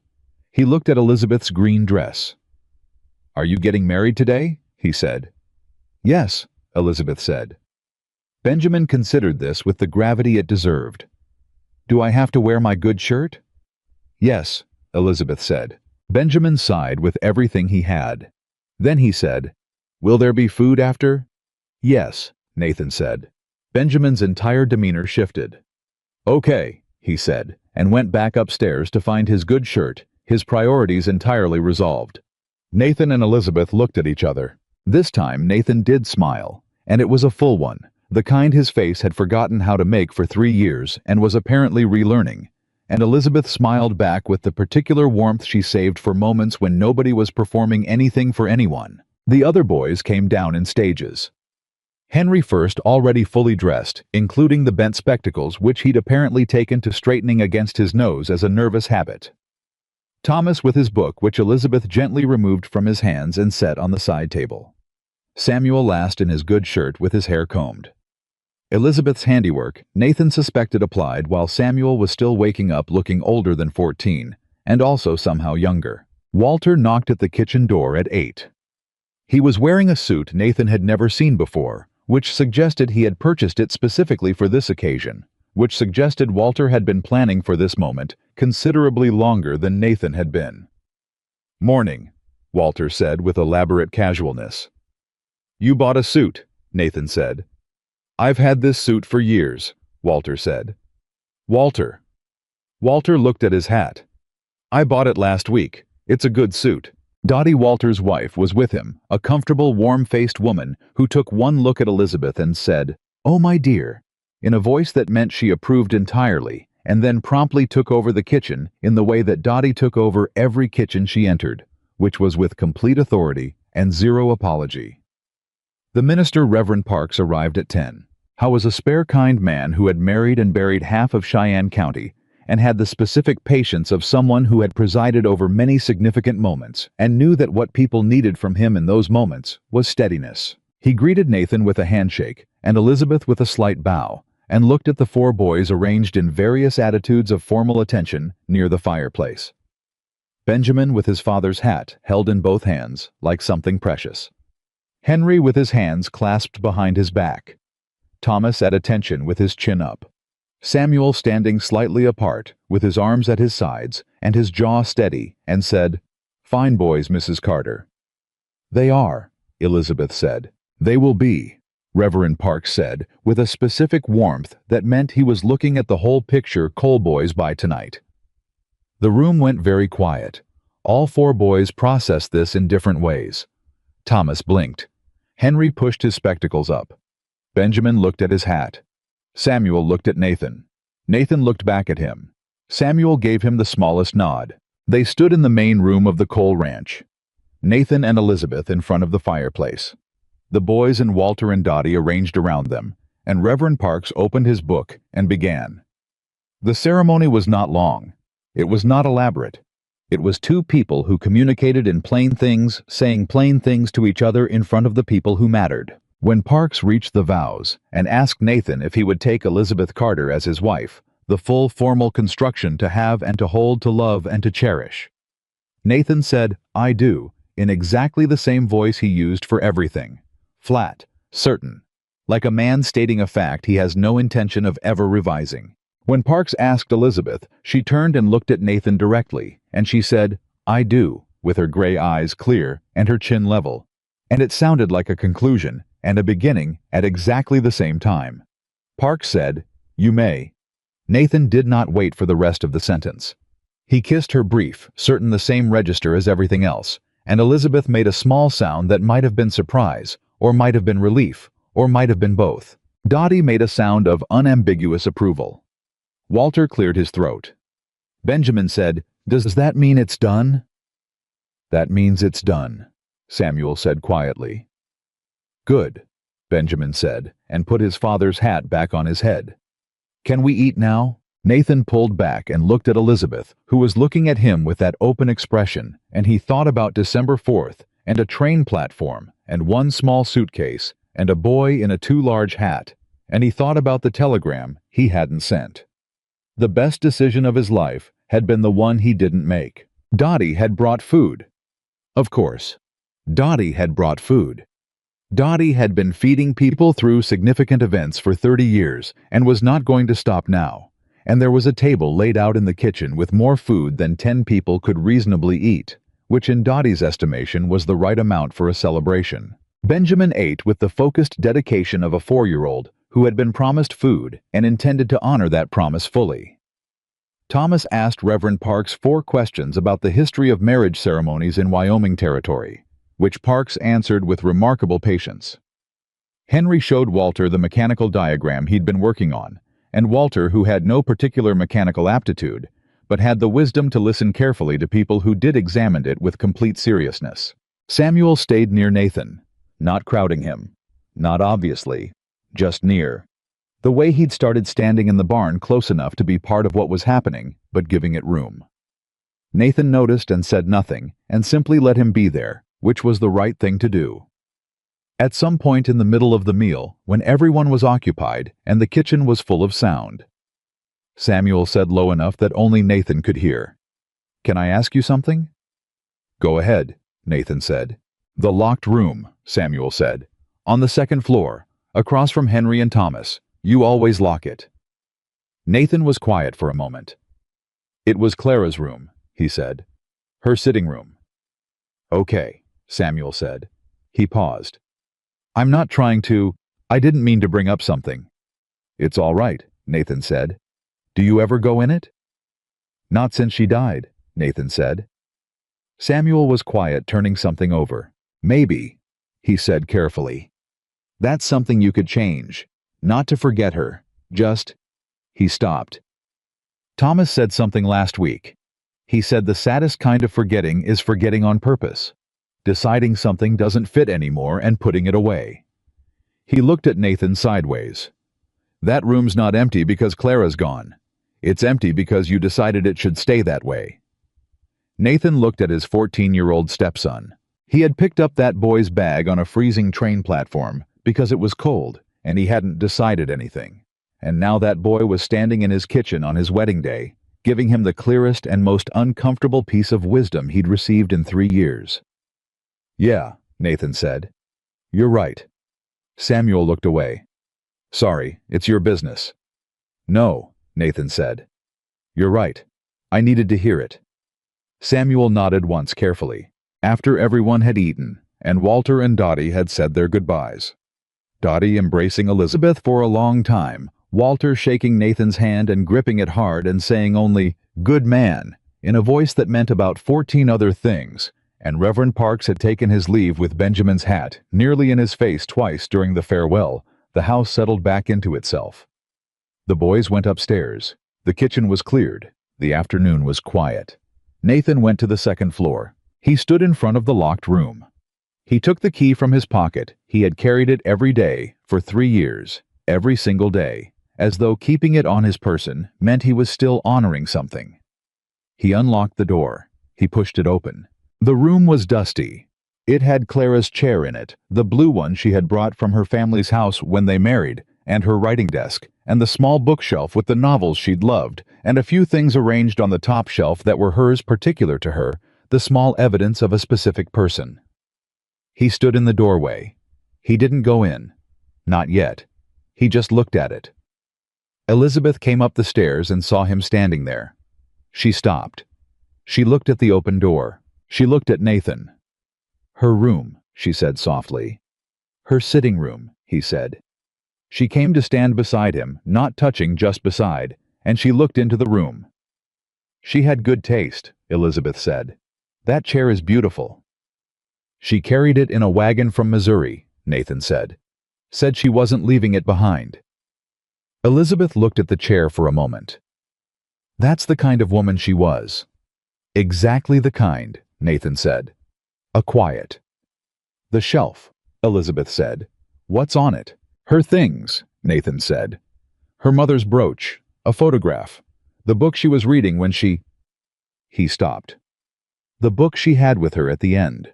He looked at Elizabeth's green dress. Are you getting married today? He said. Yes, Elizabeth said. Benjamin considered this with the gravity it deserved. Do I have to wear my good shirt? Yes, Elizabeth said. Benjamin sighed with everything he had. Then he said, Will there be food after? Yes, Nathan said. Benjamin's entire demeanor shifted. Okay, he said, and went back upstairs to find his good shirt, his priorities entirely resolved. Nathan and Elizabeth looked at each other. This time Nathan did smile, and it was a full one, the kind his face had forgotten how to make for 3 years and was apparently relearning. And Elizabeth smiled back with the particular warmth she saved for moments when nobody was performing anything for anyone. The other boys came down in stages. Henry first, already fully dressed, including the bent spectacles which he'd apparently taken to straightening against his nose as a nervous habit. Thomas with his book, which Elizabeth gently removed from his hands and set on the side table. Samuel last in his good shirt with his hair combed. Elizabeth's handiwork, Nathan suspected, applied while Samuel was still waking up looking older than 14, and also somehow younger. Walter knocked at the kitchen door at 8. He was wearing a suit Nathan had never seen before, which suggested he had purchased it specifically for this occasion, which suggested Walter had been planning for this moment considerably longer than Nathan had been. Morning, Walter said with elaborate casualness. You bought a suit, Nathan said. I've had this suit for years, Walter said. Walter. Walter looked at his hat. I bought it last week. It's a good suit. Dottie, Walter's wife, was with him, a comfortable, warm-faced woman who took one look at Elizabeth and said, Oh, my dear, in a voice that meant she approved entirely, and then promptly took over the kitchen in the way that Dottie took over every kitchen she entered, which was with complete authority and zero apology. The minister, Reverend Parks, arrived at 10. How was a spare, kind man who had married and buried half of Cheyenne County and had the specific patience of someone who had presided over many significant moments and knew that what people needed from him in those moments was steadiness. He greeted Nathan with a handshake and Elizabeth with a slight bow and looked at the 4 boys arranged in various attitudes of formal attention near the fireplace. Benjamin with his father's hat held in both hands like something precious. Henry with his hands clasped behind his back. Thomas at attention with his chin up. Samuel standing slightly apart, with his arms at his sides and his jaw steady, and said, "Fine boys, Mrs. Carter." "They are," Elizabeth said. "They will be," Reverend Parks said, with a specific warmth that meant he was looking at the whole picture Cole boys by tonight. The room went very quiet. All four boys processed this in different ways. Thomas blinked. Henry pushed his spectacles up. Benjamin looked at his hat. Samuel looked at Nathan. Nathan looked back at him. Samuel gave him the smallest nod. They stood in the main room of the Cole ranch. Nathan and Elizabeth in front of the fireplace. The boys and Walter and Dottie arranged around them, and Reverend Parks opened his book and began. The ceremony was not long. It was not elaborate. It was two people who communicated in plain things, saying plain things to each other in front of the people who mattered. When Parks reached the vows and asked Nathan if he would take Elizabeth Carter as his wife, the full formal construction to have and to hold, to love and to cherish, Nathan said, "I do," in exactly the same voice he used for everything. Flat, certain, like a man stating a fact he has no intention of ever revising. When Parks asked Elizabeth, she turned and looked at Nathan directly, and she said, "I do," with her gray eyes clear and her chin level. And it sounded like a conclusion and a beginning at exactly the same time. Parks said, "You may." Nathan did not wait for the rest of the sentence. He kissed her brief, certain the same register as everything else, and Elizabeth made a small sound that might have been surprise, or might have been relief, or might have been both. Dottie made a sound of unambiguous approval. Walter cleared his throat. Benjamin said, "Does that mean it's done?" "That means it's done," Samuel said quietly. "Good," Benjamin said, and put his father's hat back on his head. "Can we eat now?" Nathan pulled back and looked at Elizabeth, who was looking at him with that open expression, and he thought about December 4th, and a train platform, and one small suitcase, and a boy in a too large hat, and he thought about the telegram he hadn't sent. The best decision of his life had been the one he didn't make. Dottie had brought food. Of course. Dottie had brought food. Dottie had been feeding people through significant events for 30 years and was not going to stop now. And there was a table laid out in the kitchen with more food than 10 people could reasonably eat, which in Dottie's estimation was the right amount for a celebration. Benjamin ate with the focused dedication of a 4-year-old who had been promised food and intended to honor that promise fully. Thomas asked Reverend Parks 4 questions about the history of marriage ceremonies in Wyoming Territory, which Parks answered with remarkable patience. Henry showed Walter the mechanical diagram he'd been working on, and Walter, who had no particular mechanical aptitude, but had the wisdom to listen carefully to people who did examine it with complete seriousness. Samuel stayed near Nathan, not crowding him, not obviously, just near. The way he'd started standing in the barn close enough to be part of what was happening, but giving it room. Nathan noticed and said nothing, and simply let him be there, which was the right thing to do. At some point in the middle of the meal, when everyone was occupied and the kitchen was full of sound, Samuel said low enough that only Nathan could hear, "Can I ask you something?" "Go ahead," Nathan said. "The locked room," Samuel said. "On the 2nd floor, across from Henry and Thomas. You always lock it." Nathan was quiet for a moment. "It was Clara's room," he said. "Her sitting room." "Okay," Samuel said. He paused. "I'm not trying to... I didn't mean to bring up something." "It's all right," Nathan said. "Do you ever go in it?" "Not since she died," Nathan said. Samuel was quiet, turning something over. "Maybe," he said carefully. "That's something you could change. Not to forget her. Just..." He stopped. "Thomas said something last week. He said the saddest kind of forgetting is forgetting on purpose. Deciding something doesn't fit anymore and putting it away." He looked at Nathan sideways. "That room's not empty because Clara's gone. It's empty because you decided it should stay that way." Nathan looked at his 14-year-old stepson. He had picked up that boy's bag on a freezing train platform because it was cold and he hadn't decided anything. And now that boy was standing in his kitchen on his wedding day, giving him the clearest and most uncomfortable piece of wisdom he'd received in 3 years. "Yeah," Nathan said. "You're right." Samuel looked away. "Sorry, it's your business." "No," Nathan said. "You're right. I needed to hear it." Samuel nodded once carefully, after everyone had eaten, and Walter and Dottie had said their goodbyes. Dottie embracing Elizabeth for a long time, Walter shaking Nathan's hand and gripping it hard and saying only, "Good man," in a voice that meant about 14 other things, and Reverend Parks had taken his leave with Benjamin's hat nearly in his face twice during the farewell. The house settled back into itself. The boys went upstairs. The kitchen was cleared. The afternoon was quiet. Nathan went to the second floor. He stood in front of the locked room. He took the key from his pocket. He had carried it every day for 3 years, every single day, as though keeping it on his person meant he was still honoring something. He unlocked the door. He pushed it open. The room was dusty. It had Clara's chair in it, the blue one she had brought from her family's house when they married, and her writing desk, and the small bookshelf with the novels she'd loved, and a few things arranged on the top shelf that were hers particular to her, the small evidence of a specific person. He stood in the doorway. He didn't go in. Not yet. He just looked at it. Elizabeth came up the stairs and saw him standing there. She stopped. She looked at the open door. She looked at Nathan. "Her room," she said softly. "Her sitting room," he said. She came to stand beside him, not touching, just beside, and she looked into the room. "She had good taste," Elizabeth said. "That chair is beautiful." "She carried it in a wagon from Missouri," Nathan said. "Said she wasn't leaving it behind." Elizabeth looked at the chair for a moment. "That's the kind of woman she was." "Exactly the kind," Nathan said. "A quiet." "The shelf," Elizabeth said. "What's on it?" "Her things," Nathan said. "Her mother's brooch, a photograph, the book she was reading when she—" He stopped. "The book she had with her at the end."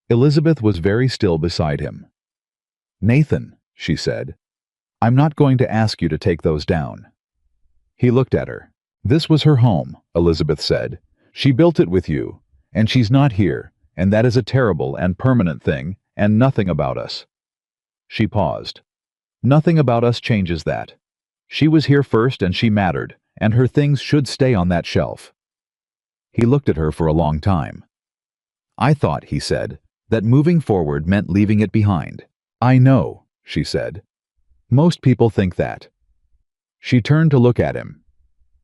Elizabeth was very still beside him. "Nathan," she said, "I'm not going to ask you to take those down." He looked at her. "This was her home," Elizabeth said. "She built it with you, and she's not here, and that is a terrible and permanent thing, and nothing about us." She paused. "Nothing about us changes that. She was here first and she mattered, and her things should stay on that shelf." He looked at her for a long time. "I thought," he said, "that moving forward meant leaving it behind." "I know," she said. "Most people think that." She turned to look at him.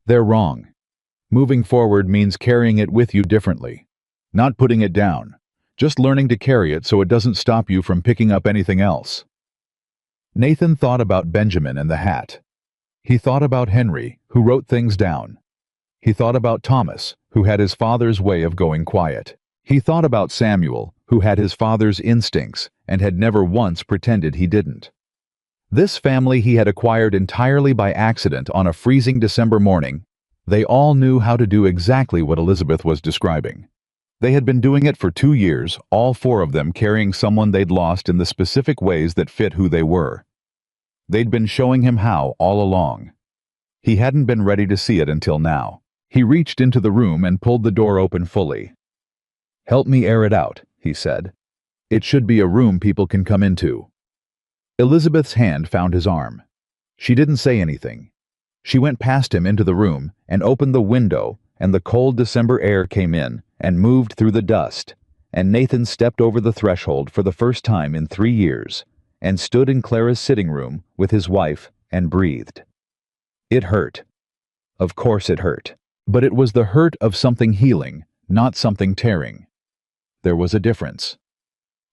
"They're wrong. Moving forward means carrying it with you differently. Not putting it down. Just learning to carry it so it doesn't stop you from picking up anything else." Nathan thought about Benjamin and the hat. He thought about Henry, who wrote things down. He thought about Thomas, who had his father's way of going quiet. He thought about Samuel, who had his father's instincts and had never once pretended he didn't. This family he had acquired entirely by accident on a freezing December morning. They all knew how to do exactly what Elizabeth was describing. They had been doing it for 2 years, all 4 of them carrying someone they'd lost in the specific ways that fit who they were. They'd been showing him how all along. He hadn't been ready to see it until now. He reached into the room and pulled the door open fully. "Help me air it out," he said. "It should be a room people can come into." Elizabeth's hand found his arm. She didn't say anything. She went past him into the room and opened the window, and the cold December air came in and moved through the dust, and Nathan stepped over the threshold for the first time in 3 years and stood in Clara's sitting room with his wife and breathed. It hurt. Of course it hurt. But it was the hurt of something healing, not something tearing. There was a difference.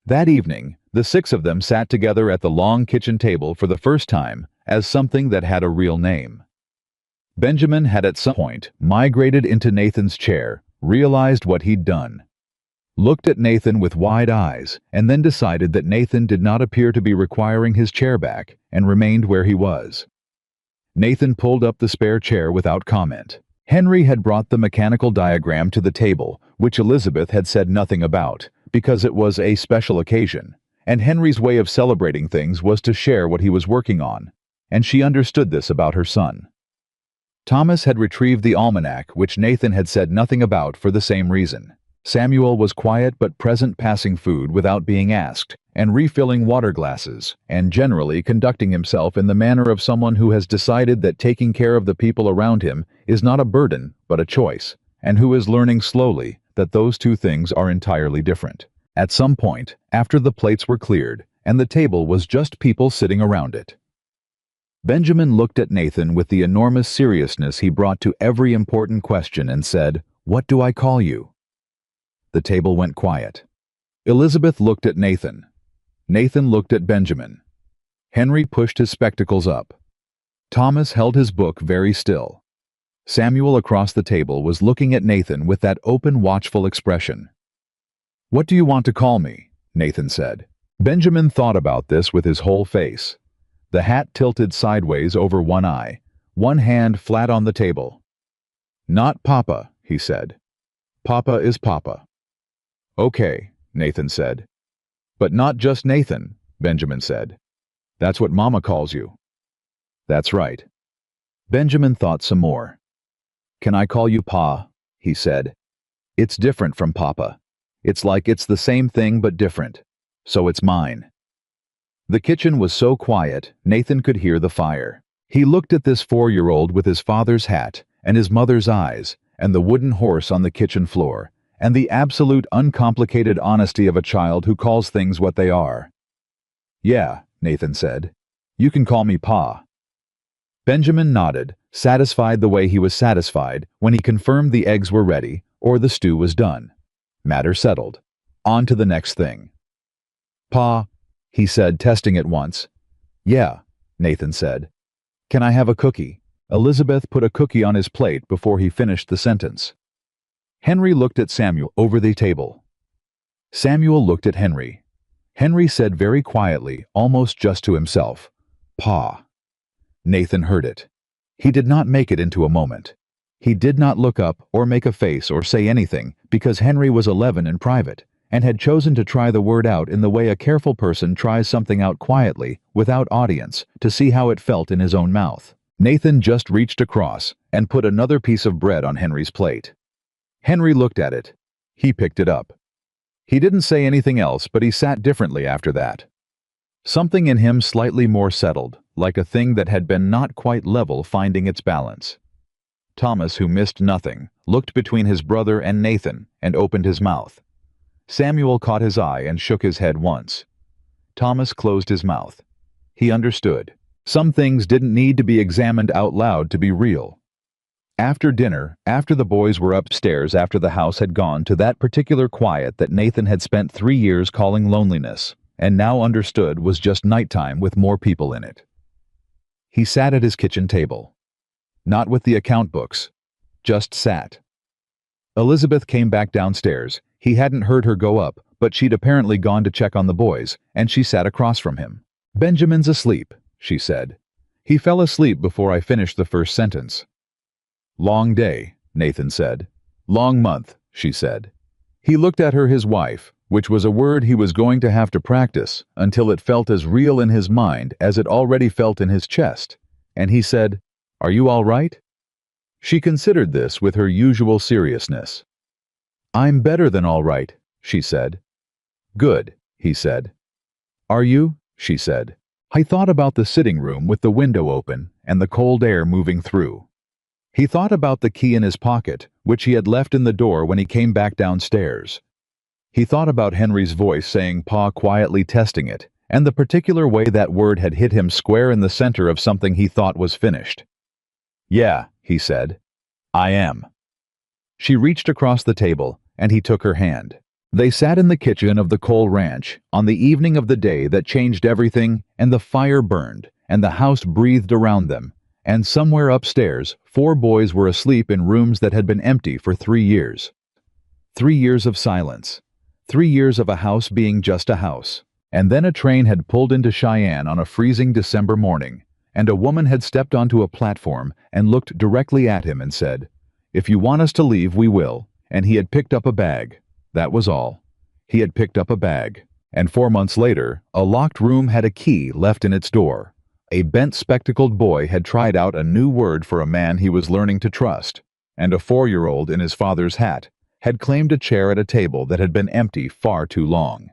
That evening, the 6 of them sat together at the long kitchen table for the first time as something that had a real name. Benjamin had at some point migrated into Nathan's chair, realized what he'd done, looked at Nathan with wide eyes, and then decided that Nathan did not appear to be requiring his chair back and remained where he was. Nathan pulled up the spare chair without comment. Henry had brought the mechanical diagram to the table, which Elizabeth had said nothing about, because it was a special occasion, and Henry's way of celebrating things was to share what he was working on, and she understood this about her son. Thomas had retrieved the almanac, which Nathan had said nothing about for the same reason. Samuel was quiet but present, passing food without being asked, and refilling water glasses, and generally conducting himself in the manner of someone who has decided that taking care of the people around him is not a burden but a choice, and who is learning slowly that those two things are entirely different. At some point, after the plates were cleared, and the table was just people sitting around it, Benjamin looked at Nathan with the enormous seriousness he brought to every important question and said, "What do I call you?" The table went quiet. Elizabeth looked at Nathan. Nathan looked at Benjamin. Henry pushed his spectacles up. Thomas held his book very still. Samuel across the table was looking at Nathan with that open, watchful expression. "What do you want to call me?" Nathan said. Benjamin thought about this with his whole face. The hat tilted sideways over one eye, one hand flat on the table. "Not Papa," he said. "Papa is Papa." "Okay," Nathan said. "But not just Nathan," Benjamin said. "That's what Mama calls you." "That's right." Benjamin thought some more. "Can I call you Pa?" he said. "It's different from Papa. It's like it's the same thing but different. So it's mine." The kitchen was so quiet, Nathan could hear the fire. He looked at this 4-year-old with his father's hat, and his mother's eyes, and the wooden horse on the kitchen floor, and the absolute uncomplicated honesty of a child who calls things what they are. "Yeah," Nathan said. "You can call me Pa." Benjamin nodded, satisfied the way he was satisfied when he confirmed the eggs were ready or the stew was done. Matter settled. On to the next thing. "Pa," he said, testing it once. "Yeah," Nathan said. "Can I have a cookie?" Elizabeth put a cookie on his plate before he finished the sentence. Henry looked at Samuel over the table. Samuel looked at Henry. Henry said very quietly, almost just to himself, "Pa." Nathan heard it. He did not make it into a moment. He did not look up or make a face or say anything because Henry was 11 in private, and had chosen to try the word out in the way a careful person tries something out quietly, without audience, to see how it felt in his own mouth. Nathan just reached across and put another piece of bread on Henry's plate. Henry looked at it. He picked it up. He didn't say anything else, but he sat differently after that. Something in him slightly more settled, like a thing that had been not quite level finding its balance. Thomas, who missed nothing, looked between his brother and Nathan and opened his mouth. Samuel caught his eye and shook his head once. Thomas closed his mouth. He understood. Some things didn't need to be examined out loud to be real. After dinner, after the boys were upstairs after the house had gone to that particular quiet that Nathan had spent 3 years calling loneliness, and now understood was just nighttime with more people in it. He sat at his kitchen table. Not with the account books. Just sat. Elizabeth came back downstairs. He hadn't heard her go up, but she'd apparently gone to check on the boys, and she sat across from him. "Benjamin's asleep," she said. "He fell asleep before I finished the first sentence." "Long day," Nathan said. "Long month," she said. He looked at her, his wife, which was a word he was going to have to practice until it felt as real in his mind as it already felt in his chest, and he said, "Are you all right?" She considered this with her usual seriousness. "I'm better than all right," she said. "Good," he said. "Are you?" she said. He thought about the sitting room with the window open and the cold air moving through. He thought about the key in his pocket, which he had left in the door when he came back downstairs. He thought about Henry's voice saying "Pa," quietly testing it, and the particular way that word had hit him square in the center of something he thought was finished. "Yeah," he said. "I am." She reached across the table, and he took her hand. They sat in the kitchen of the Cole Ranch on the evening of the day that changed everything, and the fire burned, and the house breathed around them, and somewhere upstairs 4 boys were asleep in rooms that had been empty for 3 years. 3 years of silence. 3 years of a house being just a house. And then a train had pulled into Cheyenne on a freezing December morning, and a woman had stepped onto a platform and looked directly at him and said, "If you want us to leave, we will." And he had picked up a bag. That was all. He had picked up a bag. And 4 months later, a locked room had a key left in its door. A bent-spectacled boy had tried out a new word for a man he was learning to trust, and a 4-year-old in his father's hat had claimed a chair at a table that had been empty far too long.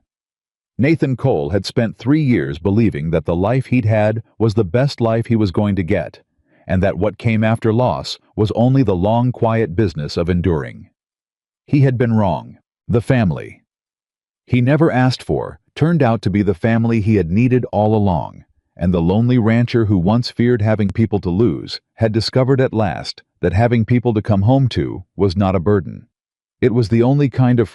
Nathan Cole had spent 3 years believing that the life he'd had was the best life he was going to get, and that what came after loss was only the long, quiet business of enduring. He had been wrong. The family he never asked for turned out to be the family he had needed all along, and the lonely rancher who once feared having people to lose had discovered at last that having people to come home to was not a burden. It was the only kind of